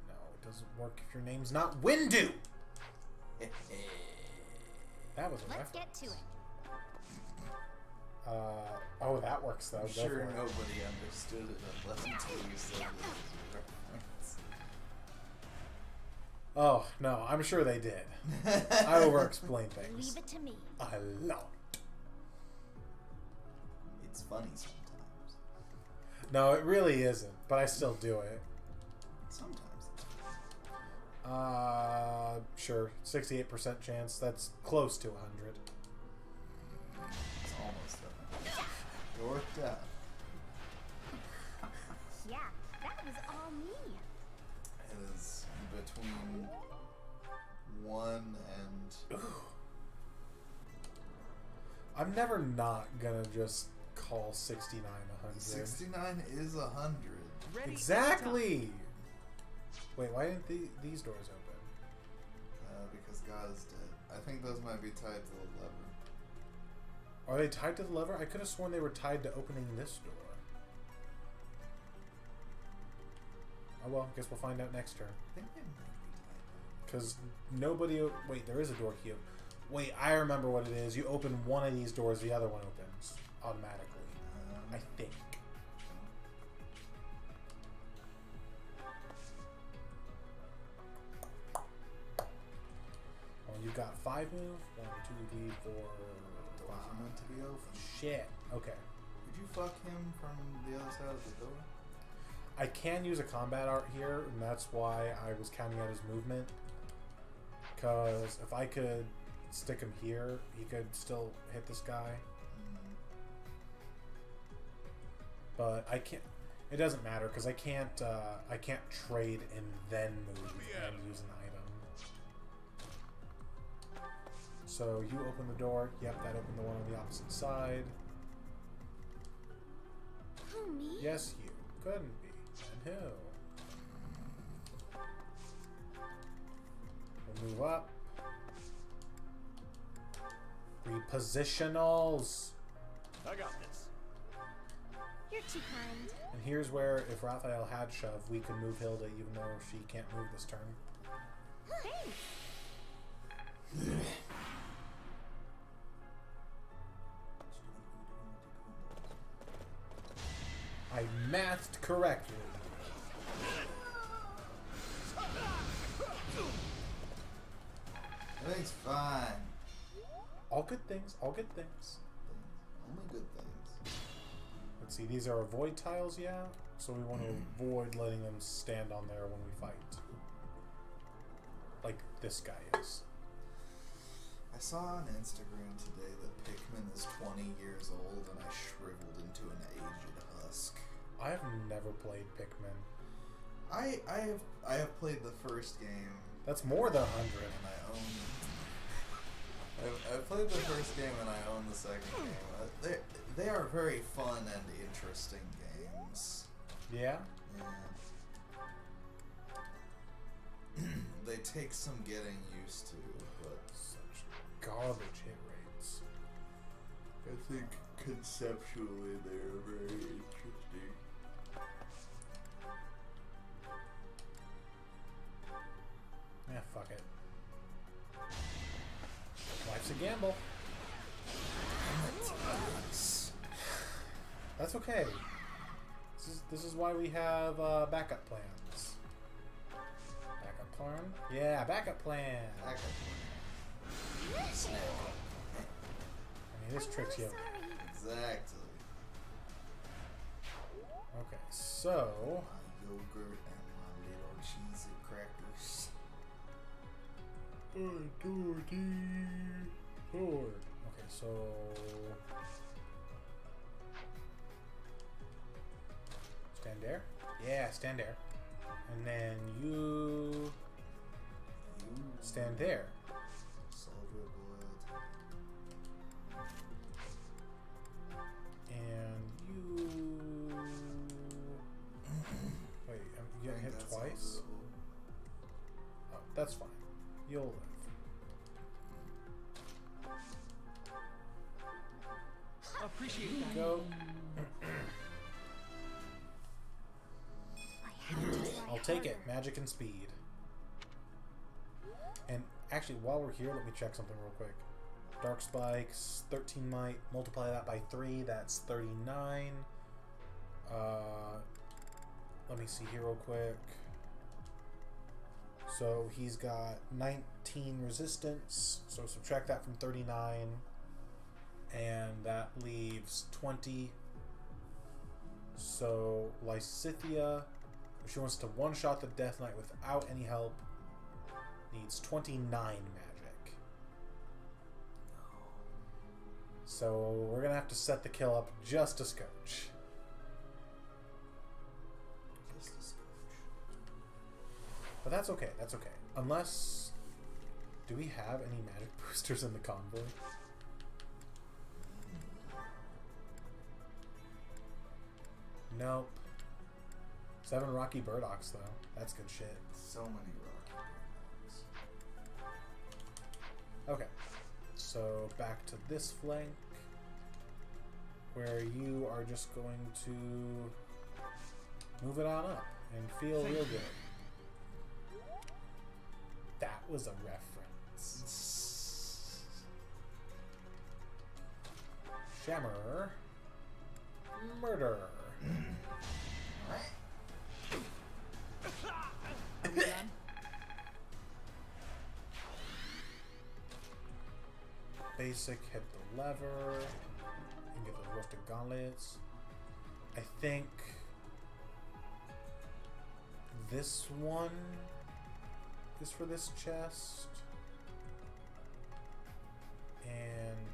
No, it doesn't work if your name's not Windu. That was a Let's reference. get to it. Oh, that works though. I'm Go sure for it. nobody understood it unless until you said it was a reference. Oh, no, I'm sure they did. I over-explain things. Leave it to me. I love it. It's funny sometimes. No, it really isn't, but I still do it. Sometimes it's Sure. 68% chance. That's close to 100. It's almost done. It worked out. Yeah, that was all me. It is between 1 and... I'm never not gonna just call 69 100. 69 is 100. Ready Exactly! Wait, why didn't these doors open? Because God is dead. I think those might be tied to the lever. Are they tied to the lever? I could have sworn they were tied to opening this door. Oh well, guess we'll find out next turn. I think they might be tied. Because nobody... Wait, there is a door key. Wait, I remember what it is. You open one of these doors, the other one opens automatically. I think. Well, you got 5 move. 1, 2, 3, 4, Doors are meant to be open. Shit. Okay. Did you fuck him from the other side of the door? I can use a combat art here, and that's why I was counting out his movement. Because if I could stick him here, he could still hit this guy. But I can't. It doesn't matter because I can't trade and then move and use an item. So you open the door. Yep, that opened the one on the opposite side. Who, me? Yes, you. Couldn't be. And who? We'll move up. Repositionals. I got this. You're too kind. And here's where, if Raphael had shove, we could move Hilda, even though she can't move this turn. Thanks. I mathed correctly. Everything's fine. All good things. All good things. Only good things. Let's see. These are avoid tiles, yeah. So we want to avoid letting them stand on there when we fight. Like this guy is. I saw on Instagram today that Pikmin is 20 years old and I shriveled into an aged husk. I have never played Pikmin. I have played the first game. That's more than 100. And I own. I've played the first game and I own the second game. They are very fun and interesting games. Yeah? Yeah. They take some getting used to, but Such garbage hit rates. I think conceptually they're very interesting. Yeah, fuck it. Life's a gamble. That's okay. This is why we have backup plans. Backup plan? Yeah, backup plan. I mean, this tricks you. Exactly. Okay, so My yogurt and my little cheesy crackers. Okay, so stand there. Yeah, stand there. And then you stand there. Soldier blood. And you wait, you getting hit twice? Oh, that's fine. You'll live. Appreciate that. Go. I have to try I'll take it. harder. Magic and speed. And actually, while we're here, let me check something real quick. Dark Spikes, 13 might. Multiply that by 3. That's 39. Let me see here real quick. So he's got 19 resistance. So subtract that from 39. And that leaves 20. So Lysithia, if she wants to one-shot the Death Knight without any help, needs 29 magic. So we're gonna have to set the kill up just a scotch. Just a scotch. But that's okay, that's okay. Unless... do we have any magic boosters in the convoy? Nope. 7 Rocky Burdocks, though. That's good shit. So many rocky burdocks. Okay. So back to this flank, where you are just going to move it on up and feel real good. That was a reference. Shammer. Murder. Are we done? Basic, hit the lever, and get the rusted gauntlets. I think this one is for this chest. And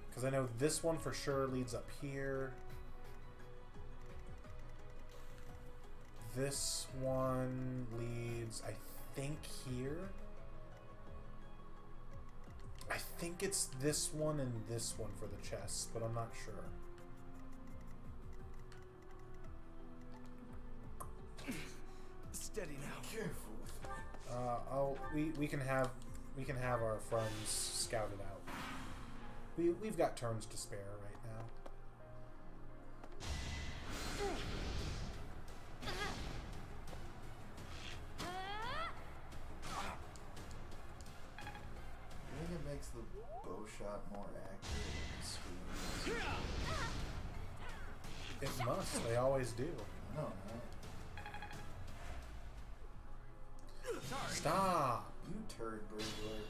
because I know this one for sure leads up here. This one leads, I think, here. think it's this one and this one for the chests, but I'm not sure. Steady now. Careful with me. We can have our friends scout it out. We've got turns to spare right now. I think it makes the bow shot more accurate when you swing. It must. They always do. I don't know. Stop. You turd burglar.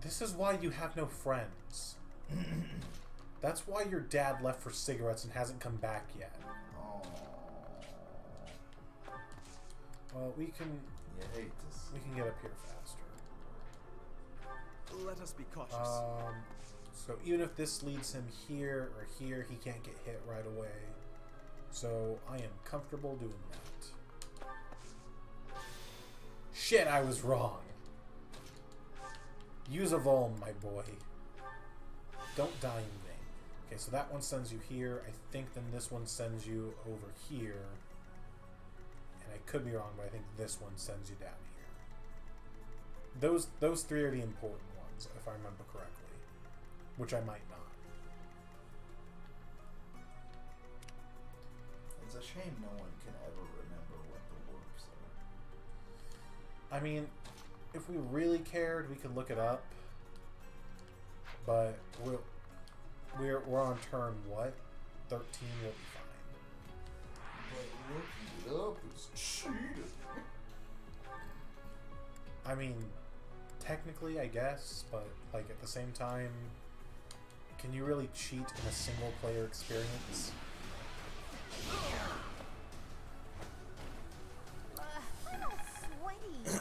This is why you have no friends. That's why your dad left for cigarettes and hasn't come back yet. Oh. Well, we can You hate to see. we can get up here faster. Let us be cautious. So even if this leads him here or here, he can't get hit right away. So I am comfortable doing that. Shit, I was wrong. Use a Volm, my boy. Don't die in vain. Okay, so that one sends you here. I think then this one sends you over here. And I could be wrong, but I think this one sends you down here. Those three are the important ones, if I remember correctly. Which I might not. It's a shame no one can ever remember what the warps are. I mean, if we really cared, we could look it up. But we're on turn what? 13 will be fine. But looking it up is cheating. I mean, technically, I guess, but like at the same time, can you really cheat in a single player experience? I'm all sweaty.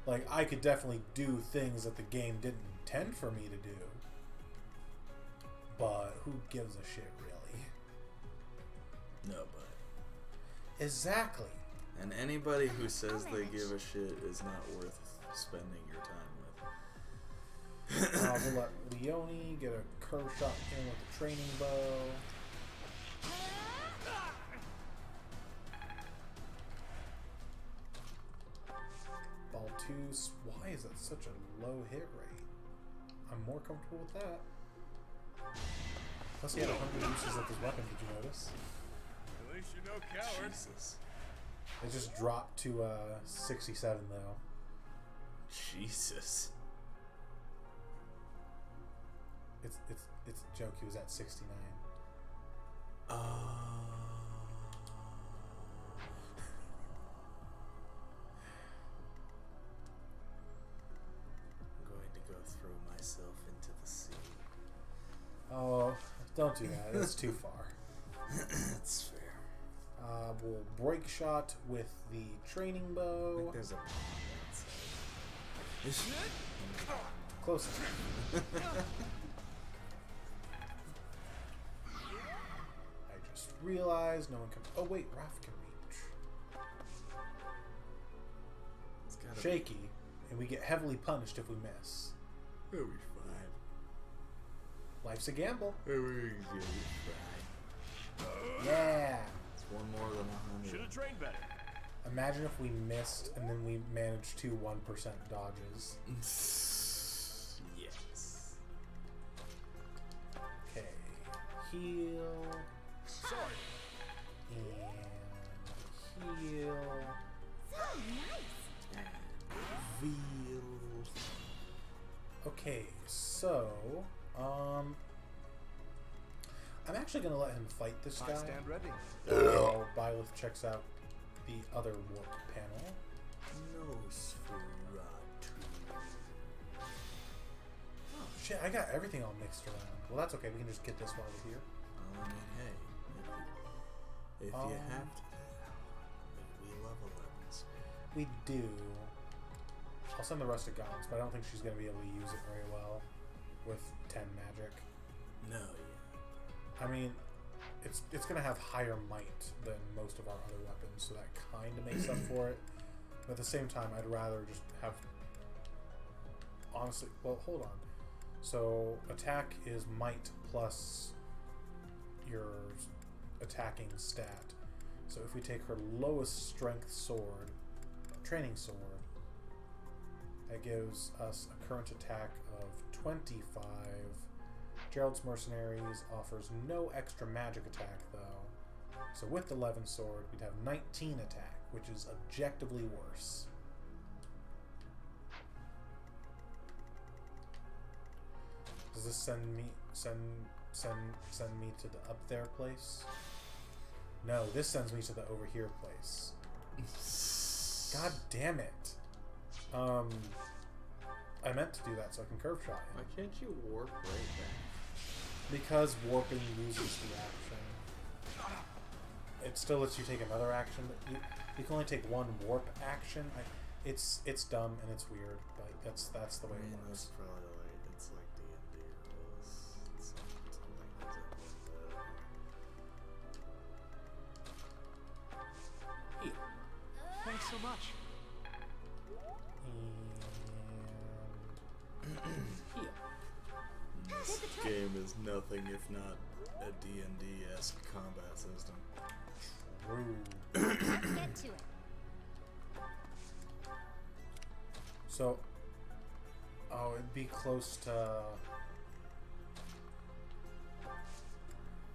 Like, I could definitely do things that the game didn't intend for me to do. But who gives a shit, really? Nobody. Exactly. And anybody who says they give a shit is not worth spending your time with. We'll let Leone get a curve shot in with the training bow. Ball 2. Why is that such a low hit rate? I'm more comfortable with that. Plus, he had 100 uses of his weapon. Did you notice? At least you know, coward. Jesus. It just dropped to 67 though. Jesus. It's a joke. He was at 69. I'm going to go throw myself into the sea. Oh, don't do that. It's too far. That's fair. We'll break shot with the training I bow. think there's a pond outside. Close. I just realized no one can. Oh wait, Raph can reach. It's gotta Shaky, and we get heavily punished if we miss. It'll be fine. Life's a gamble. It'll be fine. Yeah. It's one more than 100. Should have trained better. Imagine if we missed and then we managed 2 1% dodges. Yes. Okay. Heal. Sorry. And heal. So nice. Veal. Okay, so I'm actually gonna let him fight this guy. I stand ready. While Byleth checks out the other warp panel. Nosferatu. Oh shit, I got everything all mixed around. Well, that's okay. We can just get this while we're here. I mean, hey, if you have to, we love 11s. We do. I'll send the rusted gauntlets, but I don't think she's gonna be able to use it very well with 10 magic. No, yeah. I mean, it's gonna have higher might than most of our other weapons, so that kind of makes up for it. But at the same time, I'd rather just have honestly, well, hold on. So attack is might plus your attacking stat. So if we take her lowest strength sword, training sword, that gives us a current attack of 25. Gerald's Mercenaries offers no extra magic attack though. So with the 11 sword, we'd have 19 attack, which is objectively worse. Does this send me to the up there place? No, this sends me to the over here place. God damn it. I meant to do that so I can curve shot him. Why can't you warp right back? Because warping loses the action. It still lets you take another action, but you can only take one warp action. It's dumb and it's weird, but that's the way it works. That's probably like it's like D&D rules. Something like that. Heal. Thanks so much. And heal. This game is nothing if not a D&D-esque combat system. True. Let's get to it. So, it'd be close to...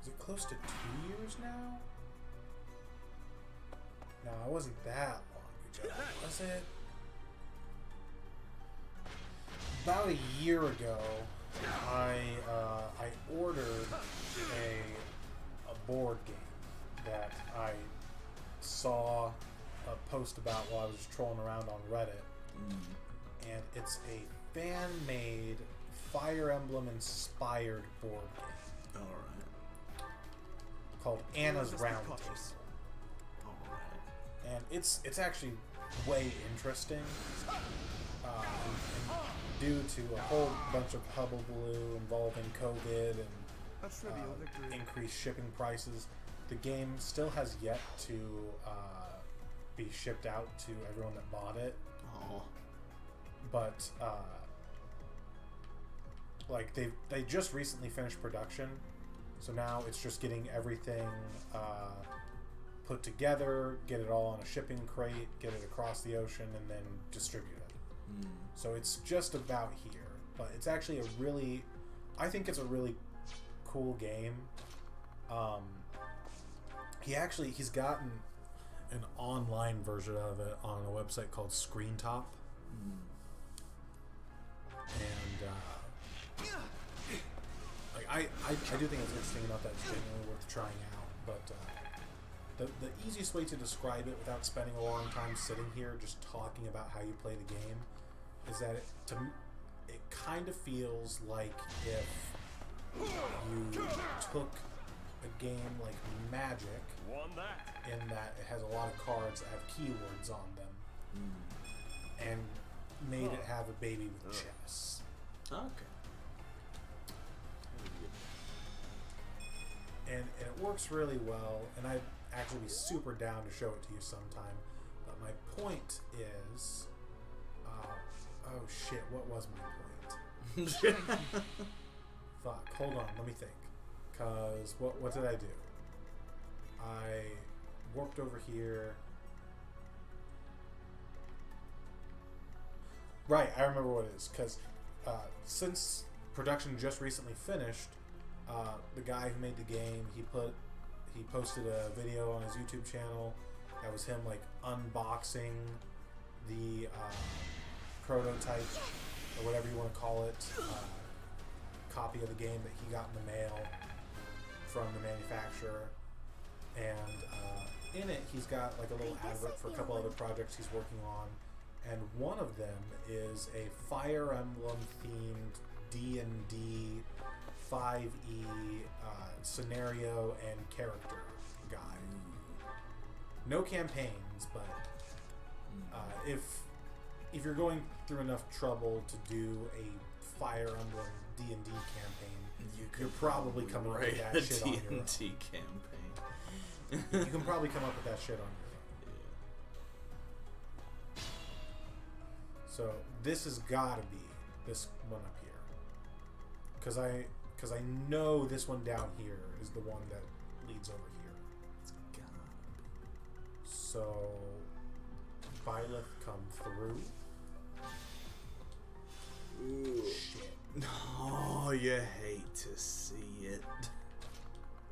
Is it close to 2 years now? No, it wasn't that long ago, was it? About a year ago, I ordered a board game that I saw a post about while I was trolling around on Reddit. And it's a fan-made Fire Emblem inspired board game. Alright. Called Anna's Round Table. Alright. And it's actually way interesting. And due to a whole bunch of hullabaloo involving COVID and increased shipping prices, the game still has yet to be shipped out to everyone that bought it. Oh. But like they just recently finished production, so now it's just getting everything put together, get it all on a shipping crate, get it across the ocean, and then distribute it. So it's just about here, but it's actually I think it's a really cool game. He's gotten an online version of it on a website called ScreenTop. And like I do think it's interesting enough that it's genuinely worth trying out. But the easiest way to describe it without spending a long time sitting here just talking about how you play the game is that it kind of feels like if you took a game like Magic, in that it has a lot of cards that have keywords on them, and made it have a baby with chess. Okay. And it works really well, and I'd actually be super down to show it to you sometime. But my point is, oh shit, what was my point? Fuck, hold on, let me think. Cause what did I do? I warped over here. Right, I remember what it is. Cause since production just recently finished, the guy who made the game, he posted a video on his YouTube channel that was him like unboxing the prototype or whatever you want to call it, copy of the game that he got in the mail from the manufacturer. And in it, he's got like a little advert for a couple other projects he's working on, and one of them is a Fire Emblem themed D&D 5e scenario and character guide. No campaigns, but if you're going through enough trouble to do a Fire Emblem D&D campaign, you're probably coming up with that shit on your own. D&D campaign. You can probably come up with that shit on your own. Yeah. So this has got to be this one up here. Because I know this one down here is the one that leads over here. It's gotta be. So, Byleth come through. Ooh. Shit. No, you hate to see it.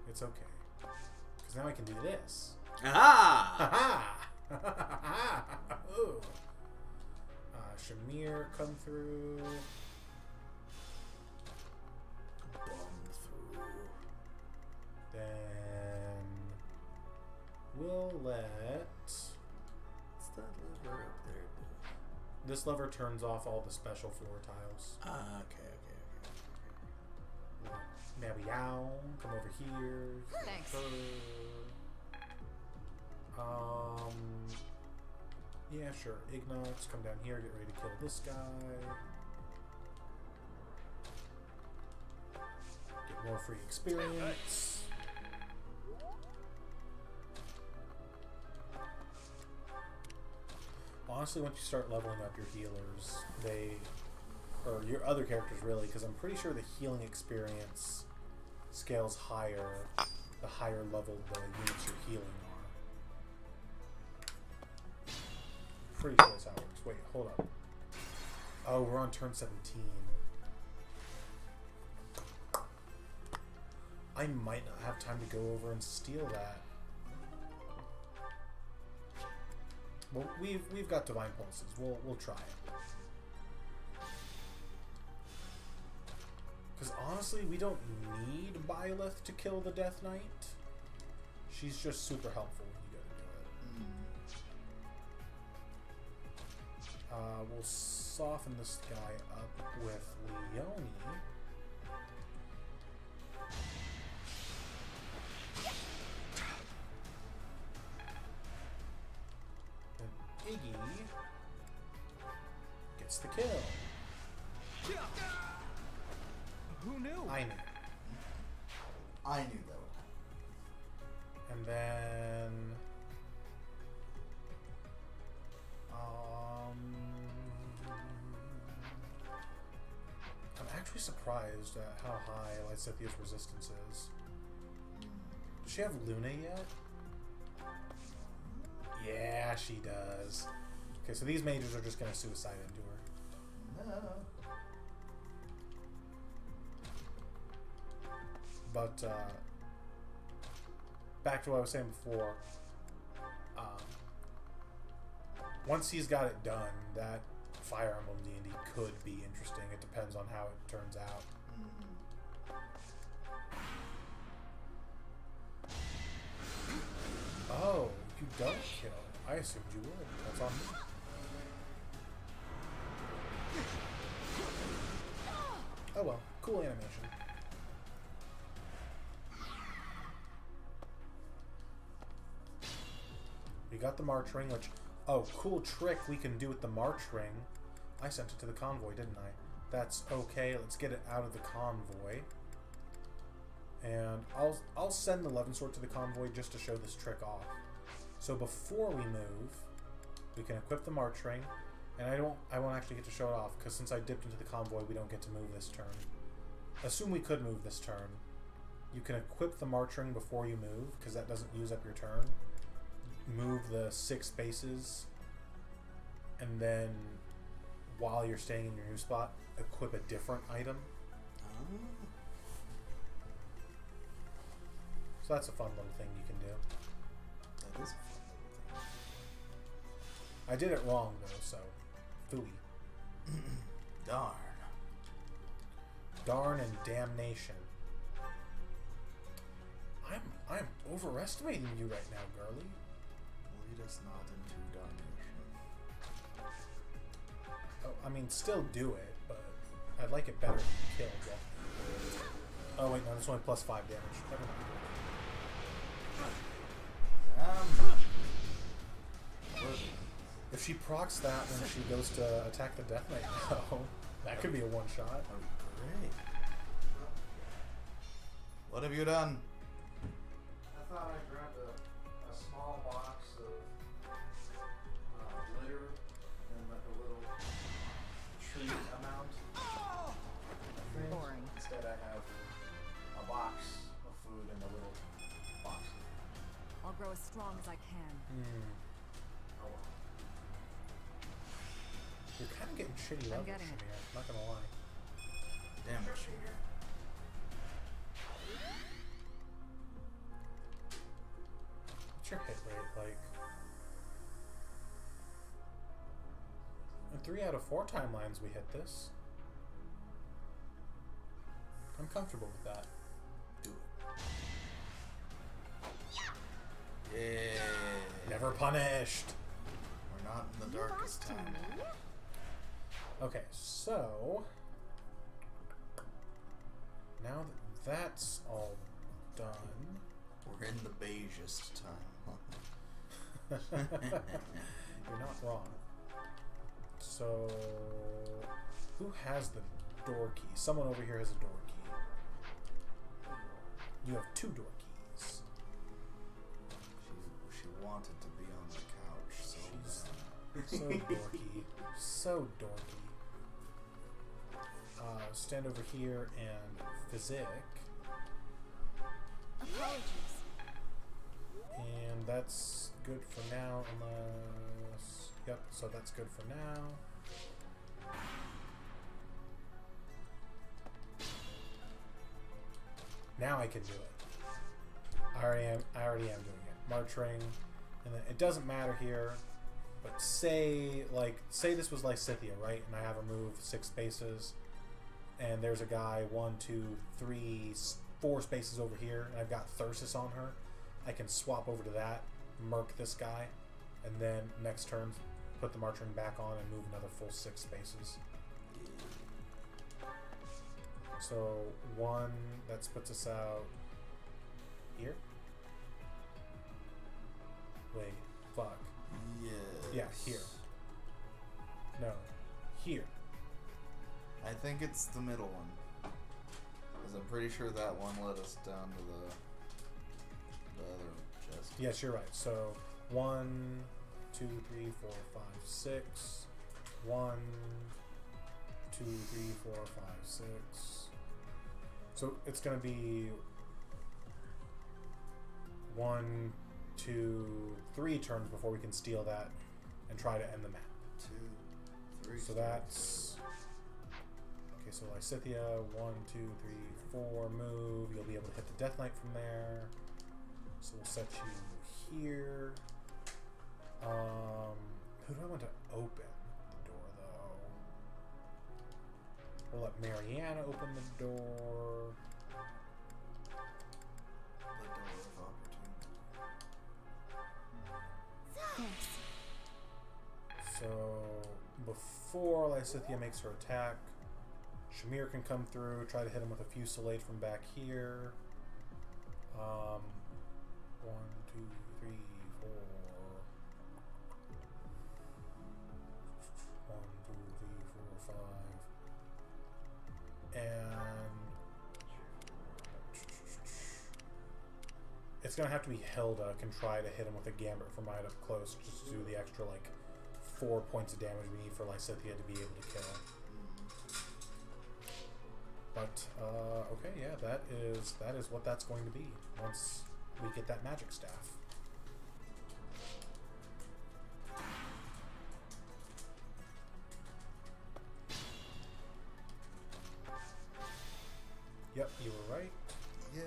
It's okay. Because now I can do this. Ah! Ha-ha! Ooh. Shamir come through. Bum through. Then we'll let What's that lever up there do? this lever turns off all the special floor tiles. Ah, okay. Meow, come over here. Thanks. Yeah, sure. Ignox, come down here, get ready to kill this guy. Get more free experience. Honestly, once you start leveling up your healers, or your other characters really, because I'm pretty sure the healing experience scales higher the higher level the units you're healing are. Pretty sure that's how it works. Wait, hold up. Oh, we're on turn 17. I might not have time to go over and steal that. Well, we've got divine pulses. We'll try it. Because honestly, we don't need Byleth to kill the Death Knight. She's just super helpful when you go to do it. We'll soften this guy up with Leone. Iggy gets the kill. Who knew? I knew. I knew that would happen. And then I'm actually surprised at how high Lysithia's resistance is. Does she have Luna yet? Yeah, she does. Okay, so these mages are just going to suicide into her. No. But, back to what I was saying before. Once he's got it done, that Fire Emblem D&D could be interesting. It depends on how it turns out. Oh, you don't kill. I assumed you would. That's on me. Oh well, cool animation. We got the March Ring, which... Oh, cool trick we can do with the March Ring. I sent it to the convoy, didn't I? That's okay. Let's get it out of the convoy. And I'll send the Levin Sword to the convoy just to show this trick off. So before we move, we can equip the March Ring. And I won't actually get to show it off, because since I dipped into the convoy, we don't get to move this turn. Assume we could move this turn. You can equip the March Ring before you move, because that doesn't use up your turn. Move the 6 spaces, and then while you're staying in your new spot, equip a different item. So that's a fun little thing you can do. That is a fun little thing. I did it wrong though, so phooey. Darn. Darn and damnation. I'm overestimating you right now, girly. Lead us not into damnation. Oh, I mean, still do it, but I'd like it better if you killed. Yeah. Oh wait, no, that's only plus 5 damage. Never mind. If she procs that when she goes to attack the Death Knight, though, that could be a one-shot. That would be great. What have you done? I thought I grabbed a small box of glitter and like a little tree amount. I have a box of food in the little box. I'll grow as strong as I can. Oh well. You're kind of getting shitty levels getting from it. here. Not gonna lie. Damn it, Shamir. What's your hit rate like? In 3 out of 4 timelines we hit this. I'm comfortable with that. Do it. Yeah. Never punished. We're not in the You darkest lost to time. me? Okay, so now that that's all done, We're in the beigest time. you're not wrong. So, who has the door key? Someone over here has a door key. You have 2 door keys. She wanted to be on the couch, so She's so dorky. So dorky. Stand over here and physic. Apologies. And that's good for now, unless... Yep, so that's good for now. Now I can do it. I already am doing it. March ring. And then it doesn't matter here, but say this was Lysithea, right? And I have her move 6 spaces. And there's a guy 1, 2, 3, 4 spaces over here, and I've got Thyrsus on her. I can swap over to that, murk this guy, and then next turn put the march ring back on and move another full 6 spaces. So 1, that puts us out here. Wait, fuck. yes. Yeah, here. No, here. I think it's the middle one. Because I'm pretty sure that one led us down to the other chest. Yes, you're right. So 1, 2, 3, 4, 5, 6. 1, 2, 3, 4, 5, 6. So it's gonna be 1, 2, 3 turns before we can steal that and try to end the map. 2, 3. So that's okay. So Lysithea, 1, 2, 3, 4, move. You'll be able to hit the Death Knight from there. So we'll set you here. Who do I want to open the door though? We'll let Mariana open the door. The door of opportunity. Thanks. So before Lysithea makes her attack, Shamir can come through, try to hit him with a fusillade from back here. 1, 2, 3, 4. 1, 2, 3, 4, 5. And it's gonna have to be Hilda can try to hit him with a gambit from right up close, just to do the extra like 4 points of damage we need for Lysithea to be able to kill. But okay, yeah, that is what that's going to be once we get that magic staff. Yep, you were right. Yay!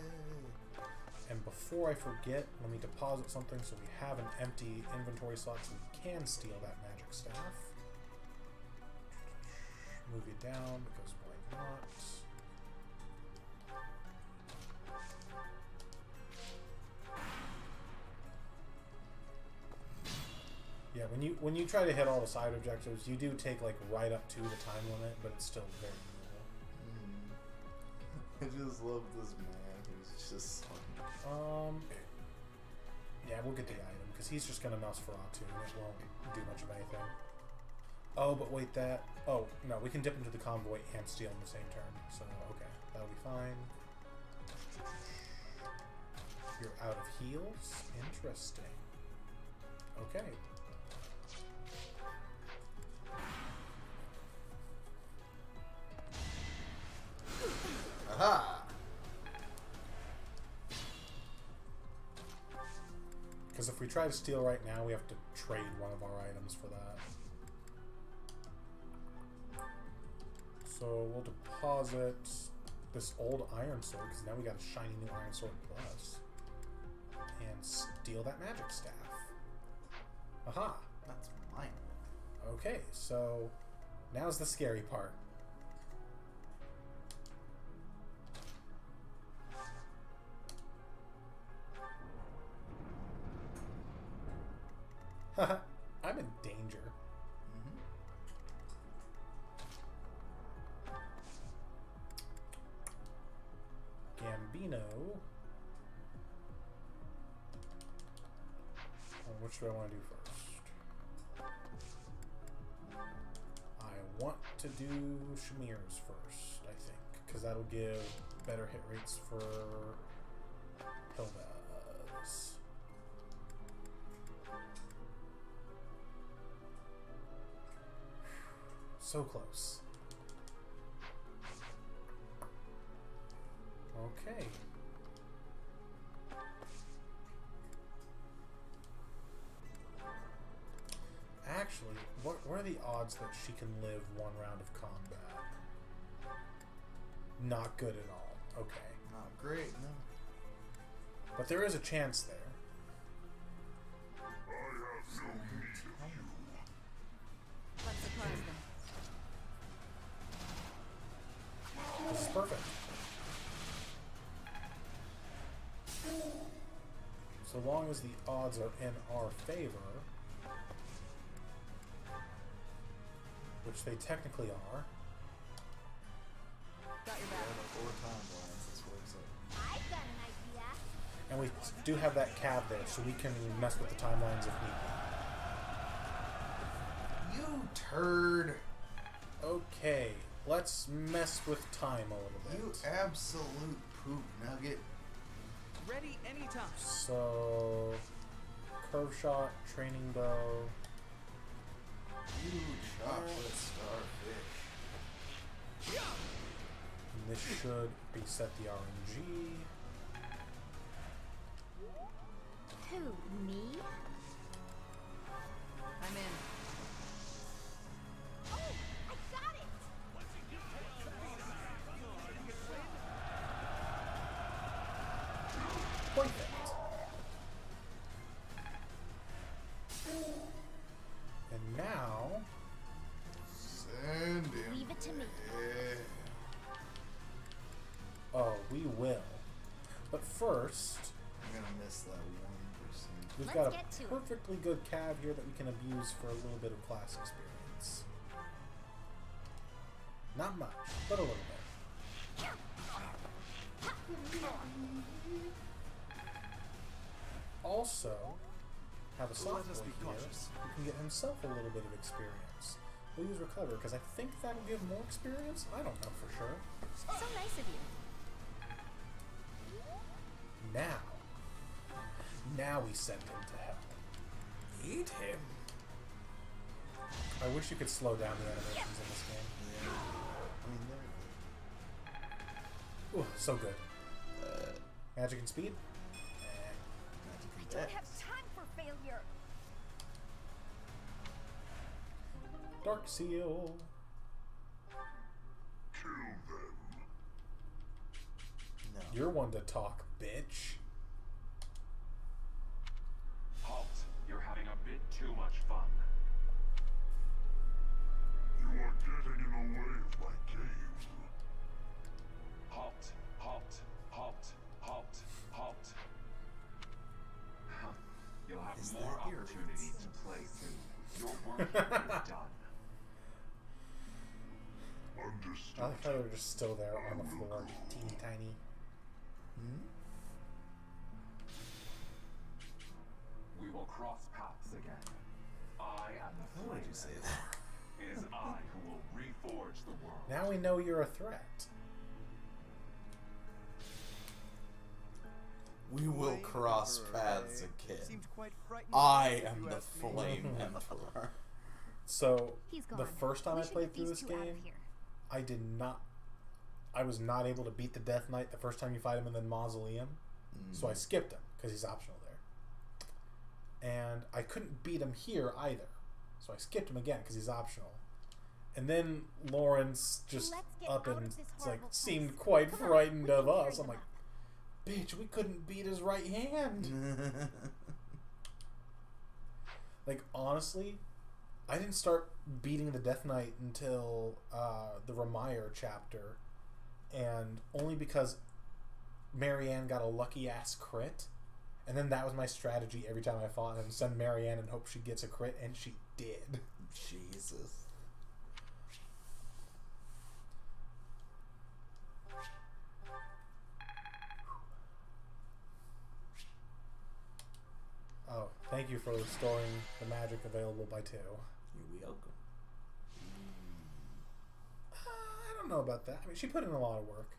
And before I forget, let me deposit something so we have an empty inventory slot so we can steal that magic staff. Move you down because why not? Yeah, when you try to hit all the side objectives, you do take like right up to the time limit, but it's still very doable. I just love this man who's just like... Yeah, we'll get the item because he's just gonna Nosferatu and it won't do much of anything. Oh, but wait, that. Oh no, we can dip into the convoy and steal in the same turn. So okay, that'll be fine. You're out of heals. Interesting. Okay. Aha! Because if we try to steal right now, we have to trade one of our items for that. So we'll deposit this old iron sword, because now we got a shiny new iron sword plus. And steal that magic staff. Aha! That's mine. Okay, so now's the scary part. Haha, I'm in danger. Gambino. Which do I want to do first? I want to do Shamir's first, I think, because that'll give better hit rates for Hilda's. So close. Okay. Actually, what are the odds that she can live one round of combat? Not good at all. Okay. Not great, no. But there is a chance there. Let's surprise them. This is perfect. So long as the odds are in our favor, which they technically are. Got your back. 4 timelines, this works out. I've got an idea. And we do have that cab there, so we can mess with the timelines if need You turd! be. Okay, let's mess with time a little bit. You absolute poop nugget. Ready anytime. So, curve shot, training bow. You chocolate starfish. And this should reset the RNG. Who, me? I'm in. Oh, I got it! Perfect. And now, Send him. Leave it to me. oh, we will. But first, I'm gonna miss that 1%. we've Let's got a get to it. perfectly good cav here that we can abuse for a little bit of class experience. Not much, but a little bit. Also, have a soft Let us boy be here cautious. who can get himself a little bit of experience. We'll use Recover, because I think that'll give more experience? I don't know for sure. So nice of you. Now we send him to hell. Eat him. I wish you could slow down the animations in this game. Yeah. I mean, they're Ooh, so good. Magic and speed? I don't have time for failure. Dark Seal. no. You're one to talk, bitch. Halt. You're having a bit too much fun. You are getting in the way of my game. Halt. Halt. Halt. Halt. Halt. Huh. You'll have Is more that your opportunities voice? to play soon. Your work here is done. Understood. I like how they're just still there on the floor, teeny tiny. We will cross paths again. I am the How would you say that? It is I who will reforge the world. Now we know you're a threat. We will Way cross over, paths eh? again. Seemed quite frightening I if am you the ask me. Flame Emperor. So, He's gone. the first time We I should played get through these this two out of game, here. I was not able to beat the Death Knight the first time you fight him in the Mausoleum. So I skipped him because he's optional there. And I couldn't beat him here either. So I skipped him again because he's optional. And then Lawrence just up and seemed quite frightened of us. I'm like, bitch, we couldn't beat his right hand. Like, honestly, I didn't start beating the Death Knight until the Ramire chapter. And only because Marianne got a lucky-ass crit. And then that was my strategy every time I fought him. Send Marianne and hope she gets a crit. And she did. Jesus. Oh, thank you for restoring the magic available by 2. You're welcome. I don't know about that. I mean, she put in a lot of work.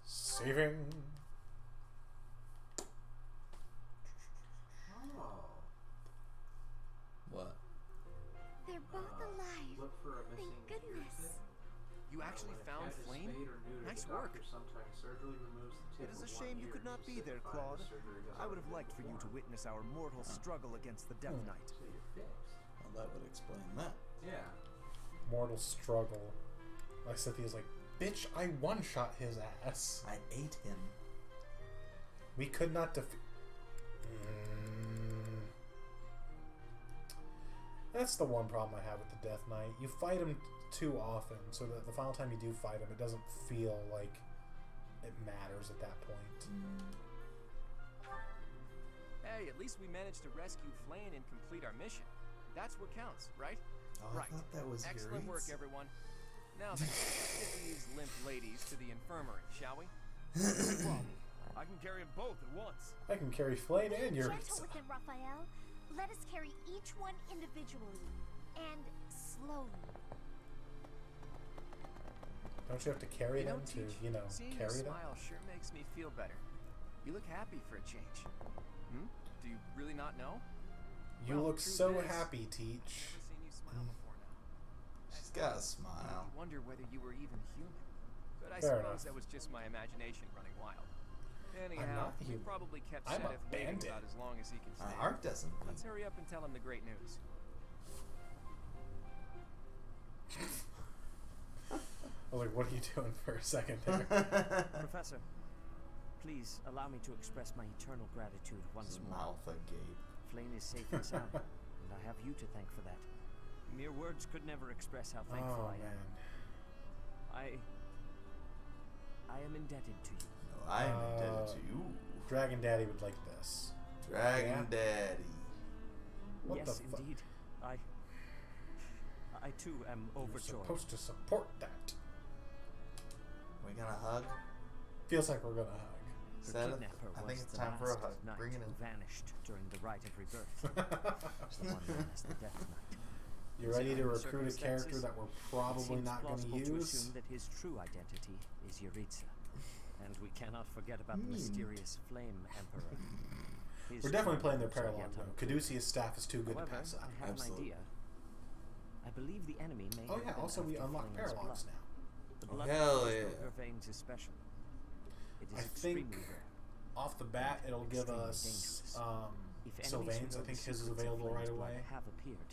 Saving. Oh. What? They're both alive. Look for a missing Thank goodness. You actually found Flame? Nice work. It is a shame you could not be there, Claude. I would have liked for you to witness our mortal struggle against the Death Knight. Well, that would explain that. Yeah. Mortal struggle. Like Cynthia's like, bitch, I one-shot his ass. I ate him. We could not defeat... That's the one problem I have with the Death Knight. You fight him too often, so that the final time you do fight him, it doesn't feel like it matters at that point. Hey, at least we managed to rescue Flame and complete our mission. That's what counts, right? Oh, right. I thought that was Excellent work, Yuri's. everyone. Now then, let's get these limp ladies to the infirmary, shall we? I can carry them both at once. I can carry Flame and Be your... gentle with it, Raphael. Let us carry each one individually and slowly. Don't you have to carry them to, Teach, you know, seeing carry your them? smile sure makes me feel better. You look happy for a change. Do you really not know? You Well, look truth so is, happy, Teach. I've never seen you smile before now. She's got a smile. I wonder whether you were even human. But I Fair suppose enough. that was just my imagination running wild. I'm Anyhow, not he human. probably kept I'm a Seth waiting bandit. about as long as he can My stand. heart doesn't Let's beat. hurry up and tell him the great news. I was like, what are you doing for a second there? Professor, please allow me to express my eternal gratitude once His more. mouth agape. Flame is safe and sound, and I have you to thank for that. Mere words could never express how thankful Oh, I am. man. I am indebted to you. No, I am indebted to you. Dragon Daddy would like this. Dragon Yeah. Daddy. What Yes, the fuck? indeed. I too am You're overjoyed. supposed to support that. We gonna hug? Feels like we're gonna hug. Her Seth, kidnapper I was think it's the time for a last hug. knight Bring it who in. vanished during the rite of rebirth. The one known as the Death Knight. You Is it ready to under recruit a character circumstances? that we're It probably seems not going to plausible to use? assume that his true identity is Yuritsa. And we cannot forget about the mysterious Flame Emperor. His We're definitely playing their troubles are parallel yet though. unclear. Caduceus' staff is too good However, to pass up. I have Absolutely. an idea. I believe the enemy may Oh have yeah, been also we after unlock Flame's paralogs blood. now. The Oh, blood hell that flows yeah. through her veins is special. It is I extremely think rare. off the bat it'll give Extremely us dangerous. If enemies Sylvain's, who I know think the his is secrets of available Flame's right blood away. have appeared.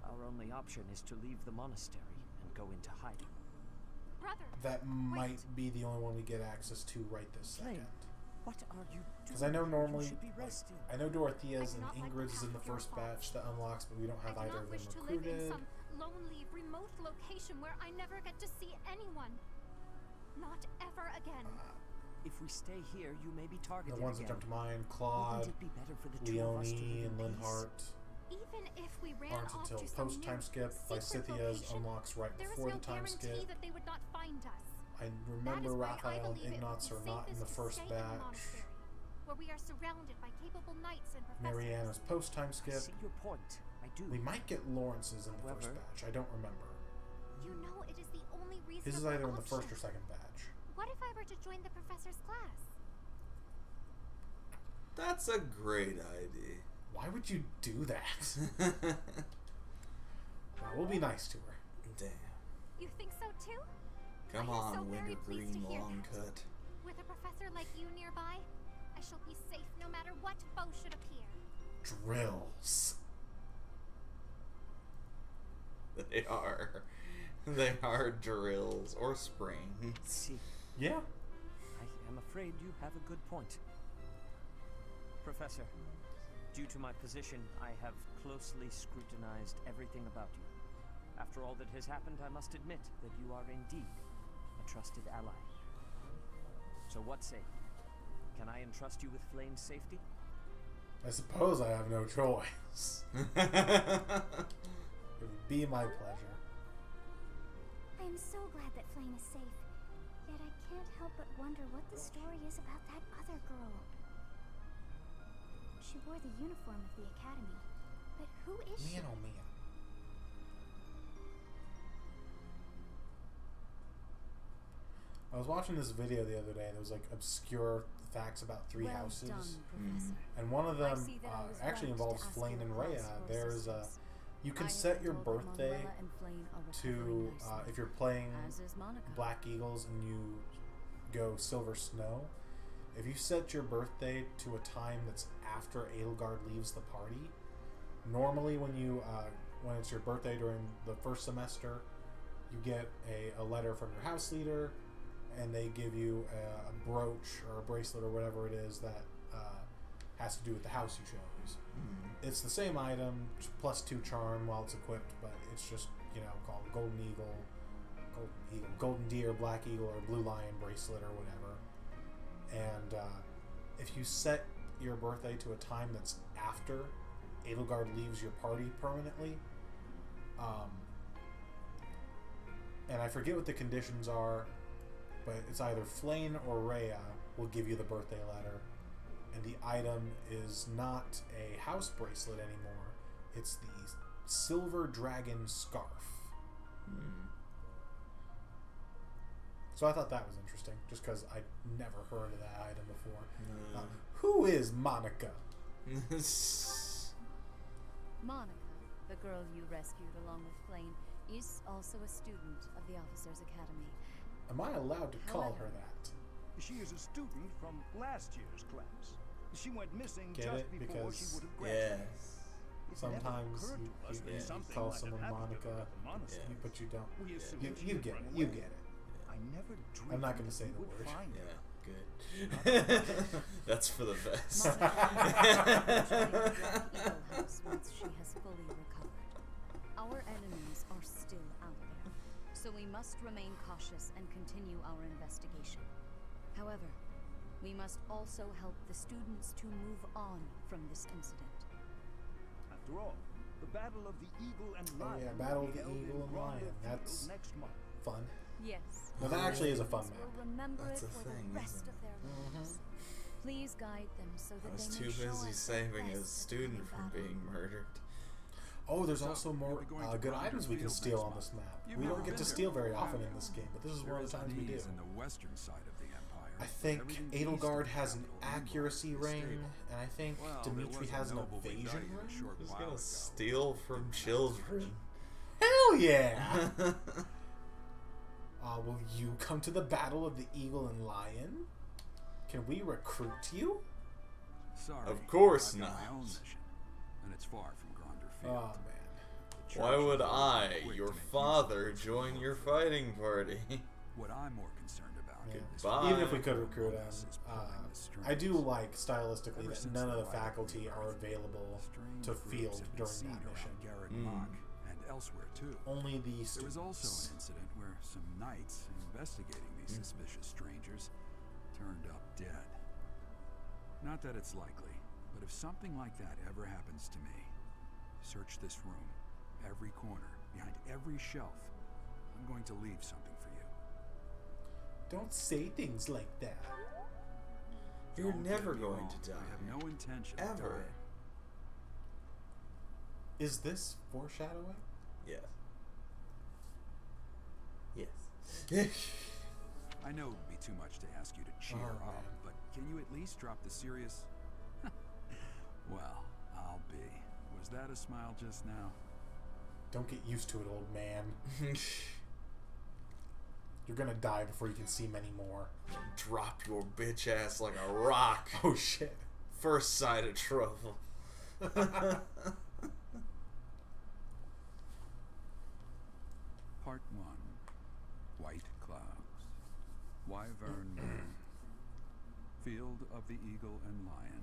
Our only option is to leave the monastery and go into hiding. Brother, That might be the only one we get access to right this Flame, second. what are you doing? Because I know normally, You should be like, resting. I know Dorothea's I do and not like Ingrid's the is in the path of your first faults. batch that unlocks, but we don't have I do either not of them wish to live in recruited. some lonely, remote location where I never get to see anyone. Not ever again. If we stay here, you may be targeted The ones that again. jump to mind, Claude, Wouldn't it be better for the two of us to Leonie, live and in peace? Linhart Even if we ran aren't off until to some post new time skip. secret Lycithea's location, unlocks right there is before no the time guarantee skip. that they would not find us. I That remember is why I Raphael and believe it would Ignatz be are not in the safest to first stay in the batch. monastery, where we are surrounded by capable knights and professors. Mariana's post time I skip. see your point. I do. We might get Lawrence's in the first However- batch. I don't remember. You know it is the only reasonable His is either in the option. first or second batch. What if I were to join the professor's class? That's a great idea. Why would you do that? Well, we'll be nice to her. Damn. You think so too? Come I am so on, very pleased wintergreen to hear long that. cut. With a professor like you nearby, I shall be safe no matter what foe should appear. Drills. They are. They are drills or springs. See, Yeah. I am afraid you have a good point. Professor, due to my position, I have closely scrutinized everything about you. After all that has happened, I must admit that you are indeed a trusted ally. So what say? Can I entrust you with Flame's safety? I suppose I have no choice. It would be my pleasure. I am so glad that Flame is safe. Yet I can't help but wonder what the story is about that other girl. She wore the uniform of the academy. But who is she? Man, oh man. I was watching this video the other day, and it was like obscure facts about three houses. And one of them actually involves Flame and Rhea. There's a... You can set your birthday to, if you're playing Black Eagles and you go Silver Snow, if you set your birthday to a time that's after Edelgard leaves the party, normally when you when it's your birthday during the first semester, you get a letter from your house leader, and they give you a brooch or a bracelet or whatever it is that has to do with the house you chose. It's the same item, plus 2 charm while it's equipped, but it's just, you know, called Golden Eagle, Golden Deer, Black Eagle, or Blue Lion bracelet or whatever. And if you set your birthday to a time that's after Edelgard leaves your party permanently, and I forget what the conditions are, but it's either Flame or Rhea will give you the birthday letter. And the item is not a house bracelet anymore. It's the Silver Dragon Scarf. So I thought that was interesting, just because I'd never heard of that item before. Who is Monica? Monica, the girl you rescued along with Flame, is also a student of the Officers' Academy. Am I allowed to call her that? She is a student from last year's class. She went missing Get just it? before Because she would have graduated. sometimes you call someone Monica, but you don't. You get it. You get it. I never dreamed I'm not going to say the would word. find her. Good. That's for the best. Once she has fully recovered. Our enemies are still out there, so we must remain cautious and continue our investigation. However, we must also help the students to move on from this incident. After all, the Battle of the Eagle and Oh Lion yeah, will Battle be of the held Eagle in and Gronder Lion. Field That's next month. fun. Yes. No, that actually is a fun Students map. will remember That's it a for thing, the rest isn't of their lives. Please guide them so that I was they too may show busy us saving the a best student of from battle. being murdered. Oh, there's So, also more you'll be going to good Gronder items we can Field steal next on this month. map. You've We never don't get been to there steal very before, often have in you? this game, but this is There one of the times we do. is in the western side of the empire. I think Everything east of Edelgard the has an capital, accuracy is ring, stable. and I think Well, Dimitri there was has a an noble we evasion died a ring. short Who's while gonna ago. steal from children? Hell yeah! Will you come to the Battle of the Eagle and Lion? Can we recruit you? Sorry, Of course I've got my not. own mission, and it's far from Gronder Oh Field. man. Why would Church is I, quick your to make use father, of its join power. your fighting party? What I'm more concerned about Yeah. is Goodbye. Even if we could recruit him, This is pulling the I do strings. like stylistically Ever that since none of the light faculty of the are earth, available strange to groups field have been during seen that around mission. Garrett Mm. Mach and elsewhere too. Only the There was also students. an incident where some knights investigating these suspicious strangers turned up dead. Not that it's likely, but if something like that ever happens to me, search this room, every corner, behind every shelf. I'm going to leave something for you. Don't say things like that. You're Don't never get me going wrong, to die. I have no intention of Ever. dying. Is this foreshadowing? Yes. Yes. I know it would be too much to ask you to cheer Oh, up, man. but can you at least drop the serious... Well, I'll be. Was that a smile just now? Don't get used to it, old man. You're gonna die before you can see many more. Drop your bitch ass like a rock. Oh shit. First sight of trouble. Part 1. White Clouds. Wyvern Moon. Field of the Eagle and Lion.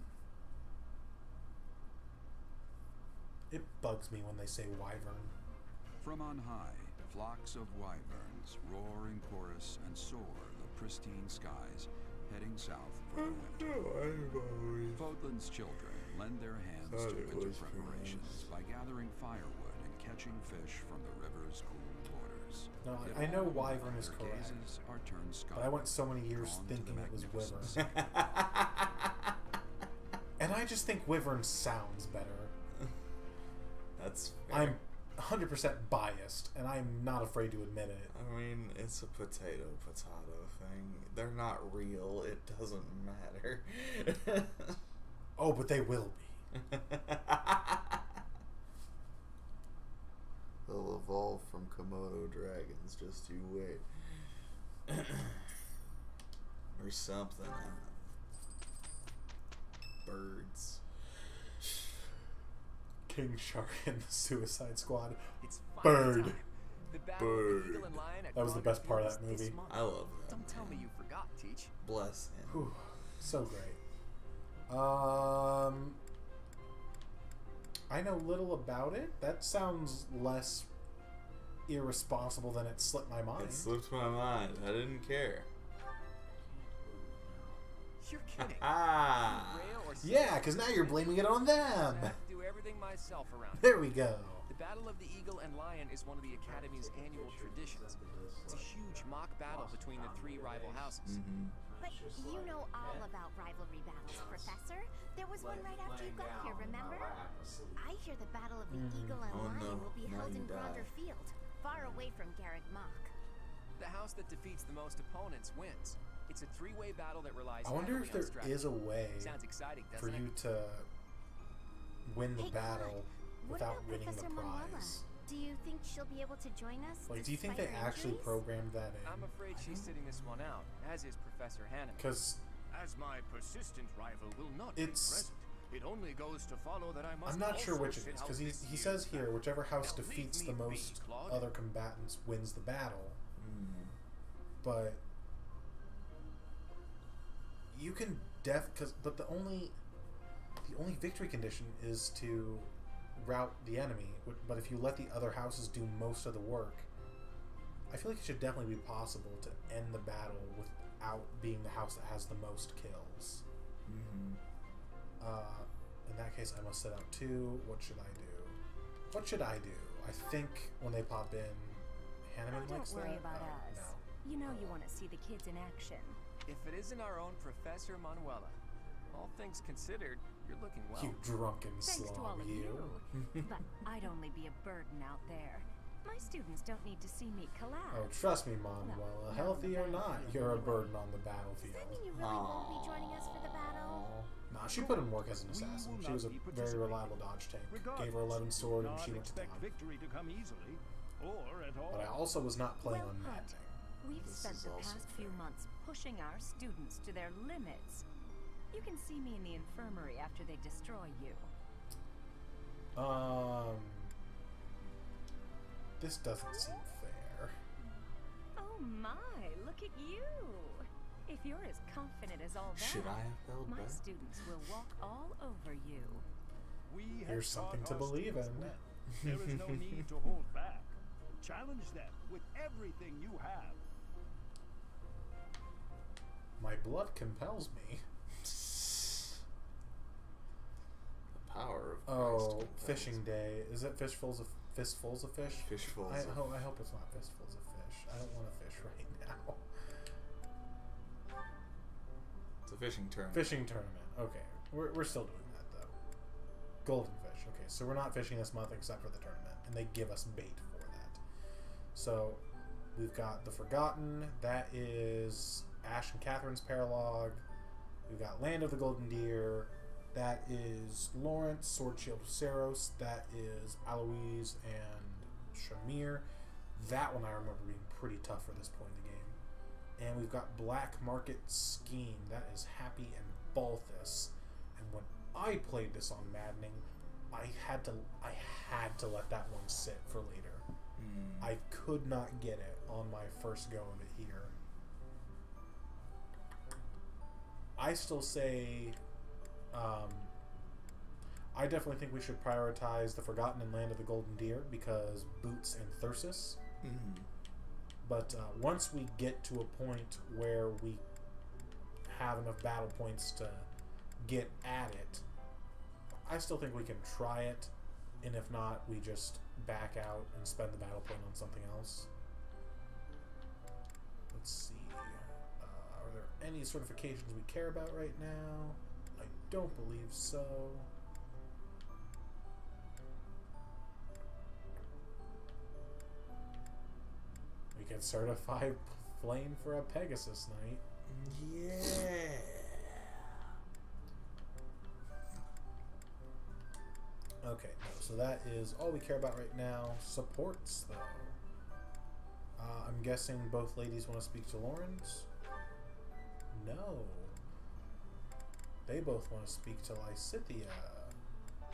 It bugs me when they say wyvern. From on high, flocks of wyverns roar in chorus and soar the pristine skies, heading south for the winter. Fodlan's children lend their hands to winter preparations by gathering firewood and catching fish from the river's cool waters. No, If I know all wyvern is their correct, gazes are turned but I went so many years drawn to thinking the it was magnificent wyvern. And I just think wyvern sounds better. That's fair. I'm 100% biased, and I'm not afraid to admit it. I mean, it's a potato thing. They're not real. It doesn't matter. Oh, but they will be. They'll evolve from Komodo dragons. Just you wait. Or something. Birds. King Shark and the Suicide Squad. It's Bird. time. The battle of the Bird. Eagle and Lion at That was the Gronga best part of Field that is this movie. month. I love that. Don't tell me you forgot, Teach. Bless him. Whew, so great. I know little about it. That sounds less irresponsible than it slipped my mind. It slipped my mind. I didn't care. You're kidding. Ah. Rhea or Yeah, because now you're blaming it on them. I have to do everything myself around There we go. The Battle of the Eagle and Lion is one of the Academy's annual traditions. It's a huge mock battle between the three rival houses. But you know all about rivalry battles, Professor. There was one right after you got here, remember? I hear the Battle of the Eagle and Oh, Lion no. will be Now held you in Gronder die. Field, far away from Garreg Mach. The house that defeats the most opponents wins. It's a three-way battle that relies I wonder heavily if on there strategy. is a way Sounds exciting, for doesn't you it? to win the Hey, battle Claude, what without about winning the Professor Manuela? prize. Do you think she'll be able to join us? Like, do you think they despite her actually injuries? programmed that in? I'm afraid she's sitting this one out, as is Professor Hanneman. Because As my persistent rival will not be It's- present, it only goes to follow that I must I'm not sure also which it sit is. out Because this he year's says here, battle. whichever house Now leave defeats me the be, most Claude. other combatants wins the battle. But you can but the only victory condition is to rout the enemy. But if you let the other houses do most of the work, I feel like it should definitely be possible to end the battle without being the house that has the most kills. In that case, I must set out 2. What should I do? I think when they pop in, Hanneman Don't likes worry that. about Oh, us. no. You know you want to see the kids in action. If it isn't our own Professor Manuela, all things considered, you're looking well. You drunken Thanks to all slob, of you. But I'd only be a burden out there. My students don't need to see me collapse. Oh, trust me, Manuela. No, Healthy or not, you're a burden on the Does battlefield. that mean you really won't be joining us for the battle? Nah, she put in work as an assassin. She was a very reliable dodge tank. Gave her 11 sword and she went to town. victory to come easily, or at all. But I also was not playing Well on put. Maddening. We've This spent is the also past few months pushing our students to their limits. You can see me in the infirmary after they destroy you. This doesn't seem fair. Oh my, look at you! If you're as confident as all that, Should I have held my back? students will walk all over you. We have Here's something taught to our believe students in. well. There is no need to hold back. Challenge them with everything you have. My blood compels me. The power of Oh, Christ compels. fishing day. Is it fistfuls of fish? Fishfuls I of- hope it's not fistfuls of fish. I don't want to fish right now. It's a fishing tournament. Fishing tournament. Okay, we're still doing that though. Golden fish. Okay, so we're not fishing this month except for the tournament, and they give us bait for that. So we've got the Forgotten. That is Ash and Catherine's paralogue. We've got Land of the Golden Deer. That is Lawrence, Sword Shield of Saros. That is Aloise and Shamir. That one I remember being pretty tough for this point in the game. And we've got Black Market Scheme. That is Happy and Balthus. And when I played this on Maddening, I had to let that one sit for later. I could not get it on my first go of it here. I still say, I definitely think we should prioritize the Forgotten and Land of the Golden Deer because Boots and Thyrsus. But once we get to a point where we have enough battle points to get at it, I still think we can try it, and if not, we just back out and spend the battle point on something else. Let's see. Are there any certifications we care about right now? I don't believe so. We can certify Flame for a Pegasus Knight. Yeah. Okay, no, so that is all we care about right now. Supports, though. I'm guessing both ladies want to speak to Lawrence? No. They both want to speak to Lysithea.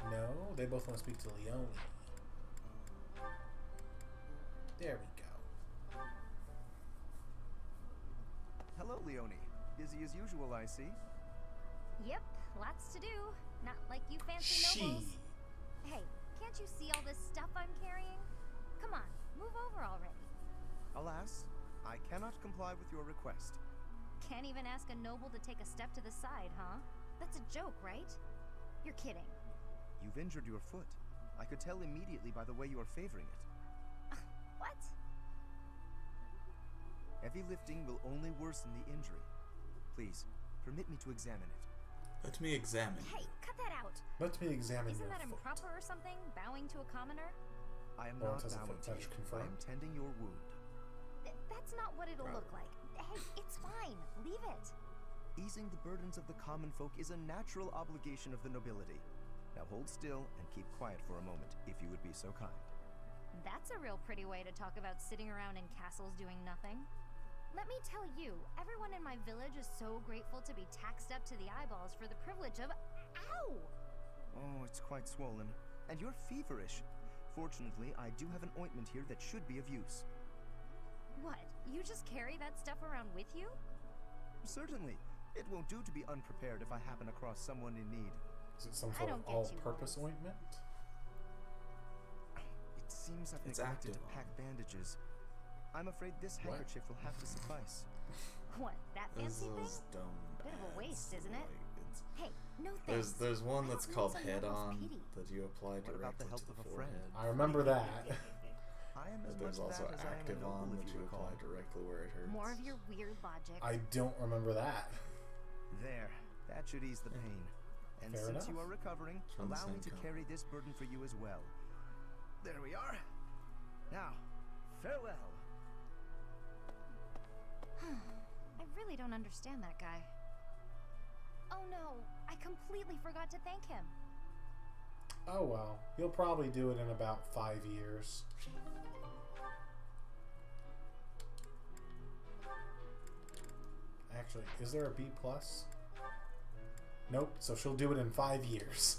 No, they both want to speak to Leone. There we go. Hello, Leone. Busy as usual, I see. Yep, lots to do. Not like you fancy nobles. Hey, can't you see all this stuff I'm carrying? Come on, move over already. Alas, I cannot comply with your request. Can't even ask a noble to take a step to the side, huh? That's a joke, right? You're kidding. You've injured your foot. I could tell immediately by the way you are favoring it. What? Heavy lifting will only worsen the injury. Please, permit me to examine it. Let me examine. Hey, cut that out. Let me examine Isn't your that foot. improper or something? Bowing to a commoner? I am Lawrence not has a bowing foot to fetish you. I confirmed. am tending your wound. That's not what it'll look like. Hey, it's fine. Leave it. Easing the burdens of the common folk is a natural obligation of the nobility. Now hold still and keep quiet for a moment, if you would be so kind. That's a real pretty way to talk about sitting around in castles doing nothing. Let me tell you, everyone in my village is so grateful to be taxed up to the eyeballs for the privilege of... Ow! Oh, it's quite swollen. And you're feverish. Fortunately, I do have an ointment here that should be of use. What? You just carry that stuff around with you? Certainly. It won't do to be unprepared if I happen across someone in need. Is it some sort of all-purpose ointment? It seems I've neglected to pack bandages. I'm afraid this handkerchief will have to suffice. What, that fancy thing? Bit of a waste, isn't it? Hey, no thanks. There's one that's called Head On that you apply directly to the forehead. I remember that. There's also Active On that you apply directly where it hurts. More of your weird logic. I don't remember that. There, that should ease the pain. And Fair since enough. you are recovering, allow me to carry this burden for you as well. There we are. Now, farewell. I really don't understand that guy. Oh no, I completely forgot to thank him. Oh well, he'll probably do it in about 5 years. Actually, is there a B+? Nope, so she'll do it in 5 years.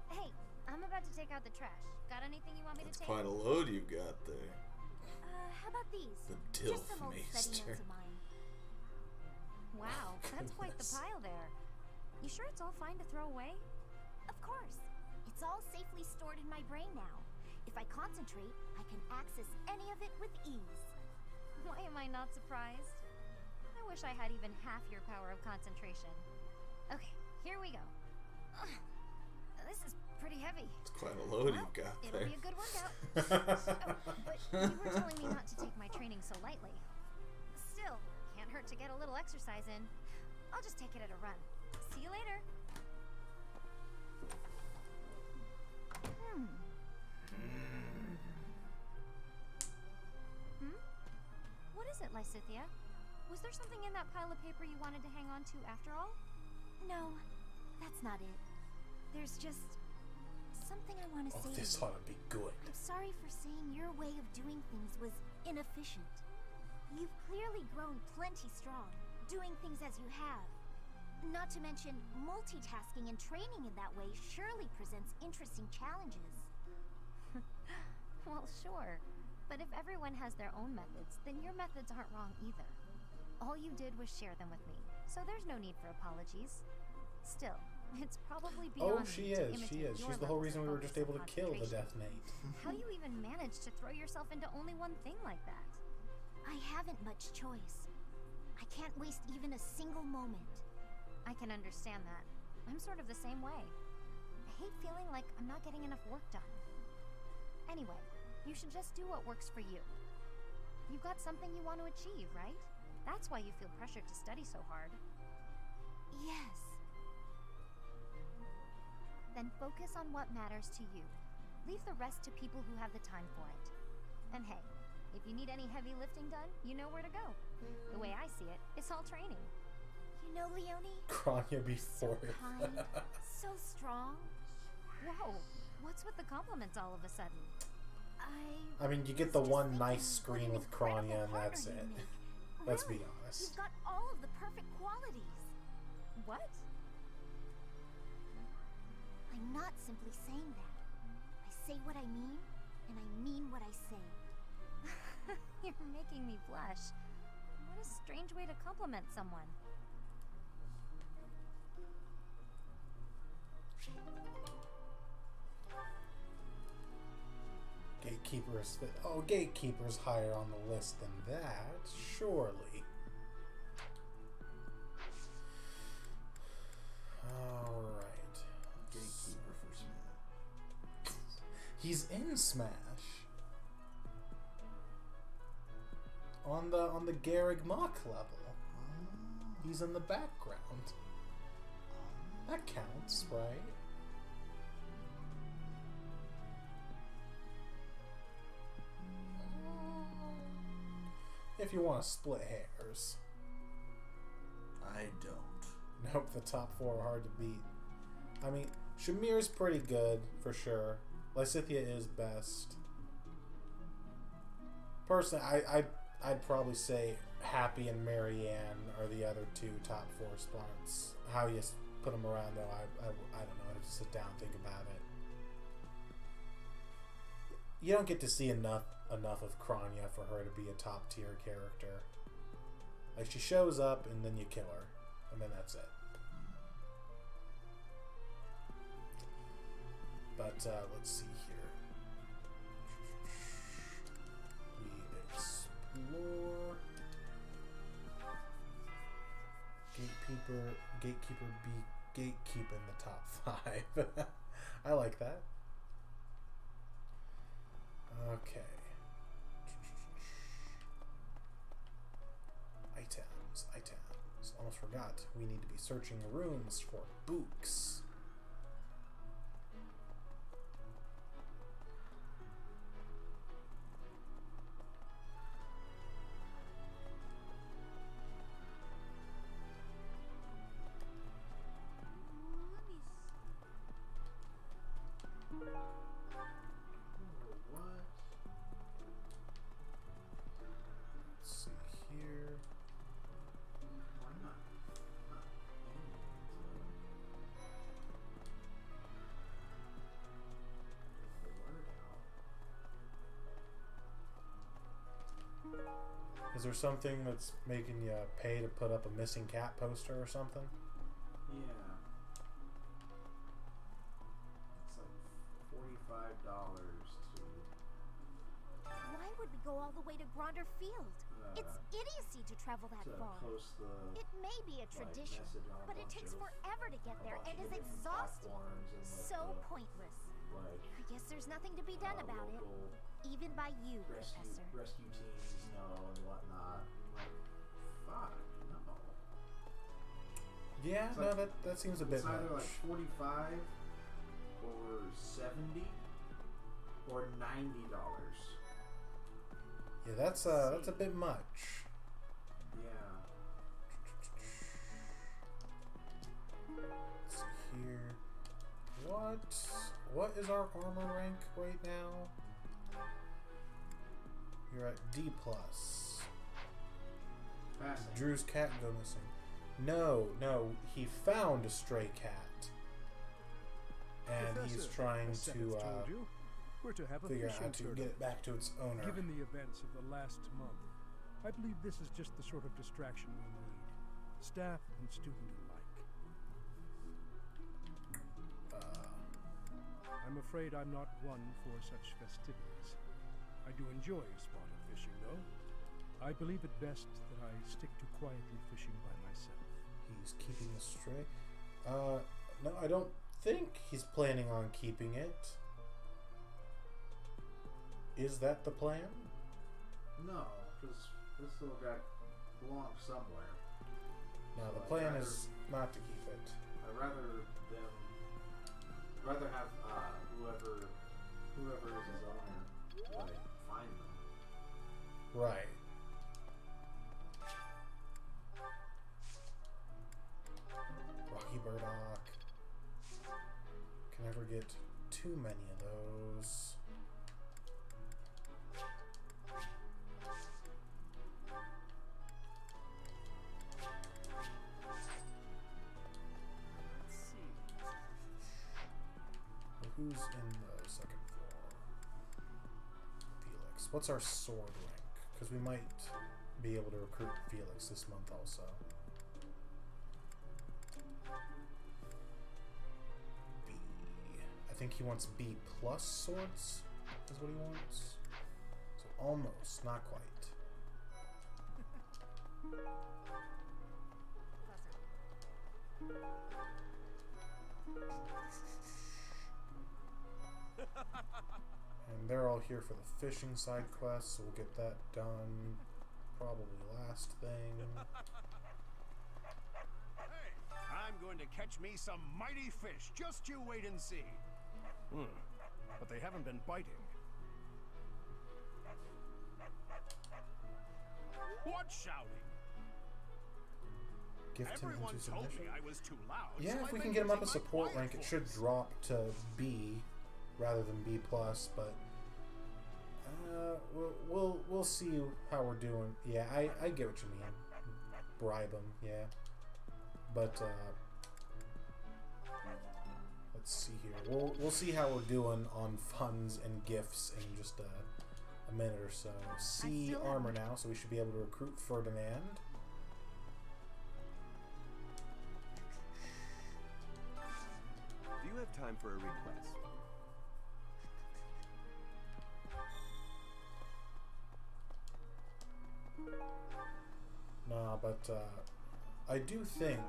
Hey, I'm about to take out the trash. Got anything you want me to take? Quite a load you got there. How about these? The Just some old study Dilfmeister. notes of mine. Wow, that's quite the pile there. You sure it's all fine to throw away? Of course. It's all safely stored in my brain now. If I concentrate, I can access any of it with ease. Why am I not surprised? I wish I had even half your power of concentration. Okay, here we go. Ugh, this is pretty heavy. It's quite a load you've got It'll there. be a good workout. But you were telling me not to take my training so lightly. Still, can't hurt to get a little exercise in. I'll just take it at a run. See you later. What is it, Lysithea? Was there something in that pile of paper you wanted to hang on to after all? No, that's not it. There's just something I want to say. This to you. ought to be good. I'm sorry for saying your way of doing things was inefficient. You've clearly grown plenty strong, doing things as you have. Not to mention, multitasking and training in that way surely presents interesting challenges. Well, sure. But if everyone has their own methods, then your methods aren't wrong either. All you did was share them with me, so there's no need for apologies. Still, it's probably beyond She me to is. imitate She is. your She's the whole levels reason of we were just focus able and to kill the concentration. Death Mate. How do you even manage to throw yourself into only one thing like that? I haven't much choice. I can't waste even a single moment. I can understand that. I'm sort of the same way. I hate feeling like I'm not getting enough work done. Anyway, you should just do what works for you. You've got something you want to achieve, right? That's why you feel pressured to study so hard. Yes. Then focus on what matters to you. Leave the rest to people who have the time for it. And hey, if you need any heavy lifting done, you know where to go. The way I see it, it's all training. You know, Leonie? Cranya So before it. kind, so strong. Whoa, what's with the compliments all of a sudden? I mean, you get the one nice screen with Cranya and that's it. Let's be honest. You've got all of the perfect qualities. What? I'm not simply saying that. I say what I mean, and I mean what I say. You're making me blush. What a strange way to compliment someone. Gatekeepers. Oh, Gatekeeper's higher on the list than that, surely. Alright. Gatekeeper for Smash. He's in Smash. On the Garrig Mach level. He's in the background. That counts, right? If you want to split hairs. I don't. Nope, the top four are hard to beat. I mean, Shamir's pretty good, for sure. Lysithea is best. Personally, I'd probably say Happy and Marianne are the other two top four spots. How you put them around, though, I don't know. I have to sit down and think about it. You don't get to see enough of Cranya for her to be a top tier character. Like, she shows up and then you kill her, and then that's it. But let's see here. We explore. Gatekeeper be gatekeep in the top 5. I like that. Okay. Items. Almost forgot. We need to be searching rooms for books. Is there something that's making you pay to put up a missing cat poster or something? Yeah. It's like $45 to... Why would we go all the way to Gronder Field? It's idiocy to travel that far. Post the, it may be a tradition, but it takes forever to get there and is exhausting. So pointless. I guess there's nothing to be done about it. Even by you, Professor. Rescue teams know and whatnot. I'm like, fuck, no. Yeah, It's no, like, that seems a bit it's either much. like 45 or 70 or $90. Yeah, that's a bit much. Yeah. What is our armor rank right now? You're at D+. Passing. Drew's cat go missing. No, he found a stray cat. And Professor, he's trying as Seventh to told you, we're to have a figure out how fishing to get it back to its owner. Given the events of the last month, I believe this is just the sort of distraction we need, staff and student alike. I'm afraid I'm not one for such festivities. I do enjoy spotted fishing, though. I believe it best that I stick to quietly fishing by myself. He's keeping the stray? No, I don't think he's planning on keeping it. Is that the plan? No, because this little guy belongs somewhere. No, So the I'd plan rather- is not to keep it. I'd rather have whoever is his owner, like, find them. Right. Rocky Burdock. Can never get too many of those. Let's see. Well, who's in the second floor? Felix. What's our sword rank? Because we might be able to recruit Felix this month also. B. I think he wants B plus swords is what he wants. So almost, not quite. And they're all here for the fishing side quest, so we'll get that done. Probably last thing. Hey, I'm going to catch me some mighty fish. Just you wait and see. But they haven't been biting. What shouting? Gift him Everyone into told submission. me I was too loud. Yeah, so if I've we been can get him up a using my support quiet rank, it voice. should drop to B rather than B plus. But we'll see how we're doing. Yeah, I get what you mean. Bribe him, yeah. But let's see here. We'll see how we're doing on funds and gifts in just a minute or so. C armor now, so we should be able to recruit Ferdinand. Do you have time for a request? Nah, but I do think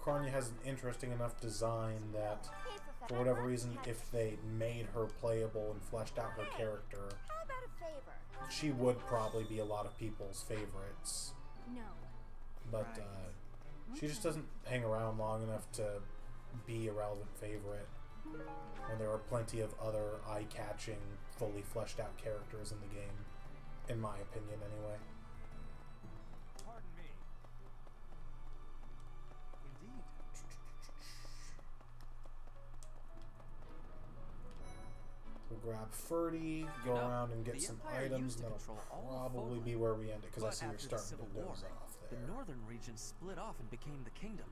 Kranya has an interesting enough design that, for whatever reason, if they made her playable and fleshed out her character, How about a favor? she would probably be a lot of people's favorites. No. But she just doesn't hang around long enough to be a relevant favorite when there are plenty of other eye-catching, fully fleshed out characters in the game, in my opinion anyway. Pardon me. Indeed. We'll grab Ferdy, go around and get some items, and that'll probably be where we end it, because I see you're starting to doze off there. The northern region split off and became the kingdom.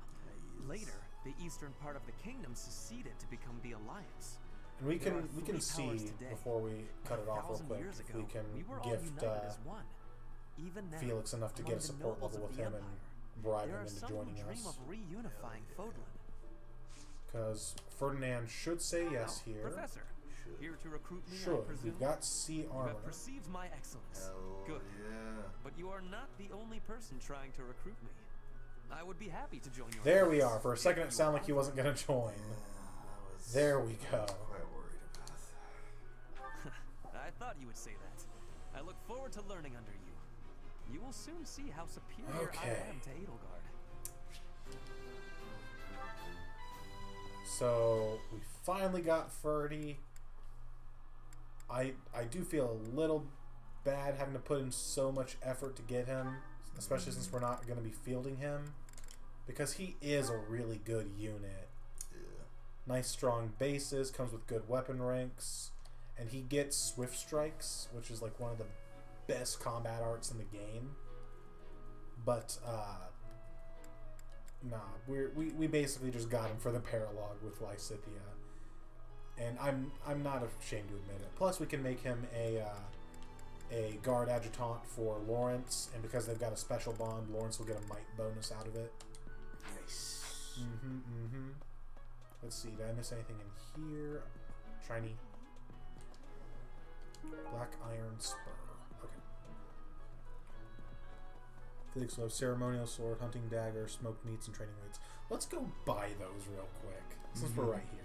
Later, the eastern part of the kingdom seceded to become the alliance. And we There can are three see powers today. before we cut it off real 1,000 quick years if ago, we can we were all gift united as one. Even now, Felix enough to among get a the support nobles level of with the him Empire, and bribe there him are into some joining who dream us. of reunifying Fodlan. Because Ferdinand should say yes Now, here. Professor, here to recruit me, I Should. presume? We've got C You armor. have perceived my excellence. Hell Good. yeah. But you are not the only person trying to recruit me. I would be happy to join your There we ranks are. For a if second it you sounded like offer. he wasn't going to join. I There we go. was quite worried about that. I thought you would say that. I look forward to learning under you. You will soon see how superior I Okay. am to Edelgard. So we finally got Ferdy. I do feel a little bad having to put in so much effort to get him, especially since we're not going to be fielding him, because he is a really good unit. Yeah. nice strong bases, comes with good weapon ranks, and he gets Swift Strikes, which is like one of the best combat arts in the game. But nah, we basically just got him for the paralog with Lysithea, and I'm not ashamed to admit it. Plus, we can make him a guard adjutant for Lawrence, and because they've got a special bond, Lawrence will get a might bonus out of it. Nice. Let's see, did I miss anything in here? Shiny. Black Iron Spur. Okay. Felix loves ceremonial sword, hunting dagger, smoked meats, and training weights. Let's go buy those real quick, since we're right here.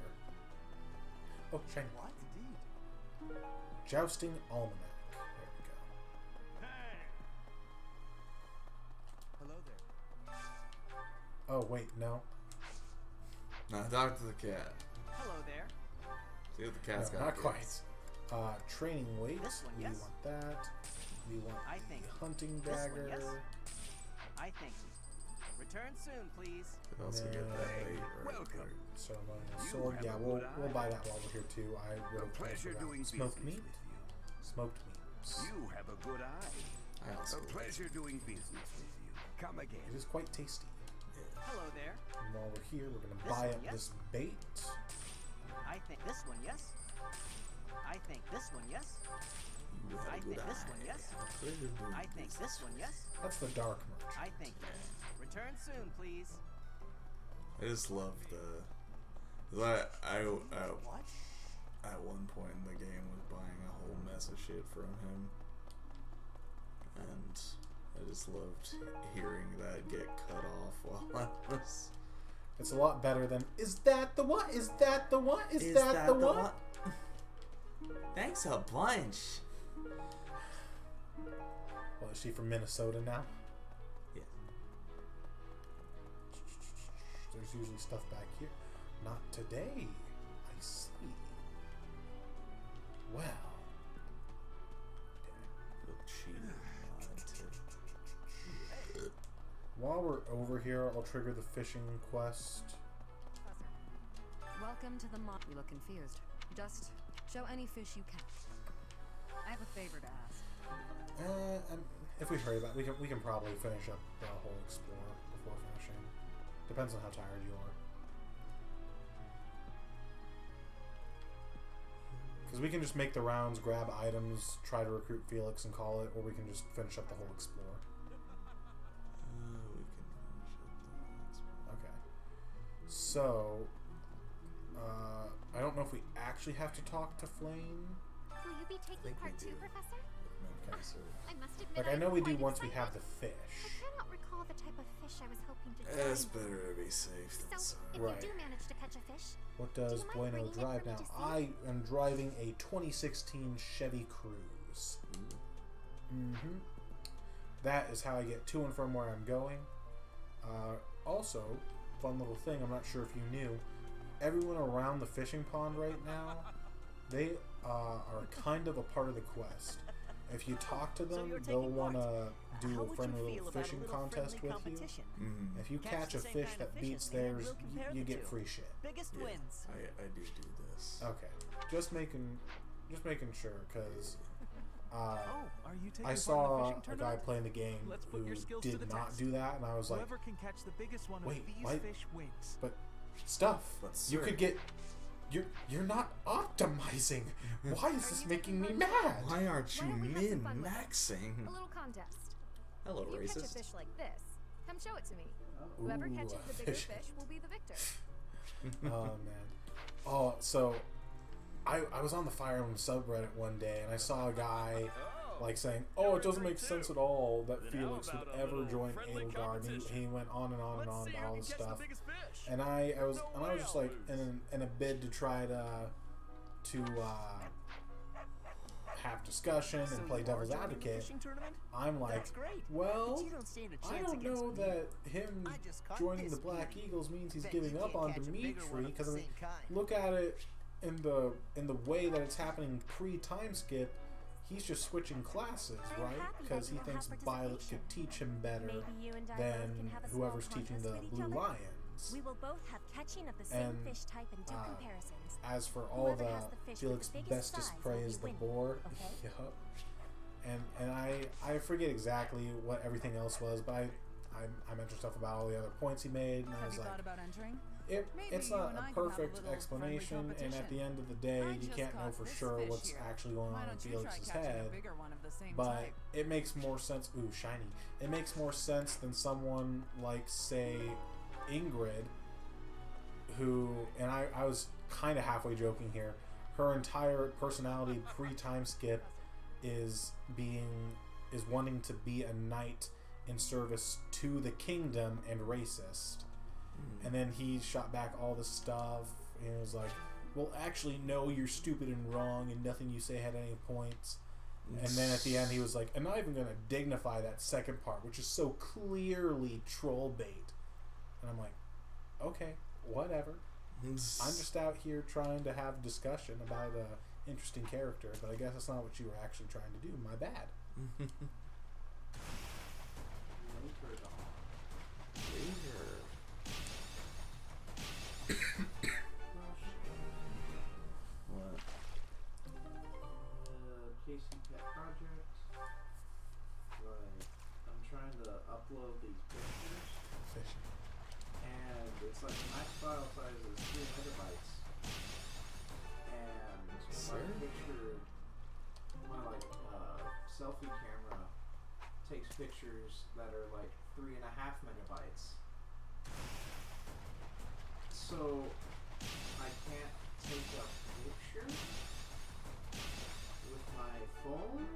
Oh, shiny. What? Indeed. Jousting Almanac. There we go. Hello there. Oh, wait, no. Now talk to the cat. Hello there. See what the cat's No, got. not to quite. give. Training weight. This one, We yes. want that. We want I think the hunting this one, dagger. yes. I think. Return soon, please. Could also get that Hey, weight right welcome. there. Ceremonial You sword. have Yeah, a we'll good buy eye. that while we're here too. I A will pleasure doing smoked business meat. with you. Smoked meats. You have a good eye. I also A pleasure doing business with you. Come again. It is quite tasty. Hello there. And while we're here, we're gonna This buy one, up yes. this bait. I think this one, yes. I think this one, yes. You have I a think good this eye. one, yes. Pleasure doing I think business. this one, yes. That's the dark merch. I think. Return soon, please. I just love the. 'Cause I at one point in the game was buying a whole mess of shit from him, and I just loved hearing that get cut off while I was. It's a lot better than, is that the what? Is that the what? Is that the what? Thanks a bunch. Well, is she from Minnesota now? Yeah. There's usually stuff back here. Not today. I see. Well. Little cheating mod. While we're over here, I'll trigger the fishing quest. Welcome to the mod. You look confused. Just show any fish you catch. I have a favor to ask. If we hurry about it, we can probably finish up the whole explore before finishing. Depends on how tired you are. Because we can just make the rounds, grab items, try to recruit Felix and call it, or we can just finish up the whole explore. We can finish up the Okay. So, I don't know if we actually have to talk to Flame. Will you be taking part two, Professor? Okay. I must admit, Like, I I'm know we do quite once we excited. have the fish. I cannot recall the type of fish I was hoping to join. It's better to be safe than So, sorry. if Right. you do manage to catch a fish, What do does you mind Bueno bringing it for drive me now? to see? I am driving a 2016 Chevy Cruze. That is how I get to and from where I'm going. Also, fun little thing, I'm not sure if you knew, everyone around the fishing pond right now, they are kind of a part of the quest. If you talk to them, they'll want to do a friendly little fishing contest with you. If you catch a fish that beats theirs, you get free shit. Biggest Yeah, wins. I do this. Okay, just making sure, because Are you taking I part in saw the fishing a guy tournament? playing the game Let's put who your skills to did the not test. do that, and I was like, Whoever can catch the biggest one wait, of these what? fish wins. but stuff. But You sir- could get. You're not optimizing. Why is this making me mad? Why aren't you Why don't we have some fun with it? min-maxing? a little contest. Hello, If you catch a racist. fish like this, come show it to me. Whoever Ooh, catches a the bigger fish. fish will be the victor. Oh man. Oh, so I was on the Fire Emblem subreddit one day and I saw a guy like saying, "Oh, it doesn't make sense at all that Felix would ever join Edelgard." And he went on and on and on about all this stuff. And I was just like in a bid to try to have discussion and play devil's advocate. I'm like, well, I don't know that him joining the Black Eagles means he's giving up on Dimitri, because I mean, look at it in the way that it's happening pre-time skip. He's just switching classes, right? Because he thinks Violet could teach him better than whoever's teaching the Blue Lions. Felix. We will both have catching of the same And, fish type and do comparisons. As for all Whoever the has the fish with Felix the biggest bestest size prey will is be the winning, boar. okay? Yup. And I forget exactly what everything else was, but I mentioned stuff about all the other points he made, and I Have was you like, thought about entering? it's Maybe not you and I a could have a perfect little explanation, friendly and at the competition. end of the day, I you just can't know caught for this sure fish what's here. actually going Why on in don't you try Felix's catching a head. bigger one of the same But type? it makes more sense. Ooh, shiny. It makes more sense than someone like, say, Ingrid, who, and I was kind of halfway joking here. Her entire personality pre-time skip is wanting to be a knight in service to the kingdom and racist. And then he shot back all this stuff and was like, well, actually, no, you're stupid and wrong and nothing you say had any points. And then at the end he was like, I'm not even going to dignify that second part, which is so clearly troll bait. And I'm like, okay, whatever. I'm just out here trying to have a discussion about an interesting character, but I guess that's not what you were actually trying to do. My bad. What? Casey Pet Project. Right. I'm trying to upload these pictures. And it's like my file size is 3 megabytes. And my picture, my selfie camera takes pictures that are like 3.5 megabytes. So I can't take a picture with my phone.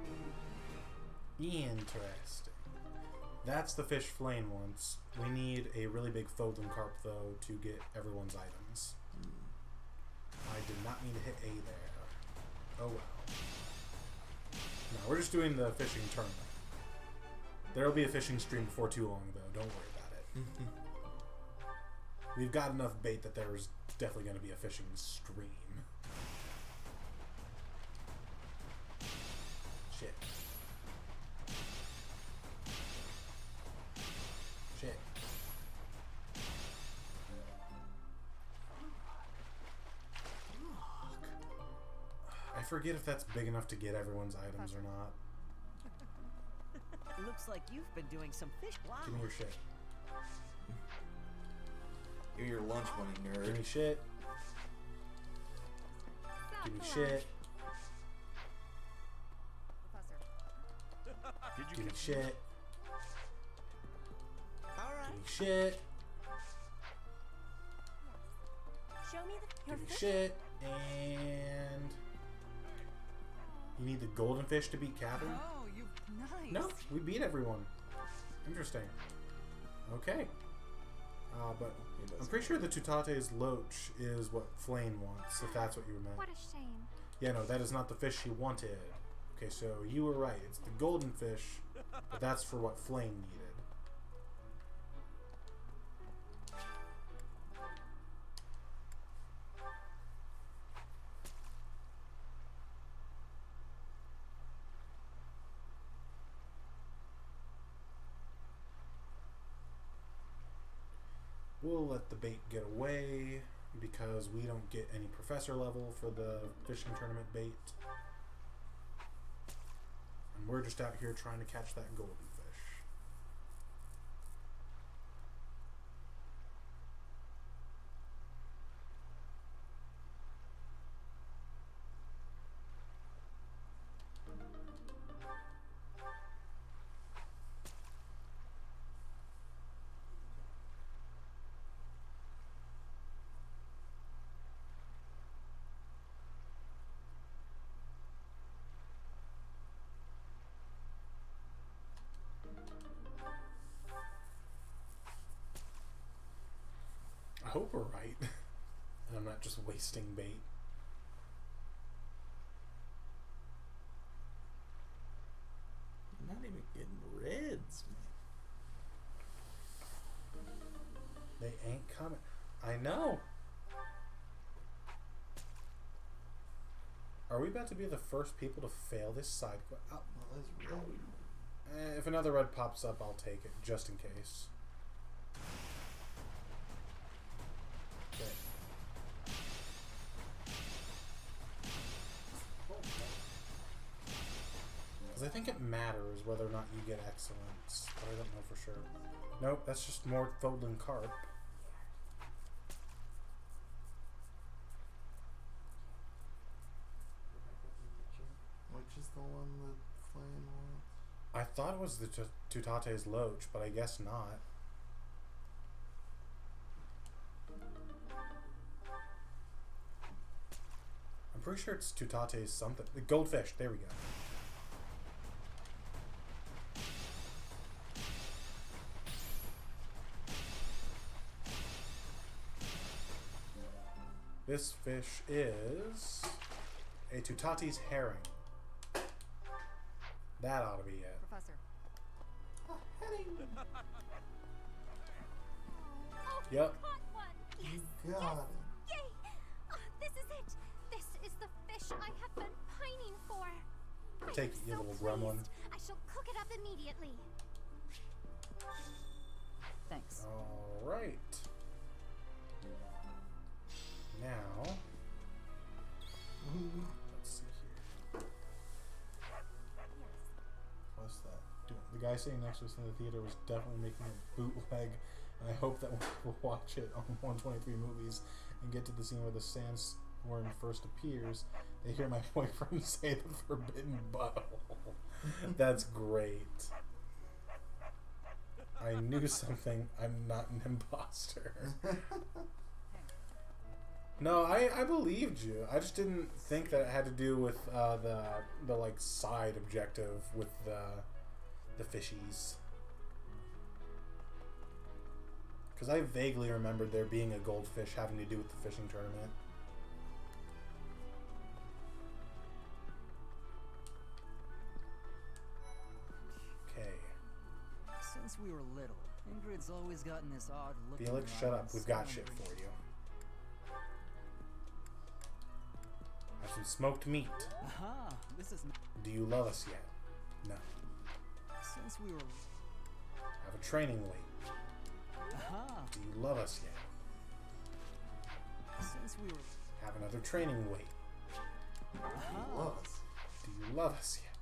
Interesting. That's the fish Flame wants. We need a really big Fodlan carp, though, to get everyone's items. I did not mean to hit A there. Oh well. No, we're just doing the fishing tournament. There'll be a fishing stream before too long, though. Don't worry about it. We've got enough bait that there's definitely going to be a fishing stream. Shit. Shit. I forget if that's big enough to get everyone's items or not. Looks like you've been doing some fish. Wow. Give me your shit. Give me your lunch money, nerd. Give me shit. Give me shit. Did Give me shit. Alright. Give me shit. Show me your Give me fish. shit. And you need the golden fish to beat Catherine? Oh, you nice. No, we beat everyone. Interesting. Okay. But I'm pretty sure the Tutate's Loach is what Flame wants, if that's what you meant. What a shame. Yeah, no, that is not the fish she wanted. Okay, so you were right. It's the golden fish, but that's for what Flame needed. We'll let the bait get away because we don't get any professor level for the fishing tournament bait. And we're just out here trying to catch that golden fish. I hope we're right. And I'm not just wasting bait. I'm not even getting reds, man. They ain't coming. I know. Are we about to be the first people to fail this side quest? Oh, well, that's really... if another red pops up, I'll take it, just in case. I think it matters whether or not you get excellence, but I don't know for sure. Nope, that's just more Folding Carp. Which is the one that Flame wants? I thought it was the Tutate's Loach, but I guess not. I'm pretty sure it's Tutate's something. The Goldfish, there we go. This fish is a Tutate's herring. That ought to be it. Professor. Yep. Caught one. Yes. You got it. Yay! This is it. This is the fish I have been pining for. Take it, you little gremlin. I shall cook it up immediately. Thanks. All right. Now, let's see here. What's that? The guy sitting next to us in the theater was definitely making a bootleg, and I hope that we'll watch it on 123 Movies and get to the scene where the sandstorm first appears. They hear my boyfriend say the forbidden butthole. That's great. I knew something. I'm not an imposter. No, I believed you. I just didn't think that it had to do with the like side objective with the fishies. Because I vaguely remembered there being a goldfish having to do with the fishing tournament. Okay. Since we were little, Ingrid's always gotten this odd look. Felix, shut up. We've got shit for you. Have some smoked meat. Aha, this is. Do you love us yet? No. Since we were. Have a training weight. Aha. Do you love us yet? Since we were. Have another training weight. Aha. Love us. Do you love us yet?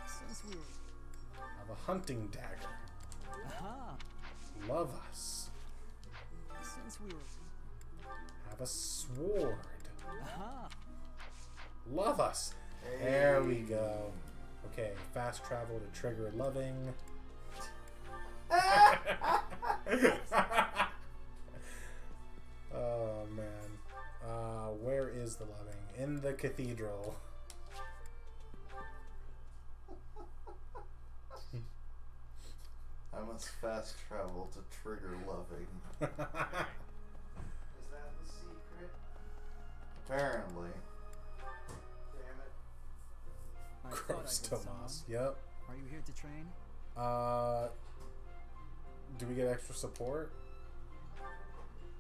Since we were. Have a hunting dagger. Aha. Love us. Since we were. Have a sword. Aha. Love us. Hey. There we go. Okay, fast travel to trigger loving. Oh man. Where is the loving? In the cathedral. I must fast travel to trigger loving. Is that the secret? Apparently. Damn it. I thought I Gross, heard Tomas. someone. Yep. Are you here to train? Do we get extra support?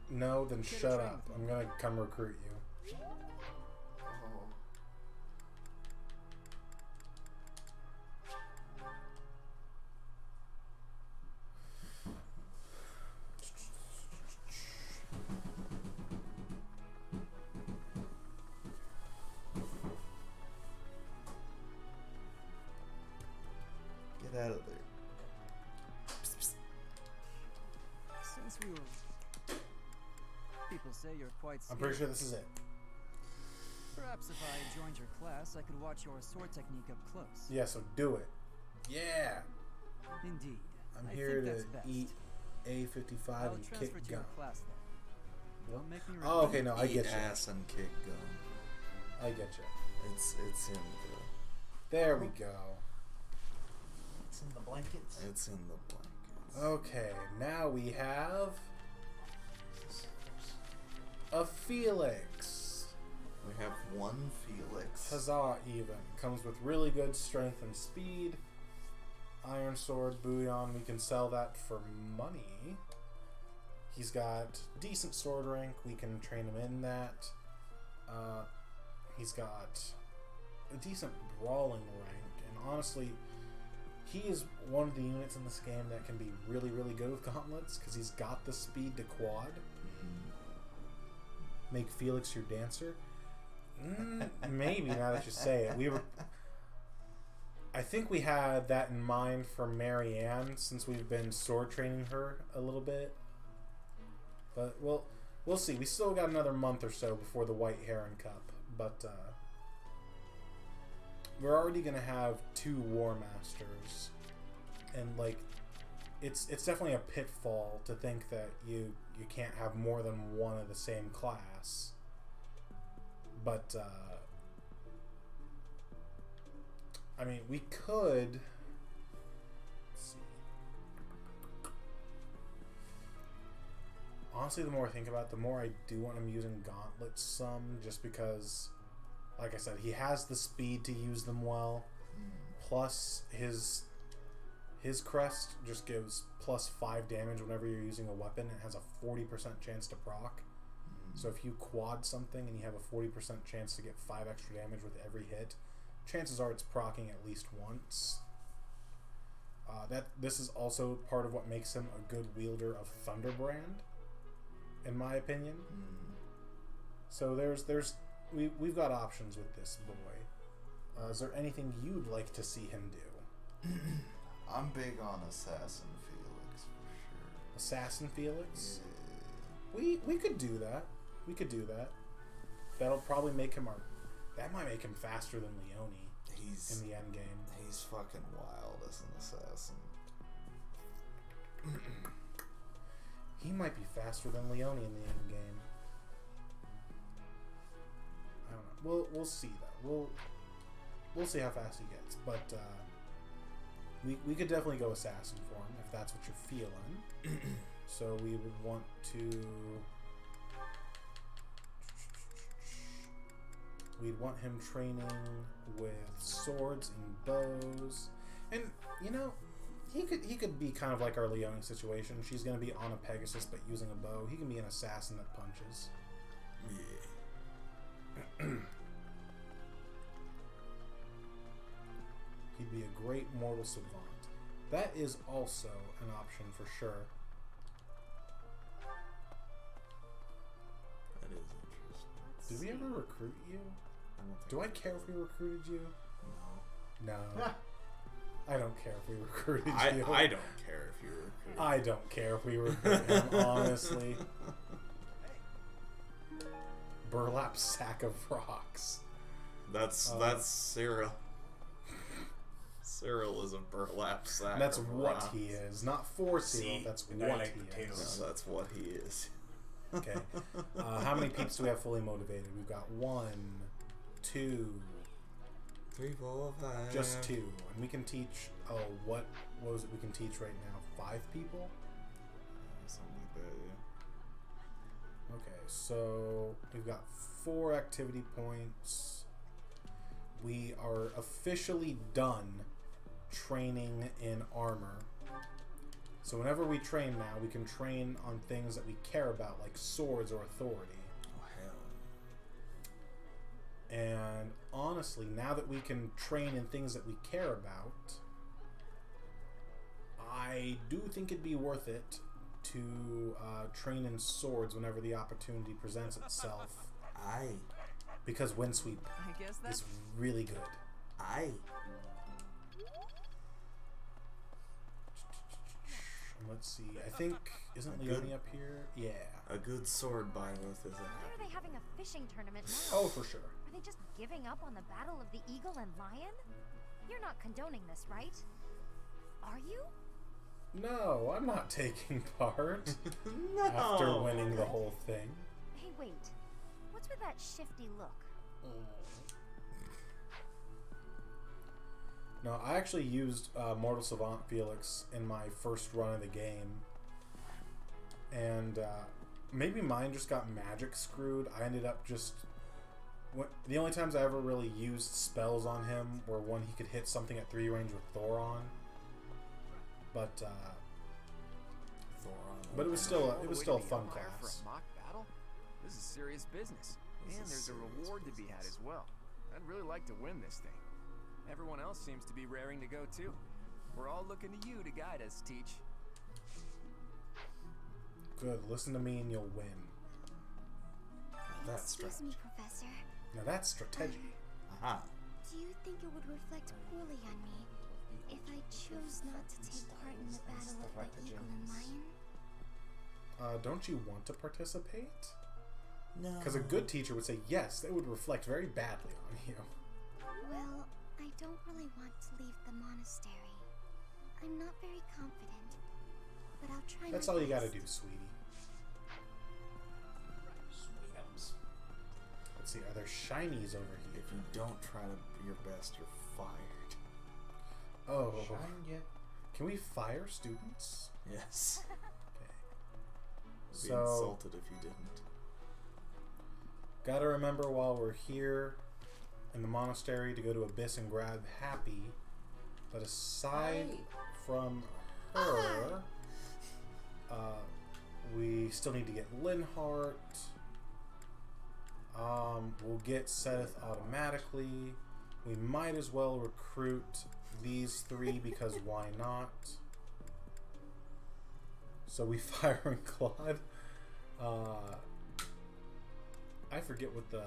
No, then shut up. I'm gonna come recruit you. Oh. Get out of there. Since we were. People say you're quite. I'm pretty sure this is it. Perhaps if I joined your class, I could watch your sword technique up close. Yeah, so do it. Yeah. Indeed. I'm I here think to that's best. eat A55 I'll and transfer kick to gum. your class then. Don't make me. Oh, okay, no, I Eat get you. ass and kick gum. I get you. It's in the. There we go. It's in the blankets. It's in the blankets. Okay, now we have a Felix. We have one Felix. Huzzah, even. Comes with really good strength and speed. Iron sword, bullion. We can sell that for money. He's got decent sword rank. We can train him in that. He's got a decent brawling rank. And honestly, he is one of the units in this game that can be really, really good with gauntlets because he's got the speed to quad. Make Felix your dancer. Maybe now that you say it, I think we had that in mind for Marianne since we've been sword training her a little bit. But we'll see. We still got another month or so before the White Heron Cup. But we're already going to have 2 War Masters. And, like, it's definitely a pitfall to think that you can't have more than one of the same class. But, I mean, we could... Let's see. Honestly, the more I think about it, the more I do want him using gauntlets some, just because, like I said, he has the speed to use them well. Plus, his crest just gives plus 5 damage whenever you're using a weapon. It has a 40% chance to proc. So if you quad something and you have a 40% chance to get 5 extra damage with every hit, chances are it's proccing at least once. This is also part of what makes him a good wielder of Thunderbrand, in my opinion. So we've got options with this boy. Is there anything you'd like to see him do? I'm big on Assassin Felix for sure. Assassin Felix? Yeah. We could do that. We could do that. That'll probably make him that might make him faster than Leone in the end game. He's fucking wild as an assassin. He might be faster than Leone in the end game. I don't know. We'll see though. We'll see how fast he gets. But we could definitely go assassin for him if that's what you're feeling. So we would want to. We'd want him training with swords and bows, and you know, he could be kind of like our Leone situation. She's gonna be on a Pegasus but using a bow. He can be an assassin that punches. Yeah. He'd be a great mortal savant. That is also an option for sure. That is interesting. Did we ever recruit you? Do I care if we recruited you? No. I don't care if we recruited you. I don't care if you recruited. I don't care if we recruit him, honestly. Burlap sack of rocks. That's Cyril. Cyril is a burlap sack. That's of what rocks. he is, not for Cyril. That's what I like he potatoes. is. No, that's what he is. Okay. How many peeps do we have fully motivated? We've got 1, 2, 3, 4, 5. just 2, and we can teach. Oh, what was it? We can teach right now 5 people. Something like that, yeah. Okay, so we've got 4 activity points. We are officially done training in armor. So whenever we train now, we can train on things that we care about, like swords or authority. Oh, hell. And honestly, now that we can train in things that we care about, I do think it'd be worth it to train in swords whenever the opportunity presents itself. Aye. Because Windsweep I guess that's is really good. Aye. Let's see. I think isn't Leone up here? Yeah. A good sword byleth is a Why are they having a fishing tournament now? Oh, for sure. Are they just giving up on the battle of the eagle and lion? You're not condoning this, right? Are you? No, I'm not taking part. No. After winning the whole thing. Hey, wait. What's with that shifty look? No, I actually used Mortal Savant Felix in my first run of the game. And maybe mine just got magic screwed. I ended up just... the only times I ever really used spells on him were when he could hit something at 3 range with Thoron. But it was still a fun For class. a mock battle? This is serious business. And there's a reward to be had as well. I'd really like to win this thing. Everyone else seems to be raring to go too. We're all looking to you to guide us, Teach. Good. Listen to me and you'll win. That's Excuse me, Professor. Now that's strategy. Aha. Do you think it would reflect poorly on me if I chose not to take part in the battle of the Eagle and Lion? Don't you want to participate? No. Because a good teacher would say, yes, it would reflect very badly on you. Well, I don't really want to leave the monastery. I'm not very confident, but I'll try. That's my all you gotta best. do, sweetie. Sweetums. Let's see, are there shinies over here? If you don't try to your best, you're fired. Oh. Shine yet? Can we fire students? Yes. Okay. I'd be So, insulted if you didn't. gotta remember while we're here in the monastery to go to Abyss and grab Happy. But aside from her, we still need to get Linhart. We'll get Seth automatically. We might as well recruit these three because why not? So we fire in Claude. I forget what the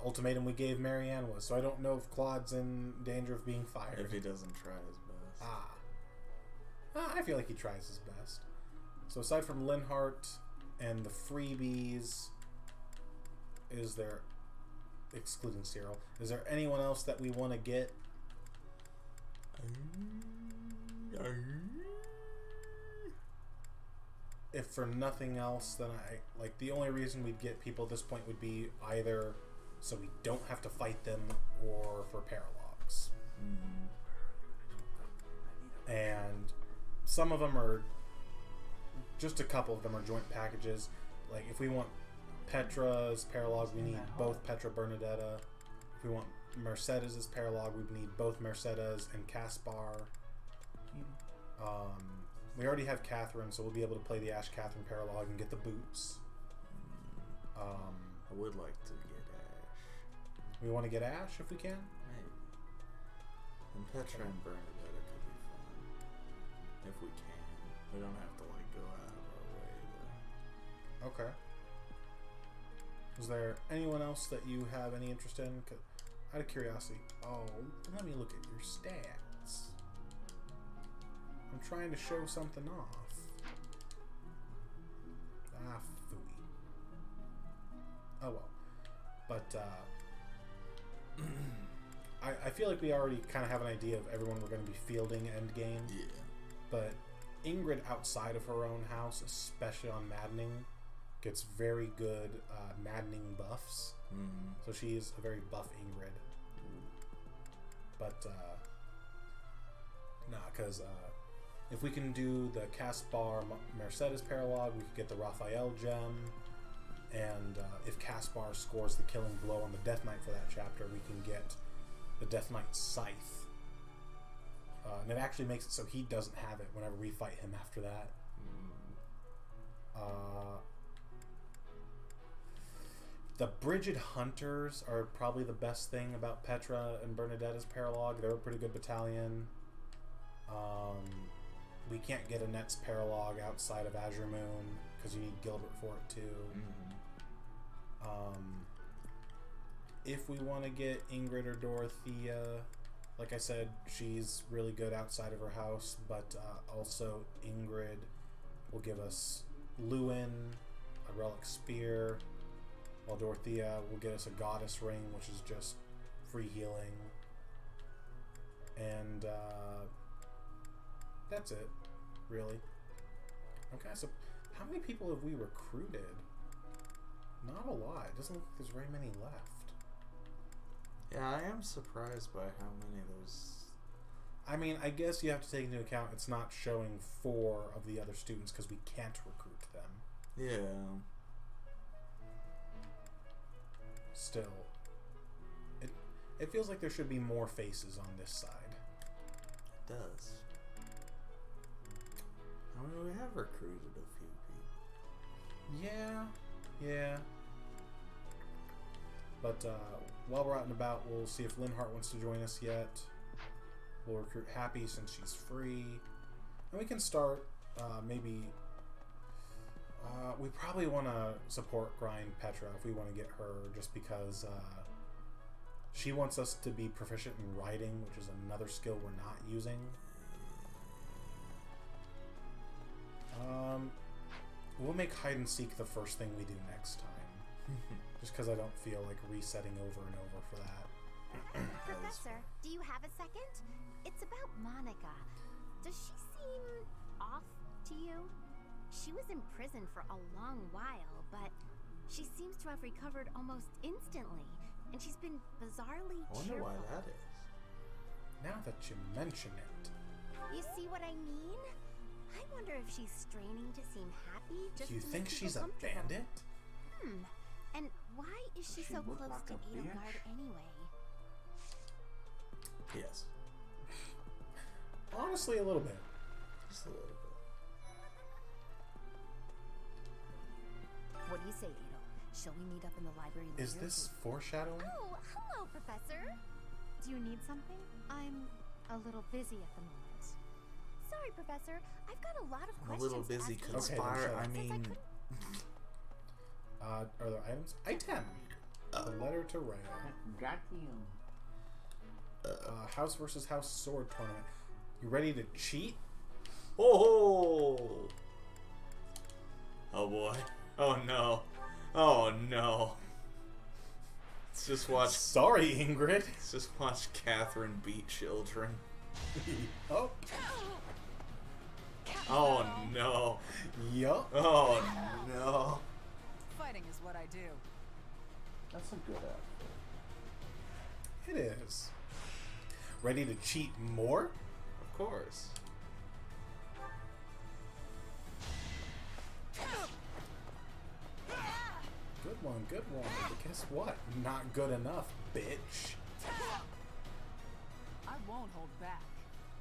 ultimatum we gave Marianne was, so I don't know if Claude's in danger of being fired. If he doesn't try his best. I feel like he tries his best. So aside from Linhart and the freebies, is there, excluding Cyril, is there anyone else that we want to get? If for nothing else, then the only reason we'd get people at this point would be either so we don't have to fight them or for paralogs. And some of them are, just a couple of them are joint packages. Like if we want Petra's paralog, we need both Petra Bernadetta. If we want Mercedes' as paralog, we need both Mercedes and Caspar. We already have Catherine, so we'll be able to play the Ash Catherine paralog and get the boots. I would like to get Ash. We want to get Ash if we can? Maybe. And Petra and Bernadetta could be fun. If we can. We don't have to go out of our way though. Okay. Is there anyone else that you have any interest in? Out of curiosity. Oh, let me look at your stats. I'm trying to show something off. Phooey. Oh well. But, I feel like we already kind of have an idea of everyone we're going to be fielding endgame. Yeah. But Ingrid outside of her own house, especially on Maddening, gets very good Maddening buffs. So she's a very buff Ingrid. But, because if we can do the Caspar Mercedes paralog, we could get the Raphael gem. And if Caspar scores the killing blow on the Death Knight for that chapter, we can get the Death Knight Scythe. And it actually makes it so he doesn't have it whenever we fight him after that. The Brigid Hunters are probably the best thing about Petra and Bernadetta's paralog. They're a pretty good battalion. We can't get Annette's paralog outside of Azure Moon because you need Gilbert for it too. If we want to get Ingrid or Dorothea, like I said, she's really good outside of her house, but also Ingrid will give us Lewin, a Relic Spear, while Dorothea will get us a Goddess Ring, which is just free healing. And that's it, really. Okay, so how many people have we recruited? Not a lot. It doesn't look like there's very many left. Yeah, I am surprised by how many there's. I mean, I guess you have to take into account it's not showing 4 of the other students because we can't recruit them. Yeah. Still, it feels like there should be more faces on this side. It does. I mean, we have recruited a few people. Yeah. But while we're out and about, we'll see if Linhart wants to join us yet. We'll recruit Happy since she's free. And we can start maybe We probably want to support Grind Petra if we want to get her, just because she wants us to be proficient in writing, which is another skill we're not using. We'll make hide and seek the first thing we do next time. Just because I don't feel like resetting over and over for that. Professor, do you have a second? It's about Monica. Does she seem off to you? She was in prison for a long while, but she seems to have recovered almost instantly, and she's been bizarrely I wonder cheerful. why that is. Now that you mention it. You see what I mean? I wonder if she's straining to seem happy just Do you to think make she's people a comfortable. bandit? And why is she so look close like to a Edelgard bitch? anyway? Yes. Honestly, a little bit. Just a little bit. What do you say, Adel? Shall we meet up in the library later? Is this foreshadowing? Oh, hello, Professor. Do you need something? I'm a little busy at the moment. Sorry, Professor. I've got a lot of I'm a questions little to busy ask you. conspire. I Since mean, Are there items? Item. The letter to Rhea. Got you. House versus house sword tournament. You ready to cheat? oh, oh boy, oh no, oh no. Let's just watch. Sorry, Ingrid. Let's just watch Catherine beat children. Oh. Oh no. Yup. Oh no. Fighting is what I do. That's a good outfit. It is. Ready to cheat more? Of course. Good one, good one. But guess what? Not good enough, bitch. I won't hold back.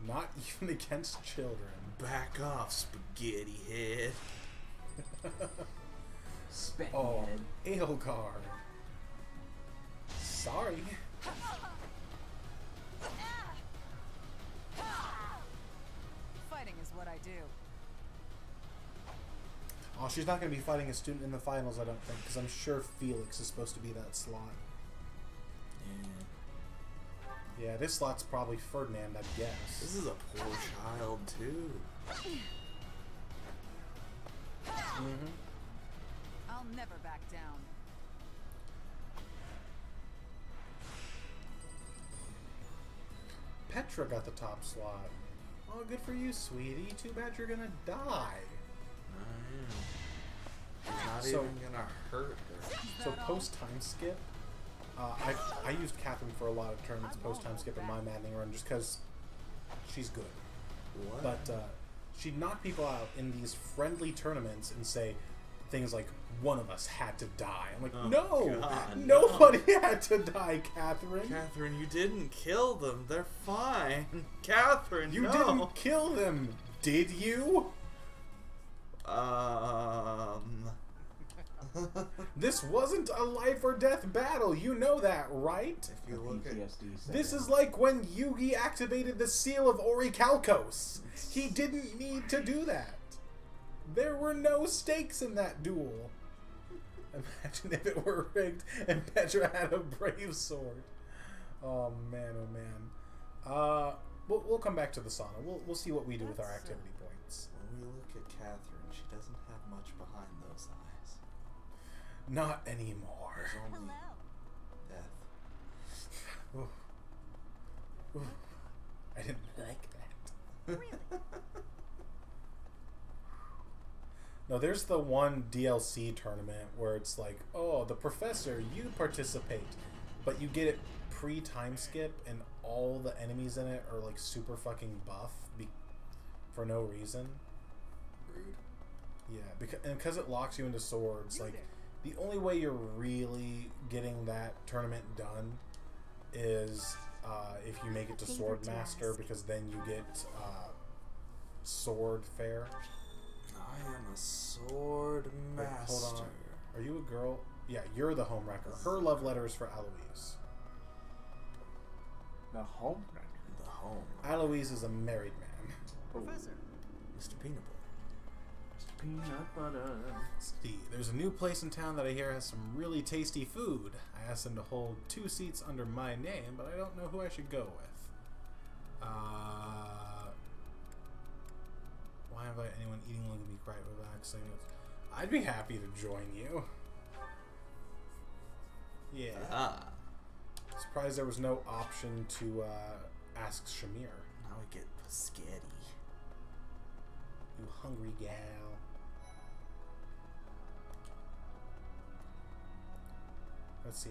Not even against children. Back off, spaghetti head. Spit Oh, head. Edelgard. Sorry. Fighting is what I do. Oh, she's not going to be fighting a student in the finals, I don't think, because I'm sure Felix is supposed to be that slot. Yeah, this slot's probably Ferdinand, I guess. This is a poor child too. I'll never back down. Petra got the top slot. Oh, good for you, sweetie. Too bad you're gonna die. Not So- even gonna hurt her. So post time skip, I used Catherine for a lot of tournaments post time skip in my Maddening run just because she's good. What? But she'd knock people out in these friendly tournaments and say things like, "One of us had to die." I'm like, Oh, no, God, nobody had to die, Catherine. Catherine, you didn't kill them. They're fine. Catherine, You no. didn't kill them, did you? This wasn't a life or death battle. You know that, right? If you look at This is like when Yugi activated the seal of Orichalcos. He didn't need to do that. There were no stakes in that duel. Imagine if it were rigged and Petra had a brave sword. Oh man, oh man. We'll come back to the sauna. We'll see what we do with our activity points. When we look at Catherine, she doesn't have much behind those eyes. Not anymore. There's only death. Ooh. Ooh. I didn't like that. No, there's the one DLC tournament where it's like, oh, the professor, you participate, but you get it pre-time skip, and all the enemies in it are like super fucking buff for no reason. Rude. Yeah, because it locks you into swords. Like, the only way you're really getting that tournament done is if you make it to Sword Master, because then you get Sword Fair. I am a sword Wait, master. hold on. Are you a girl? Yeah, you're the home wrecker. Her love letter is for Eloise. The home wrecker. The home. Eloise is a married man. Professor. Mr. Peanut Butter. peanut butter. See, there's a new place in town that I hear has some really tasty food. I asked them to hold 2 seats under my name, but I don't know who I should go with. Why invite anyone eating along to be quite relaxing? I'd be happy to join you. Yeah. Surprised there was no option to ask Shamir. Now we get Poopstick. You hungry gal. Let's see.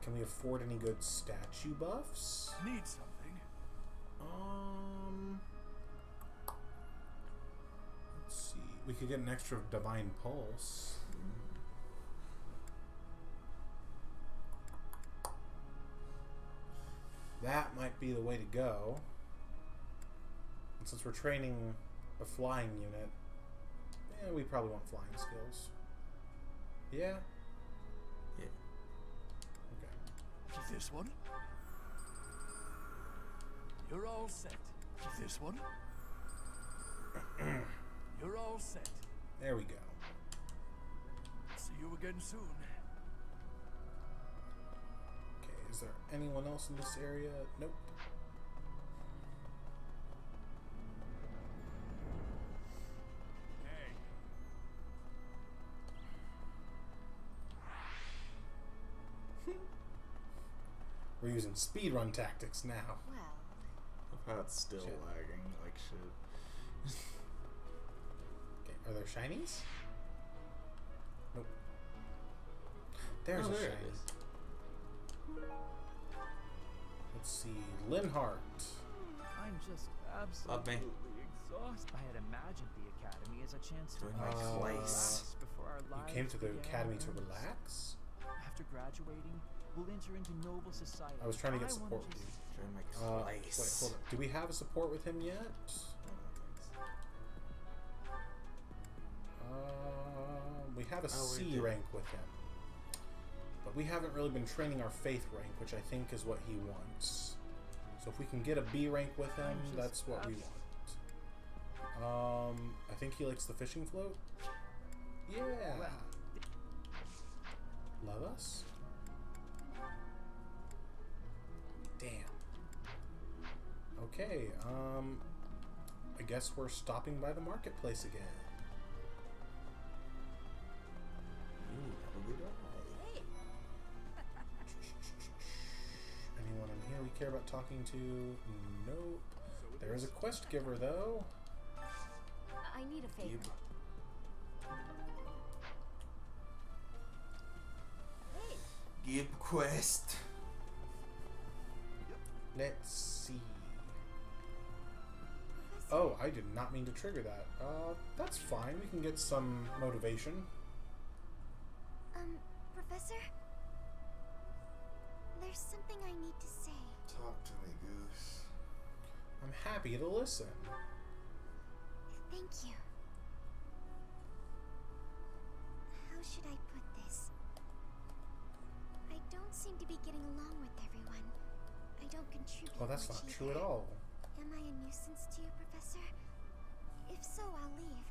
Can we afford any good statue buffs? Need something? Let's see. We could get an extra Divine Pulse. That might be the way to go. And since we're training a flying unit, we probably want flying skills. Yeah? Yeah. Okay. This one? You're all set. This one? You're all set. There we go. See you again soon. Okay, is there anyone else in this area? Nope. Hey. We're using speedrun tactics now. How it's still lagging like shit. Okay, are there shinies? Nope. There's a there shiny. it is. Let's see, Linhart. I'm just absolutely exhausted. I had imagined the academy as a chance to relax before our lives You came to the began. academy to relax? After graduating, we'll enter into noble society. I was trying to get I wanna support with just- you. Wait, hold on. Do we have a support with him yet? We have a C rank with him. But we haven't really been training our faith rank, which I think is what he wants. So if we can get a B rank with him, that's what we want. I think he likes the fishing float. Yeah. Love us? Damn. Okay, I guess we're stopping by the marketplace again. Anyone in here we care about talking to? Nope. There is a quest giver, though. I need a favor. Give quest. Let's see. Oh, I did not mean to trigger that. That's fine. We can get some motivation. Professor? There's something I need to say. Talk to me, Goose. I'm happy to listen. Thank you. How should I put this? I don't seem to be getting along with everyone. I don't contribute Oh, that's much not true at either. all. Am I a nuisance to you, Professor? If so, I'll leave.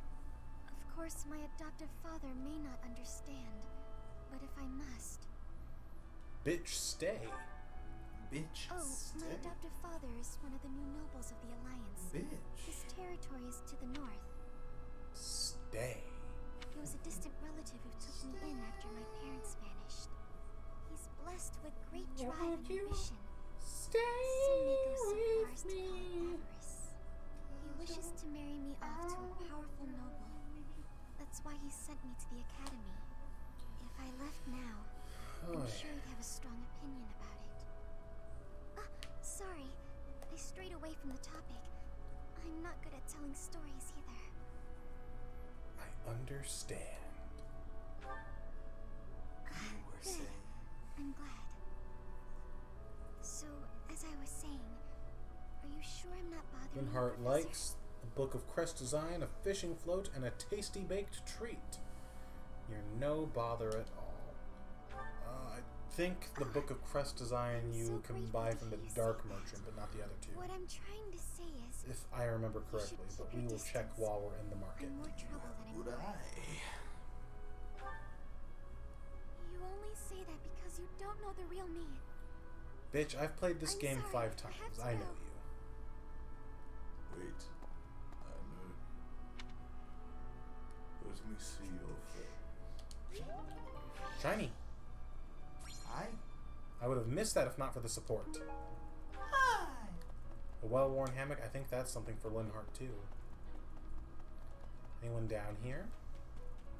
Of course, my adoptive father may not understand, but if I must... Bitch, stay. Bitch, Oh, stay. my adoptive father is one of the new nobles of the Alliance. Bitch. His territory is to the north. Stay. He was a distant relative who took me in after my parents vanished. He's blessed with great drive and ambition. Some may go so far as to call it avarice. He wishes to marry me off to a powerful noble. That's why he sent me to the academy. If I left now, I'm sure he'd have a strong opinion about it. Sorry. I strayed away from the topic. I'm not good at telling stories either. I understand. Good. I'm glad. So, as I was saying, are you sure I'm not bothering you, Linhart Professor? likes a book of crest design, a fishing float, and a tasty baked treat. You're no bother at all. I think the book of crest design you can buy from the Dark Merchant, but not the other two. What I'm trying to say is, if I remember correctly, but we will check while we're in the market. I'm more trouble than Would anywhere. You only say that because you don't know the real me. Bitch, I've played this I'm game sorry, 5 times. I have to I know go. you. Wait. Let me see your face. Shiny. Hi. I would have missed that if not for the support. Hi. A well-worn hammock. I think that's something for Linhart too. Anyone down here?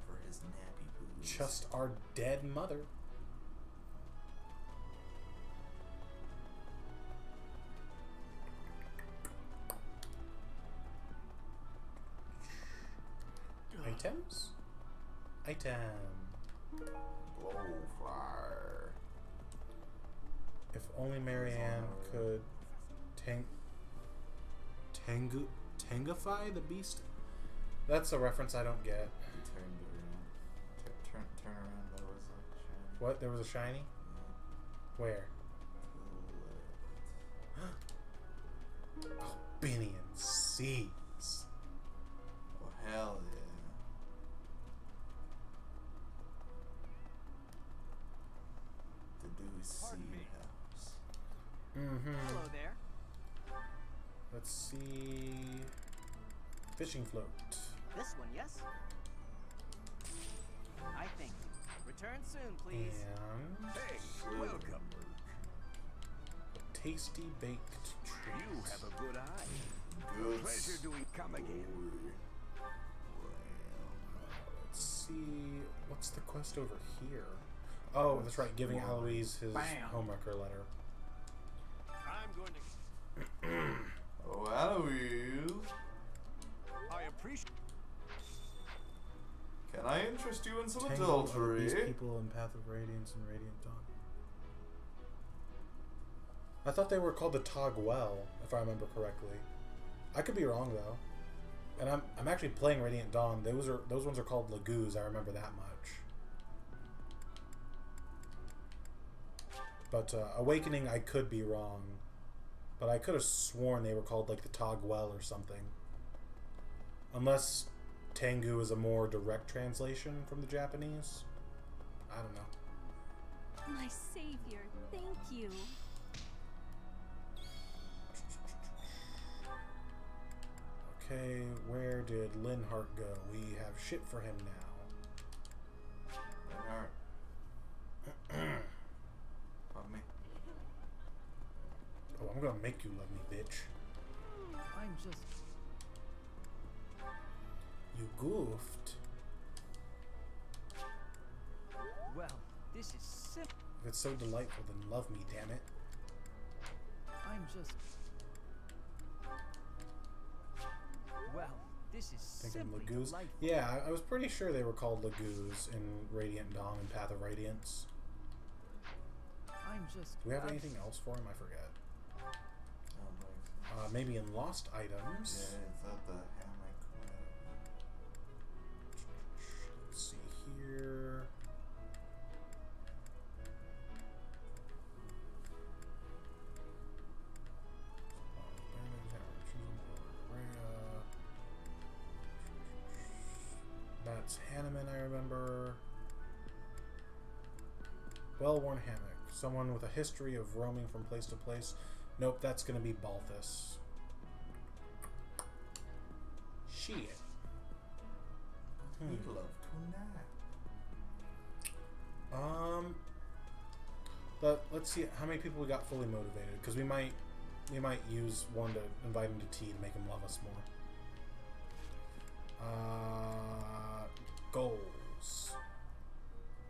For his nappy poos. Just our dead mother. Items? Item. Blowfly. If only Marianne could tangify the beast. That's a reference I don't get. Turn around. There was a shiny. What? There was a shiny? Yeah. Where? Albanian seeds. Oh, hell yeah. The Dewey Seed House. Mm-hmm. Hello there. Let's see. Fishing float. This one, yes? I think. Return soon, please. And Hey, welcome. tasty baked treat. You have a good eye. Good. Pleasure doing. Come again. Let's see. What's the quest over here? Oh, that's right. Giving Eloise his homewrecker letter. I'm going to. Oh, Eloise. I appreciate. Can I interest you in some Tangle of adultery? these people in Path of Radiance and Radiant Dawn. I thought they were called the Togwell, if I remember correctly. I could be wrong though. And I'm actually playing Radiant Dawn. Those ones are called Lagoos. I remember that much. But Awakening, I could be wrong. But I could have sworn they were called like the Togwell or something. Unless Tengu is a more direct translation from the Japanese. I don't know. My savior, thank you. Okay, where did Linhart go? We have shit for him now. Linhart. Love me. Oh, I'm gonna make you love me, bitch. I'm just... You goofed. Well, this is simple. If it's so delightful, then love me, damn it. I'm just... Well, this is Thinking simply Lagoos. delightful. Yeah, I was pretty sure they were called Lagoos in Radiant Dawn and Path of Radiance. I'm just... Do we have anything else for him? I forget. Maybe in Lost Items. Yeah, is that the hammock? Let's see here. That's Hanneman, I remember. Well-worn hammock. Someone with a history of roaming from place to place. Nope, that's gonna be Balthus. Shit. We love tonight. Let's see how many people we got fully motivated, because we might use one to invite him to tea to make him love us more. Goals.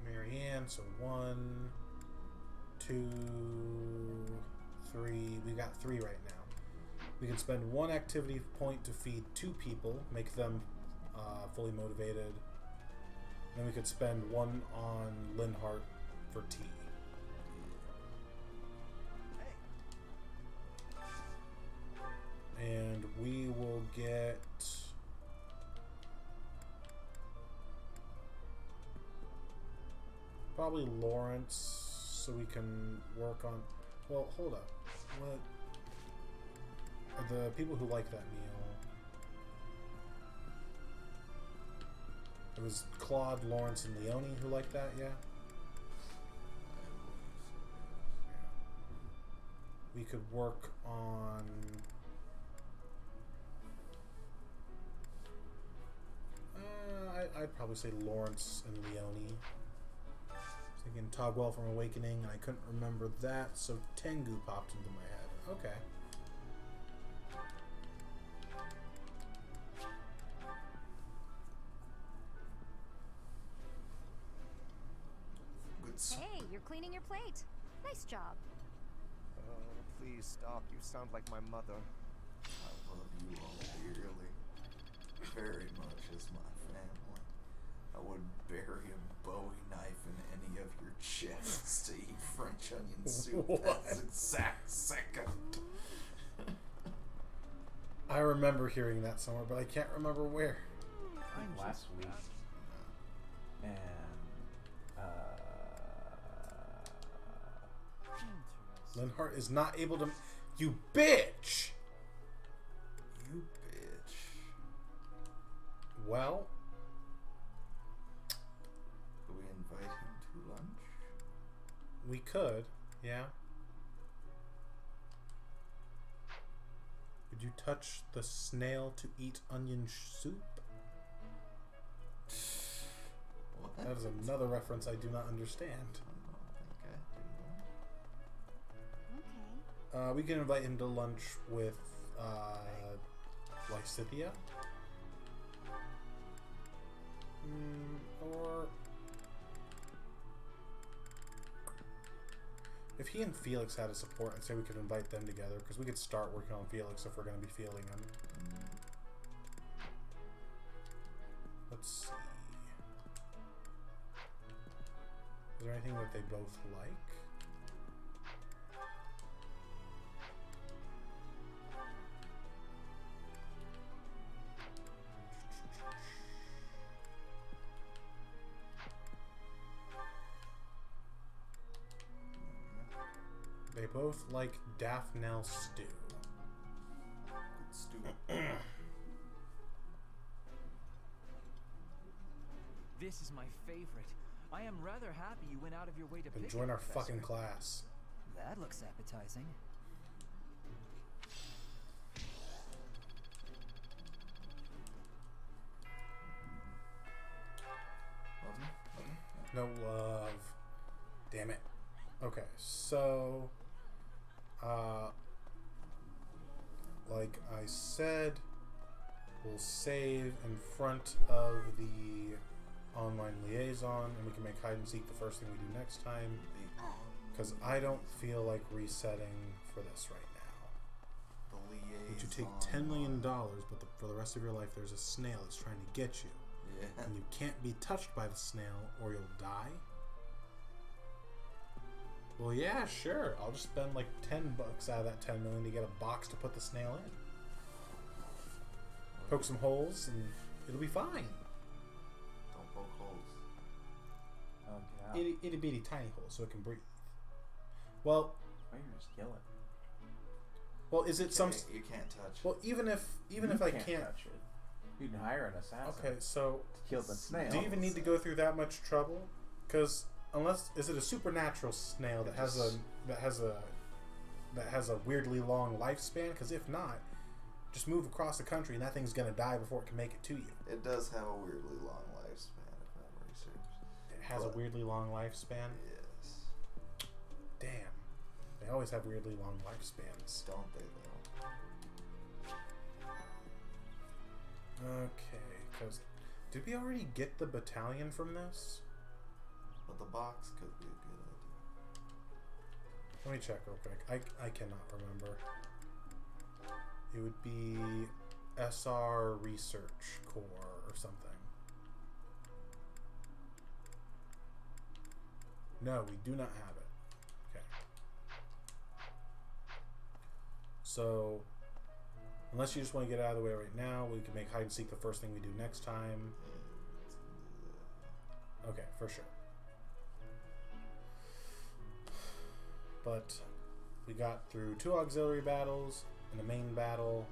Marianne, so 1, 2, 3. We've got 3 right now. We can spend 1 activity point to feed 2 people, make them fully motivated. Then we could spend 1 on Linhart for tea. And we will get probably Lawrence, so we can work on. Well, hold up. What? the people who like that meal. It was Claude, Lawrence, and Leone who liked that, yeah? We could work on... I'd probably say Lawrence and Leone. I was thinking Togwell from Awakening, and I couldn't remember that, so Tengu popped into my head. Okay. Hey, you're cleaning your plate. Nice job. Please stop. You sound like my mother. I love you all dearly. Very much as my family. I would bury a Bowie knife in any of your chests to eat French onion soup this exact second. I remember hearing that somewhere, but I can't remember where. Last week. And Linhart is not able to... You bitch! You bitch. Well... Could we invite him to lunch? We could, yeah. Would you touch the snail to eat onion soup? What? That is another reference I do not understand. We can invite him to lunch with Lysithia. Or if he and Felix had a support, I'd say we could invite them together, because we could start working on Felix if we're going to be feeling him. Let's see. Is there anything that they both like? They both like Daphne stew. Good stew. This is my favorite. I am rather happy you went out of your way to Then pick join it, our Professor. fucking class. That looks appetizing. No love. Damn it. Okay, so like I said, we'll save in front of the online liaison, and we can make hide and seek the first thing we do next time, because I don't feel like resetting for this right now. The liaison. Would you take $10 million, but for the rest of your life there's a snail that's trying to get you, and you can't be touched by the snail or you'll die? Well, yeah, sure. I'll just spend like $10 out of that $10 million to get a box to put the snail in. Poke some holes, and it'll be fine. Don't poke holes. Oh, get out. Itty bitty tiny holes so it can breathe. Well, Why you just kill it? well, is it some? You can't touch it. Well, even if I can't touch it, you can hire an assassin. Okay, so to kill the snail. do you even need to go through that much trouble? Because unless is it a supernatural snail that has a weirdly long lifespan? Because if not, just move across the country and that thing's gonna die before it can make it to you. It does have a weirdly long lifespan, if memory serves. It has a weirdly long lifespan. Yes. Damn, they always have weirdly long lifespans, don't they? Though. Okay, because did we already get the battalion from this? But the box could be a good idea. Let me check real quick. I cannot remember. It would be SR Research Corps or something. No, we do not have it. Okay. So, unless you just want to get it out of the way right now, we can make hide and seek the first thing we do next time. Okay, for sure. But we got through 2 auxiliary battles, in the main battle.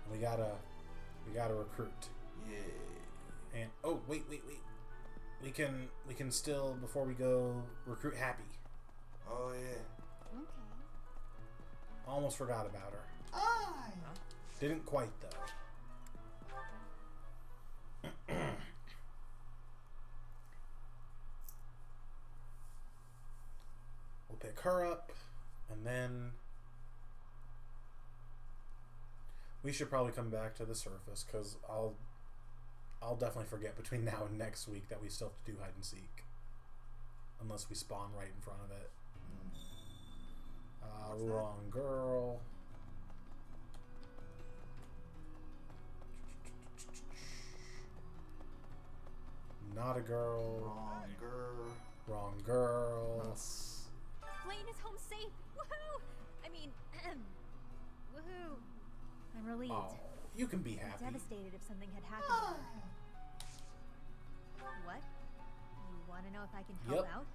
And we gotta recruit. Yeah. And oh wait. We can still, before we go, recruit Happy. Oh yeah. Okay. Almost forgot about her. Didn't quite though. We'll pick her up, and then we should probably come back to the surface, because I'll definitely forget between now and next week that we still have to do hide and seek, unless we spawn right in front of it. Wrong girl. Not a girl. Wrong girl. Wrong girl. Blaine is home safe. Woohoo! I mean, woohoo! I'm relieved. Oh, you can be happy. Devastated if something had happened to her. What? You want to know if I can help out?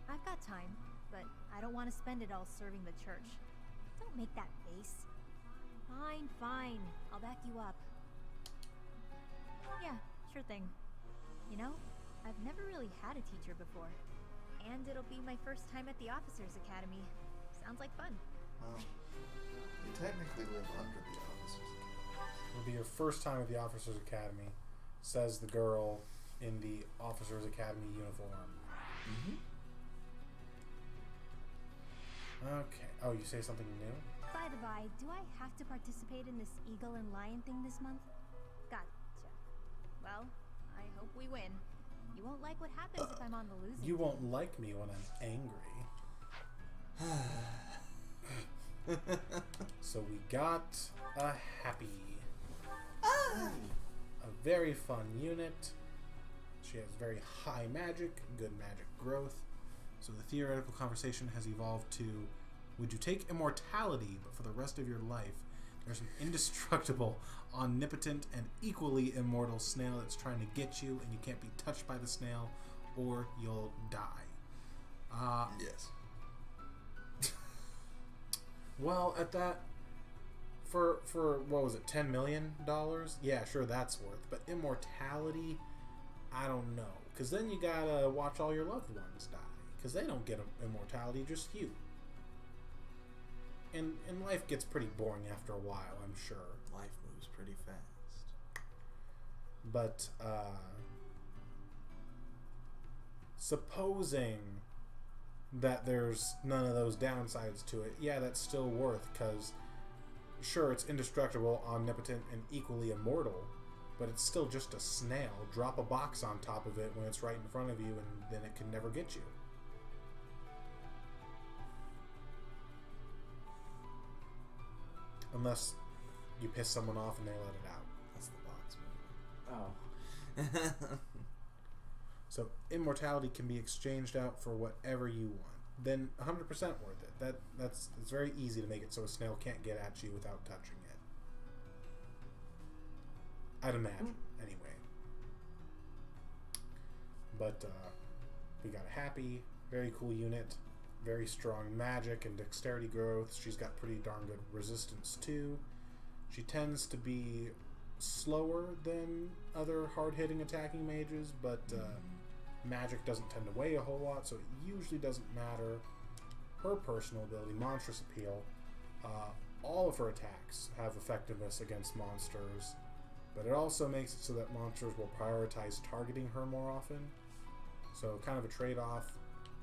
I've got time, but I don't want to spend it all serving the church. Don't make that face. Fine. I'll back you up. Yeah, sure thing. You know, I've never really had a teacher before. And it'll be my first time at the Officers Academy. Sounds like fun. Well, you technically live under the Officers Academy. It'll be your first time at the Officers Academy, says the girl in the Officers Academy uniform. Okay. Oh, you say something new? By the by, do I have to participate in this Eagle and Lion thing this month? Gotcha. Well, I hope we win. You won't like what happens if I'm on the losing You team. won't like me when I'm angry. So we got a Happy. A very fun unit. She has very high magic, good magic growth. So the theoretical conversation has evolved to, would you take immortality, but for the rest of your life, there's an indestructible, omnipotent, and equally immortal snail that's trying to get you, and you can't be touched by the snail, or you'll die. Yes. Well, at that, for what was it, $10 million? Yeah, sure, that's worth. But immortality, I don't know. Because then you gotta watch all your loved ones die. Because they don't get immortality, just you. And life gets pretty boring after a while, I'm sure. Life moves pretty fast. But, supposing that there's none of those downsides to it, yeah, that's still worth, because sure, it's indestructible, omnipotent, and equally immortal, but it's still just a snail. Drop a box on top of it when it's right in front of you, and then it can never get you. Unless you piss someone off and they let it out. That's the box movie. Oh. So immortality can be exchanged out for whatever you want. Then 100% worth it. It's very easy to make it so a snail can't get at you without touching it. I'd imagine, anyway. But we got a Happy, very cool unit, very strong magic and dexterity growth. She's got pretty darn good resistance too. She tends to be slower than other hard-hitting attacking mages, but magic doesn't tend to weigh a whole lot, so it usually doesn't matter. Her personal ability, Monstrous Appeal, all of her attacks have effectiveness against monsters, but it also makes it so that monsters will prioritize targeting her more often. So kind of a trade-off.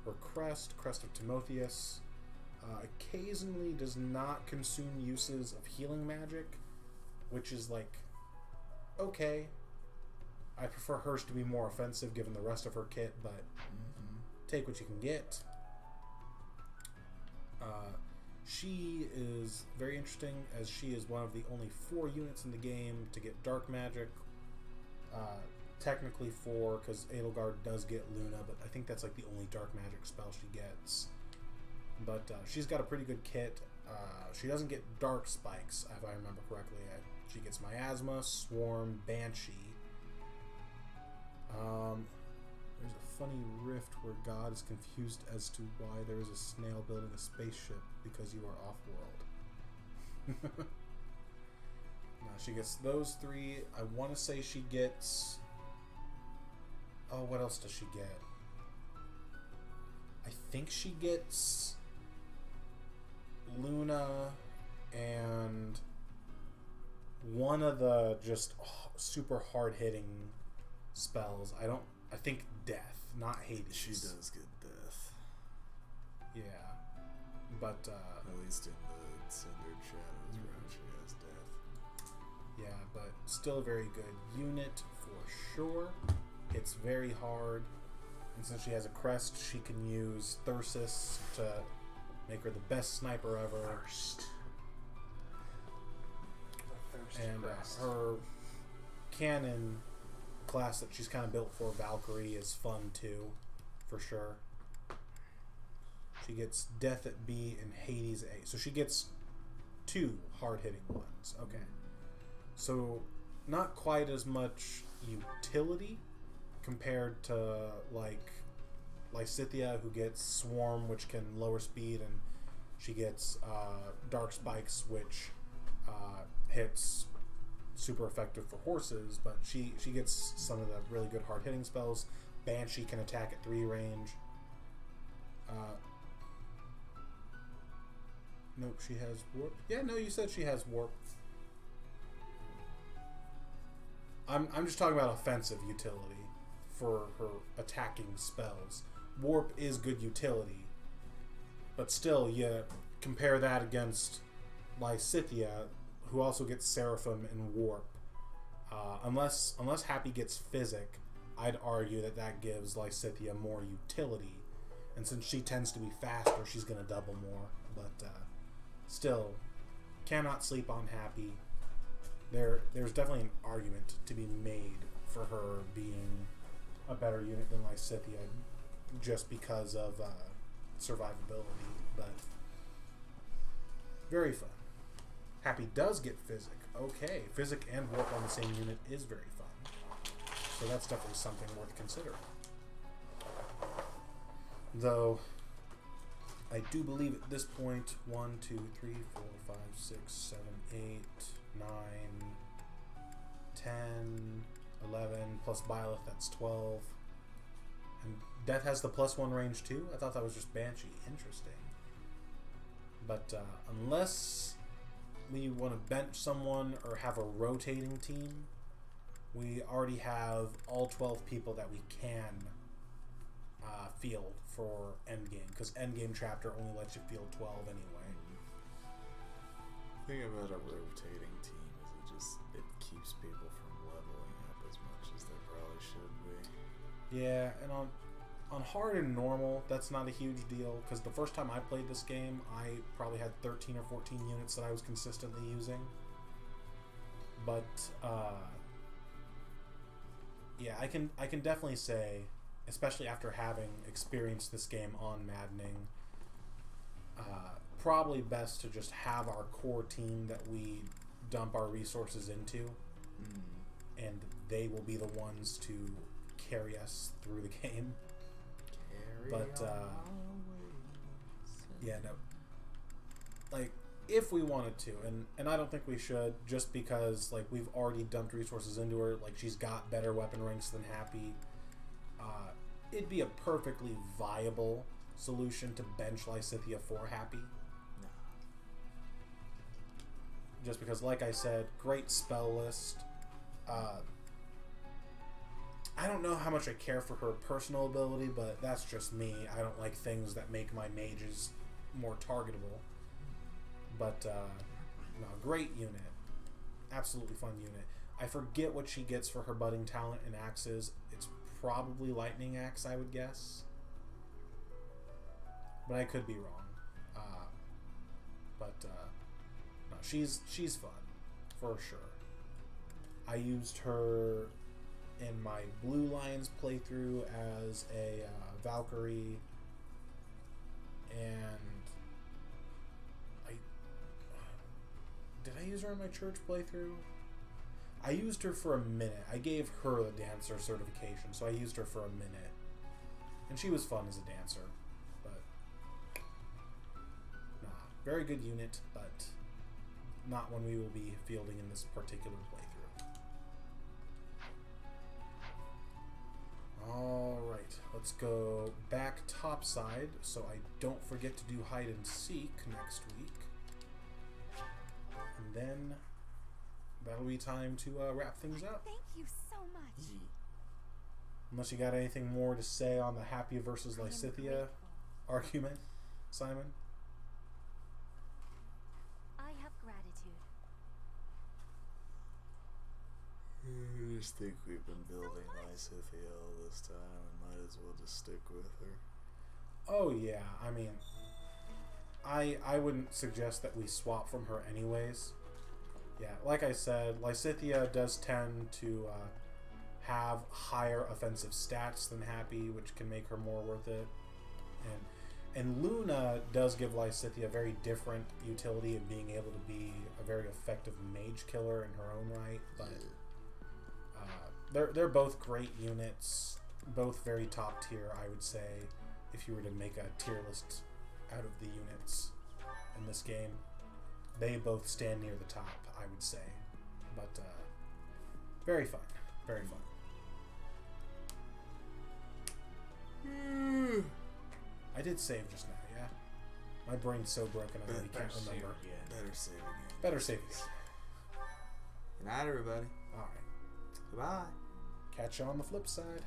Her Crest of Timotheus, occasionally does not consume uses of healing magic, which is like, okay. I prefer hers to be more offensive given the rest of her kit, but take what you can get. She is very interesting, as she is one of the only 4 units in the game to get dark magic. Technically 4, because Edelgard does get Luna, but I think that's like the only dark magic spell she gets. But she's got a pretty good kit. She doesn't get dark spikes, if I remember correctly. She gets Miasma, Swarm, Banshee. There's a funny rift where God is confused as to why there is a snail building a spaceship because you are off-world. No, she gets those 3. I want to say she gets... Oh, what else does she get? I think she gets Luna and one of the just super hard-hitting spells. I think Death, not Hades. She does get Death. Yeah. But, at least in the Cindered Shadows round, she has Death. Yeah, but still a very good unit for sure. It's very hard. And since she has a crest, she can use Thyrsus to make her the best sniper ever. And her cannon class that she's kind of built for, Valkyrie, is fun too, for sure. She gets Death at B and Hades at A. So she gets 2 hard-hitting ones. Okay. So not quite as much utility compared to, like, Lysithea, who gets Swarm, which can lower speed, and she gets Dark Spikes, which hits super effective for horses, but she gets some of the really good hard-hitting spells. Banshee can attack at 3 range. Nope, she has Warp. Yeah, no, you said she has Warp. I'm just talking about offensive utility for her attacking spells. Warp is good utility, but still, you compare that against Lysithea, who also gets Seraphim and Warp. Unless Happy gets Physic, I'd argue that gives Lysithea more utility, and since she tends to be faster, she's going to double more. But still, cannot sleep on Happy. There's definitely an argument to be made for her being a better unit than Lysithea, just because of survivability, but very fun. Happy does get Physic. Okay, Physic and Warp on the same unit is very fun. So that's definitely something worth considering. Though, I do believe at this point, 1, 2, 3, 4, 5, 6, 7, 8, 9, 10, 11, plus Byleth, that's 12. And Death has the +1 range too? I thought that was just Banshee. Interesting. But unless we want to bench someone or have a rotating team, we already have all 12 people that we can field for Endgame, because Endgame chapter only lets you field 12 anyway. The thing about a rotating team is it keeps people from leveling up as much as they probably should be. Yeah, and on hard and normal, that's not a huge deal, because the first time I played this game, I probably had 13 or 14 units that I was consistently using. But yeah, I can definitely say, especially after having experienced this game on Maddening, probably best to just have our core team that we dump our resources into, and they will be the ones to carry us through the game. But yeah, no, like, if we wanted to, and I don't think we should, just because, like, we've already dumped resources into her. Like, she's got better weapon ranks than Happy. It'd be a perfectly viable solution to bench Lysithea for Happy. No. Just because, like I said, great spell list. I don't know how much I care for her personal ability, but that's just me. I don't like things that make my mages more targetable. But, no, great unit. Absolutely fun unit. I forget what she gets for her budding talent in axes. It's probably Lightning Axe, I would guess. But I could be wrong. No, she's fun, for sure. I used her in my Blue Lions playthrough as a Valkyrie, and did I use her in my church playthrough? I used her for a minute. I gave her the dancer certification, so I used her for a minute, and she was fun as a dancer. But nah, very good unit, but not one we will be fielding in this particular playthrough. Alright, let's go back topside so I don't forget to do hide and seek next week. And then that'll be time to wrap things up. Thank you so much. Unless you got anything more to say on the Happy versus Lysithea argument, Simon? I have gratitude. I just think we've been building Lysithea all this time and might as well just stick with her. Oh yeah, I mean, I wouldn't suggest that we swap from her anyways. Yeah, like I said, Lysithea does tend to have higher offensive stats than Happy, which can make her more worth it. And Luna does give Lysithea a very different utility in being able to be a very effective mage killer in her own right, but they're both great units, both very top tier, I would say, if you were to make a tier list out of the units in this game. They both stand near the top, I would say. But very fun. Very fun. I did save just now, yeah? My brain's so broken I really can't remember. Better save again. Better save again. Good night, everybody. Alright. Goodbye. Catch you on the flip side.